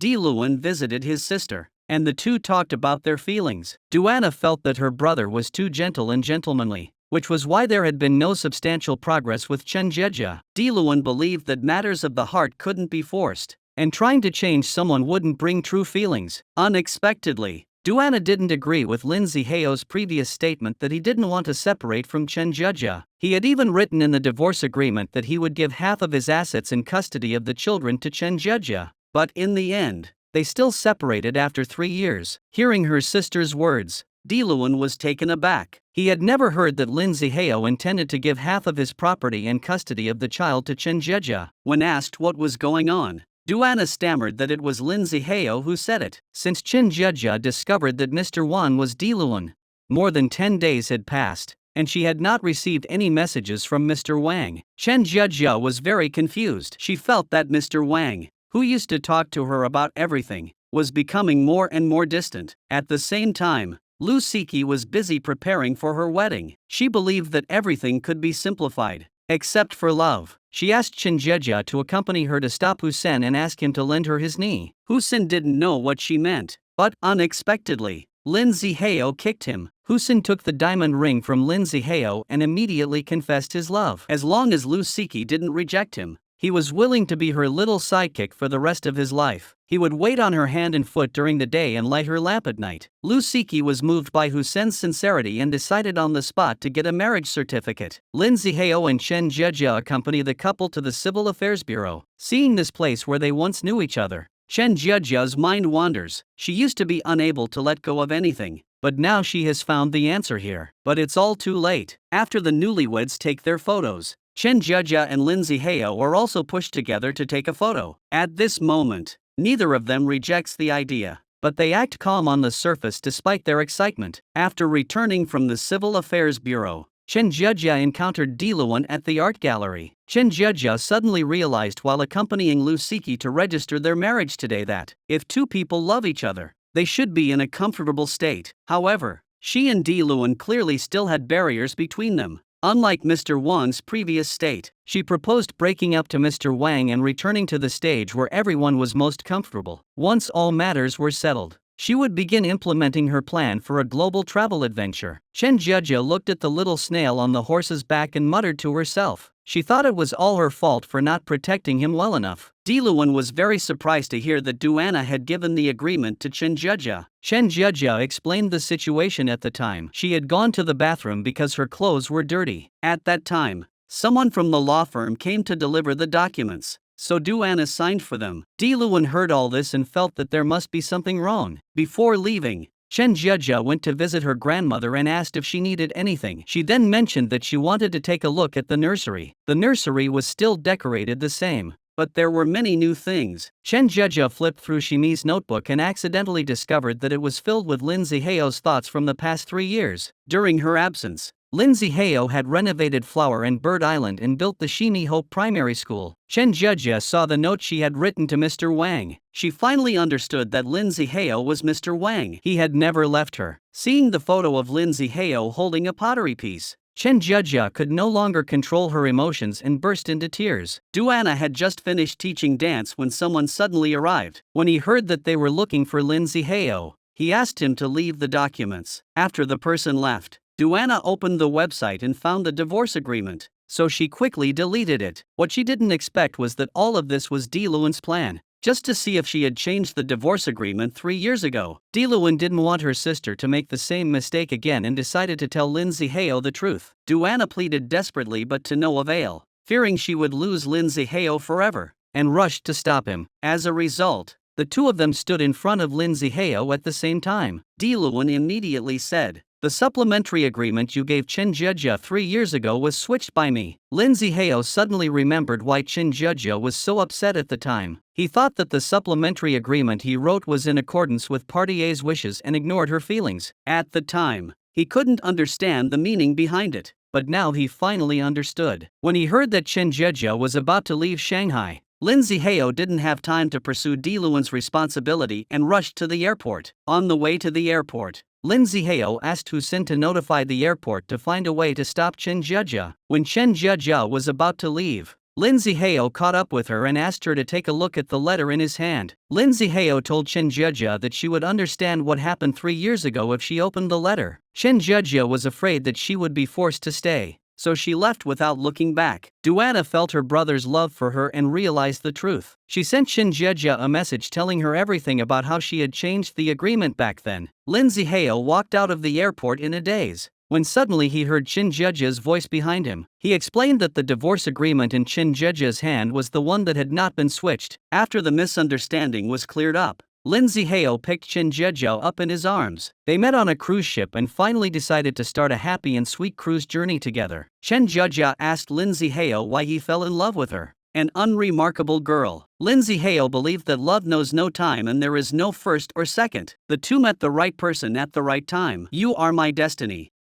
Diluan visited his sister, and the two talked about their feelings. Duana felt that her brother was too gentle and gentlemanly, which was why there had been no substantial progress with Chen Jiejia. Diluan believed that matters of the heart couldn't be forced, and trying to change someone wouldn't bring true feelings. Unexpectedly, Duana didn't agree with Lindsay Heo's previous statement that he didn't want to separate from Chen Jiejia. He had even written in the divorce agreement that he would give half of his assets and custody of the children to Chen Jiejia. But in the end, they still separated after 3 years. Hearing her sister's words, Diluan was taken aback. He had never heard that Lindsay Heo intended to give half of his property and custody of the child to Chen Jiejia. When asked what was going on, Duana stammered that it was Lindsay Heo who said it. Since Chen Jiejia discovered that Mr. Wan was Diluan, more than 10 days had passed, and she had not received any messages from Mr. Wang. Chen Jiejia was very confused. She felt that Mr. Wang, who used to talk to her about everything, was becoming more and more distant. At the same time, Lu Siki was busy preparing for her wedding. She believed that everything could be simplified, except for love. She asked Chen Jiejia to accompany her to stop Husen and ask him to lend her his knee. Husen didn't know what she meant, but unexpectedly, Lindsay Heo kicked him. Husen took the diamond ring from Lindsay Heo and immediately confessed his love. As long as Lu Siki didn't reject him, he was willing to be her little sidekick for the rest of his life. He would wait on her hand and foot during the day and light her lamp at night. Lu Siki was moved by Husen's sincerity and decided on the spot to get a marriage certificate. Lindsay Heo and Chen Jiejia accompany the couple to the Civil Affairs Bureau. Seeing this place where they once knew each other, Chen Jiejia's mind wanders. She used to be unable to let go of anything, but now she has found the answer here. But it's all too late. After the newlyweds take their photos, Chen Jiejia and Lindsay Heo are also pushed together to take a photo. At this moment, neither of them rejects the idea, but they act calm on the surface despite their excitement. After returning from the Civil Affairs Bureau, Chen Jiejia encountered Diluan at the art gallery. Chen Jiejia suddenly realized while accompanying Lu Siki to register their marriage today that, if two people love each other, they should be in a comfortable state. However, she and Diluan clearly still had barriers between them. Unlike Mr. Wang's previous state, she proposed breaking up to Mr. Wang and returning to the stage where everyone was most comfortable. Once all matters were settled, she would begin implementing her plan for a global travel adventure. Chen Jiejia looked at the little snail on the horse's back and muttered to herself. She thought it was all her fault for not protecting him well enough. Diluan was very surprised to hear that Duana had given the agreement to Chen Jiejia. Chen Jiejia explained the situation at the time. She had gone to the bathroom because her clothes were dirty. At that time, someone from the law firm came to deliver the documents, so Duana signed for them. Diluan heard all this and felt that there must be something wrong. Before leaving, Chen Jiejia went to visit her grandmother and asked if she needed anything. She then mentioned that she wanted to take a look at the nursery. The nursery was still decorated the same, but there were many new things. Chen Jiejia flipped through Shimi's notebook and accidentally discovered that it was filled with Lindsay Heo's thoughts from the past 3 years. During her absence, Lindsay Heo had renovated Flower and Bird Island and built the Shimi Hope Primary School. Chen Jiejia saw the note she had written to Mr. Wang. She finally understood that Lindsay Heo was Mr. Wang. He had never left her. Seeing the photo of Lindsay Heo holding a pottery piece, Chen Jiejia could no longer control her emotions and burst into tears. Duana had just finished teaching dance when someone suddenly arrived. When he heard that they were looking for Lindsay Heo, He asked him to leave the documents. After the person left, Duana opened the website and found the divorce agreement, so she quickly deleted it. What she didn't expect was that all of this was Diluan's plan, just to see if she had changed the divorce agreement 3 years ago. Diluan didn't want her sister to make the same mistake again and decided to tell Lindsay Heo the truth. Duana pleaded desperately but to no avail, fearing she would lose Lindsay Heo forever, and rushed to stop him. As a result, the two of them stood in front of Lindsay Heo at the same time. Diluan immediately said, "The supplementary agreement you gave Chen Jia 3 years ago was switched by me." Lindsay Heo suddenly remembered why Chen Jia was so upset at the time. He thought that the supplementary agreement he wrote was in accordance with Party A's wishes and ignored her feelings. At the time, he couldn't understand the meaning behind it, but now he finally understood. When he heard that Chen Jia was about to leave Shanghai, Lindsay Heo didn't have time to pursue Diluan's responsibility and rushed to the airport. On the way to the airport, Lindsay Heo asked Husin to notify the airport to find a way to stop Chen Jia. When Chen Jia was about to leave, Lindsay Heo caught up with her and asked her to take a look at the letter in his hand. Lindsay Heo told Chen Jia that she would understand what happened 3 years ago if she opened the letter. Chen Jia was afraid that she would be forced to stay, so she left without looking back. Duana felt her brother's love for her and realized the truth. She sent Chen Jia a message telling her everything about how she had changed the agreement back then. Lindsay Heo walked out of the airport in a daze, when suddenly he heard Chen Jia's voice behind him. He explained that the divorce agreement in Chen Jia's hand was the one that had not been switched. After the misunderstanding was cleared up, Lindsay Heo picked Chen Jia up in his arms. They met on a cruise ship and finally decided to start a happy and sweet cruise journey together. Chen Jia asked Lindsay Heo why he fell in love with her. An unremarkable girl. Lindsay Heo believed that love knows no time and there is no first or second. The two met the right person at the right time. "You are my destiny,"